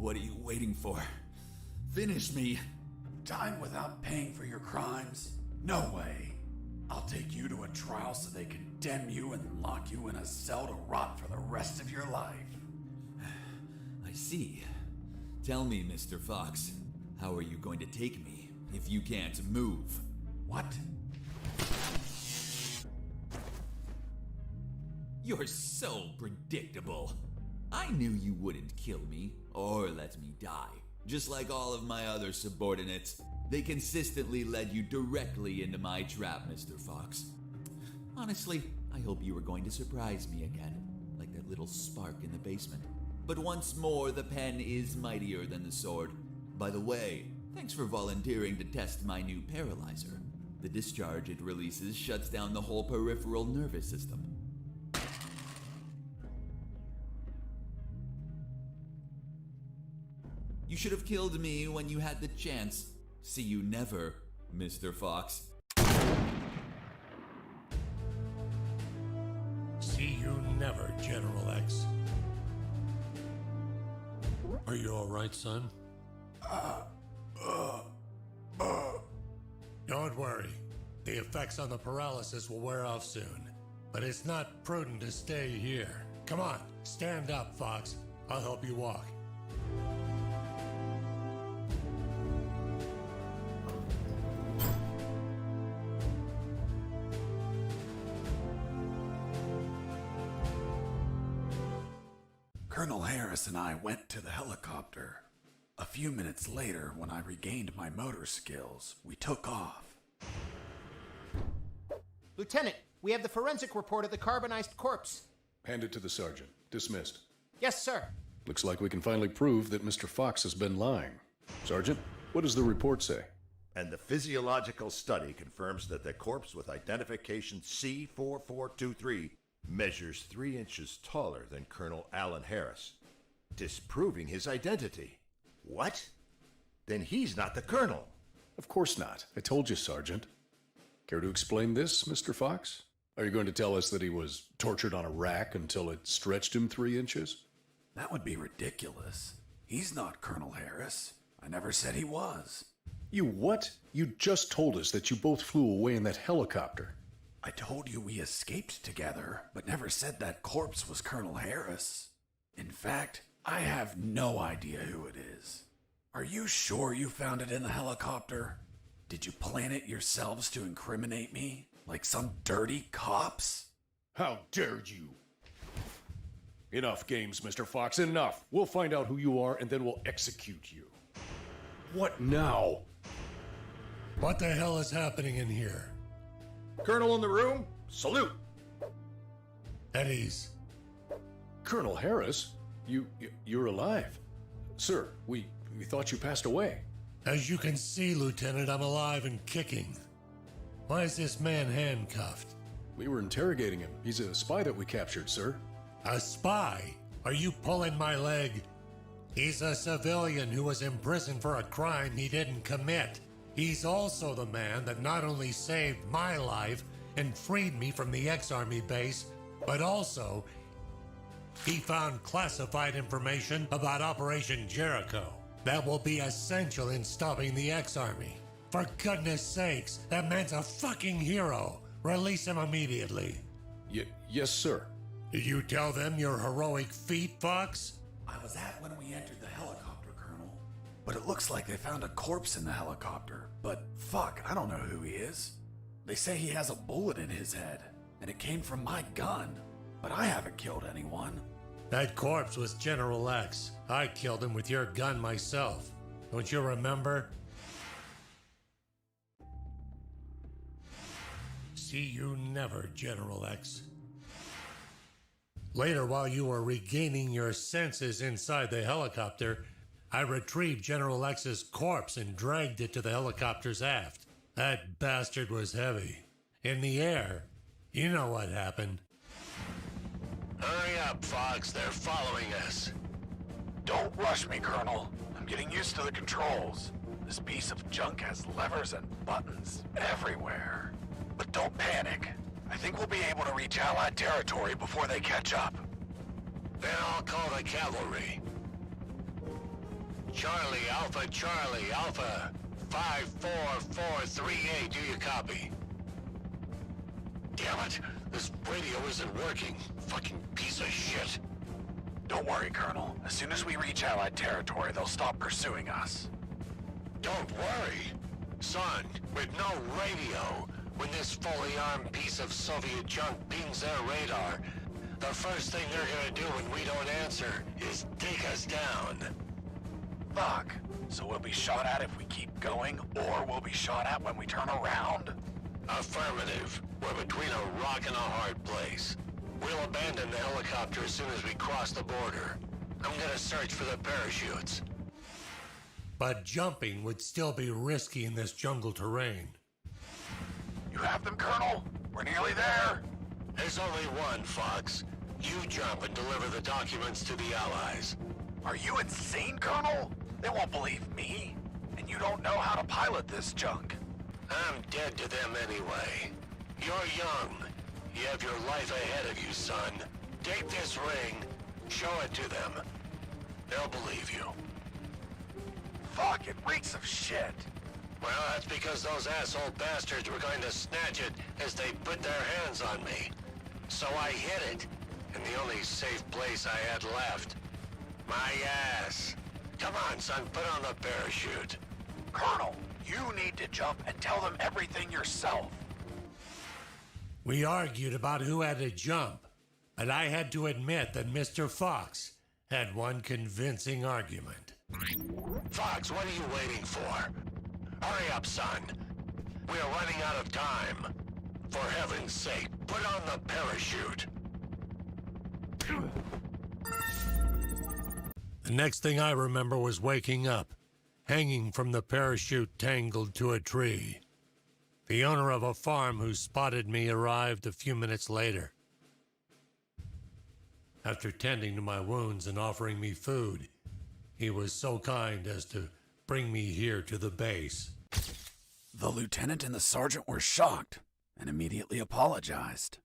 What are you waiting for? Finish me. Time without paying for your crimes? No way. I'll take you to a trial so they condemn you and lock you in a cell to rot for the rest of your life. I see. Tell me, Mr. Fox, how are you going to take me if you can't move? What? You're so predictable. I knew you wouldn't kill me or let me die. Just like all of my other subordinates, they consistently led you directly into my trap, Mr. Fox. Honestly, I hope you were going to surprise me again, like that little spark in the basement. But once more, the pen is mightier than the sword. By the way, thanks for volunteering to test my new paralyzer. The discharge it releases shuts down the whole peripheral nervous system. You should have killed me when you had the chance. See you never, Mr. Fox. See you never, General X. Are you all right, son? Don't worry. The effects on the paralysis will wear off soon. But it's not prudent to stay here. Come on, stand up, Fox. I'll help you walk. Colonel Harris and I went to the helicopter. A few minutes later, when I regained my motor skills, we took off. Lieutenant, we have the forensic report of the carbonized corpse. Hand it to the sergeant. Dismissed. Yes, sir. Looks like we can finally prove that Mr. Fox has been lying. Sergeant, what does the report say? And the physiological study confirms that the corpse with identification C4423 measures 3 inches taller than Colonel Alan Harris, disproving his identity. What? Then he's not the colonel. Of course not. I told you, Sergeant. Care to explain this, Mr. Fox? Are you going to tell us that he was tortured on a rack until it stretched him 3 inches? That would be ridiculous. He's not Colonel Harris. I never said he was. You what? You just told us that you both flew away in that helicopter. I told you we escaped together, but never said that corpse was Colonel Harris. In fact, I have no idea who it is. Are you sure you found it in the helicopter? Did you plan it yourselves to incriminate me? Like some dirty cops? How dare you? Enough games, Mr. Fox, enough. We'll find out who you are and then we'll execute you. What now? What the hell is happening in here? Colonel in the room, salute. At ease. Colonel Harris? You're alive. Sir, we thought you passed away. As you can see, Lieutenant, I'm alive and kicking. Why is this man handcuffed? We were interrogating him. He's a spy that we captured, sir. A spy? Are you pulling my leg? He's a civilian who was imprisoned for a crime he didn't commit. He's also the man that not only saved my life and freed me from the ex-Army base, but also he found classified information about Operation Jericho that will be essential in stopping the ex-Army. For goodness sakes, that man's a fucking hero. Release him immediately. Yes, sir. Did you tell them your heroic feat, Fox? I was at when we entered the helicopter, Colonel. But it looks like they found a corpse in the helicopter. But fuck, I don't know who he is. They say he has a bullet in his head, and it came from my gun. But I haven't killed anyone. That corpse was General X. I killed him with your gun myself. Don't you remember? See you never, General X. Later, while you were regaining your senses inside the helicopter, I retrieved General X's corpse and dragged it to the helicopter's aft. That bastard was heavy. In the air, you know what happened. Hurry up, Fox. They're following us. Don't rush me, Colonel. I'm getting used to the controls. This piece of junk has levers and buttons everywhere. But don't panic. I think we'll be able to reach Allied territory before they catch up. Then I'll call the cavalry. Charlie, Alpha, 54438, do you copy? Damn it, this radio isn't working. Fucking piece of shit. Don't worry, Colonel. As soon as we reach Allied territory, they'll stop pursuing us. Don't worry. Son, with no radio, when this fully armed piece of Soviet junk pings their radar, the first thing they're gonna do when we don't answer is take us down. Fuck. So we'll be shot at if we keep going, or we'll be shot at when we turn around? Affirmative. We're between a rock and a hard place. We'll abandon the helicopter as soon as we cross the border. I'm gonna search for the parachutes. But jumping would still be risky in this jungle terrain. You have them, Colonel? We're nearly there. There's only one, Fox. You jump and deliver the documents to the Allies. Are you insane, Colonel? They won't believe me. And you don't know how to pilot this junk. I'm dead to them anyway. You're young. You have your life ahead of you, son. Take this ring, show it to them. They'll believe you. Fuck, it reeks of shit. Well, that's because those asshole bastards were going to snatch it as they put their hands on me. So I hid it, in the only safe place I had left. My ass. Come on, son, put on the parachute. Colonel, you need to jump and tell them everything yourself. We argued about who had to jump, but I had to admit that Mr. Fox had one convincing argument. Fox, what are you waiting for? Hurry up, son. We are running out of time. For heaven's sake, put on the parachute. The next thing I remember was waking up, hanging from the parachute tangled to a tree. The owner of a farm who spotted me arrived a few minutes later. After tending to my wounds and offering me food, he was so kind as to bring me here to the base. The lieutenant and the sergeant were shocked and immediately apologized.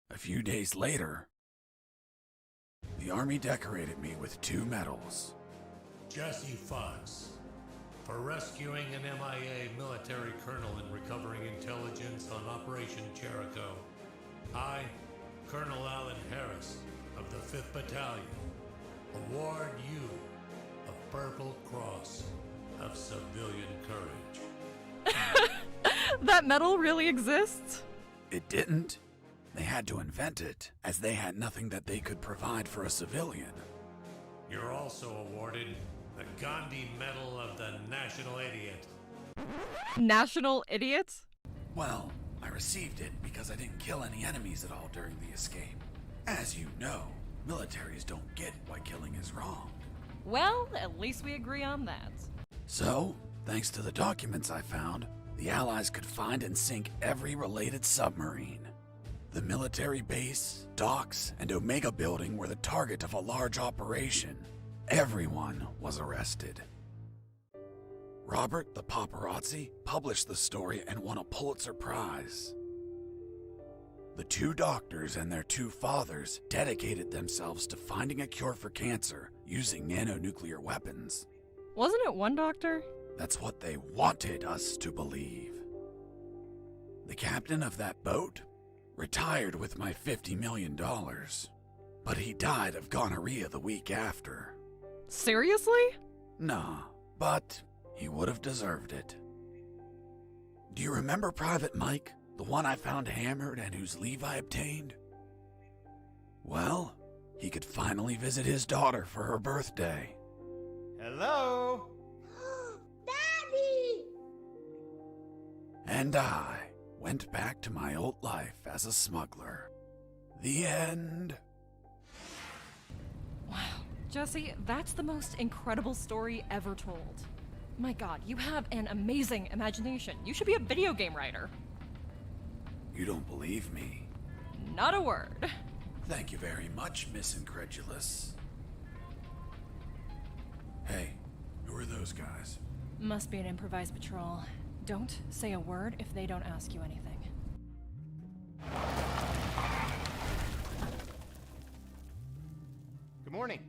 A few days later, the Army decorated me with 2 medals. Jesse Fox, for rescuing an MIA military colonel and recovering intelligence on Operation Jericho. I, Colonel Alan Harris of the 5th Battalion, award you a Purple Cross of Civilian Courage. That medal really exists? It didn't. They had to invent it, as they had nothing that they could provide for a civilian. You're also awarded the Gandhi Medal of the National Idiot. National Idiot? Well, I received it because I didn't kill any enemies at all during the escape. As you know, militaries don't get why killing is wrong. Well, at least we agree on that. So, thanks to the documents I found, the Allies could find and sink every related submarine. The military base, docks, and Omega building were the target of a large operation. Everyone was arrested. Robert the paparazzi published the story and won a Pulitzer Prize. The 2 doctors and their 2 fathers dedicated themselves to finding a cure for cancer using nanonuclear weapons. Wasn't it one doctor? That's what they wanted us to believe. The captain of that boat retired with my $50 million, but he died of gonorrhea the week after. Seriously? Nah, but he would have deserved it. Do you remember Private Mike, the one I found hammered and whose leave I obtained? Well, he could finally visit his daughter for her birthday. Hello? Daddy! And I went back to my old life as a smuggler. The end. Wow. Jesse, that's the most incredible story ever told. My god, you have an amazing imagination. You should be a video game writer. You don't believe me? Not a word. Thank you very much, Miss Incredulous. Hey, who are those guys? Must be an improvised patrol. Don't say a word if they don't ask you anything. Good morning.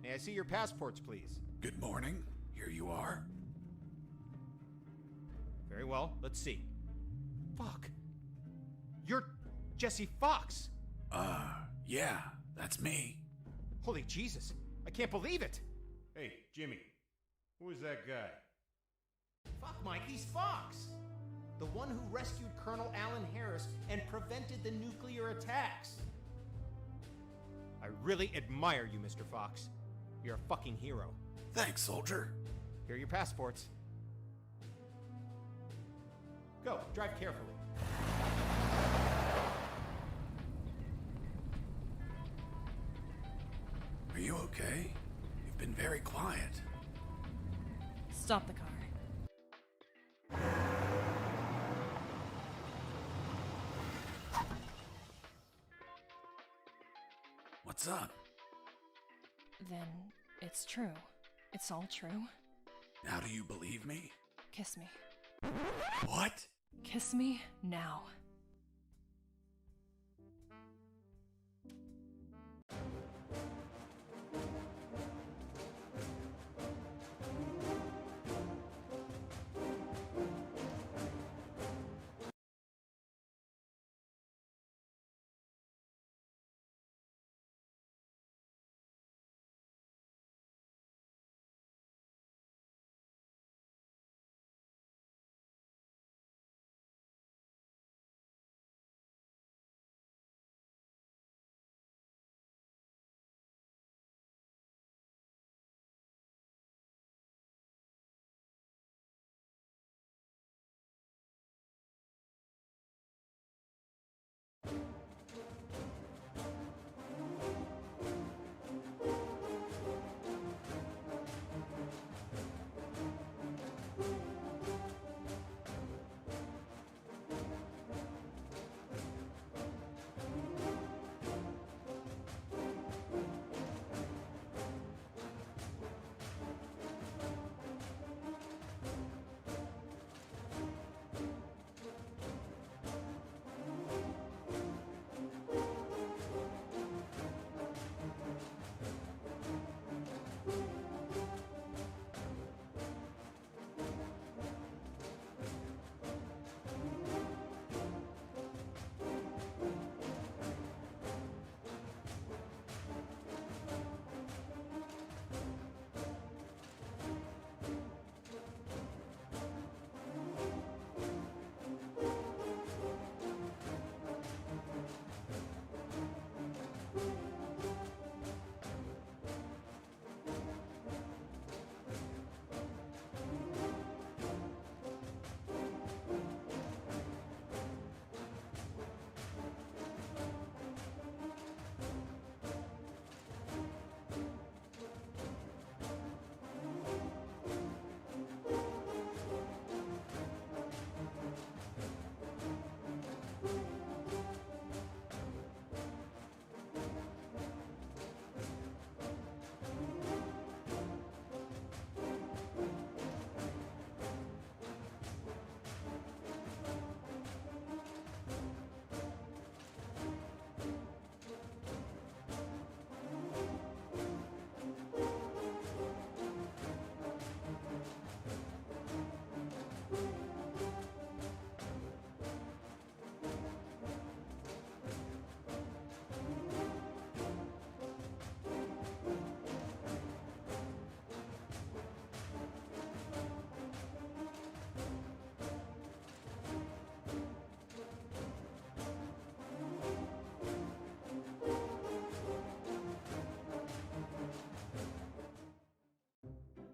May May I see your passports, please? Good morning. Here you are. Very well, let's see. Fuck. You're Jesse Fox! Yeah, that's me. Holy Jesus, I can't believe it! Hey, Jimmy, who is that guy? Fuck, Mike, he's Fox! The one who rescued Colonel Alan Harris and prevented the nuclear attacks. I really admire you, Mr. Fox. You're a fucking hero. Thanks, soldier. Here are your passports. Go, drive carefully. Are you okay? You've been very quiet. Stop the car. What's up? Then it's true. It's all true. Now do you believe me? Kiss me. What? Kiss me now.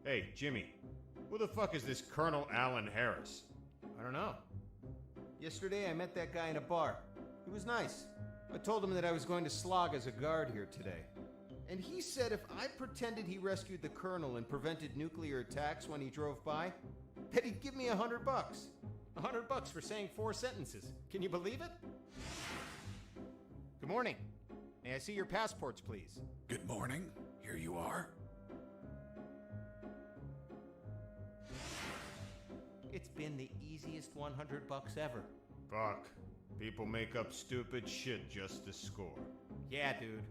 Hey, Jimmy, who the fuck is this Colonel Alan Harris? I don't know. Yesterday I met that guy in a bar. He was nice. I told him that I was going to slog as a guard here today. And he said if I pretended he rescued the Colonel and prevented nuclear attacks when he drove by, that he'd give me $100. $100 for saying 4 sentences. Can you believe it? Good morning. May I see your passports, please? Good morning. Here you are. It's been the easiest $100 ever. Fuck. People make up stupid shit just to score. Yeah, dude.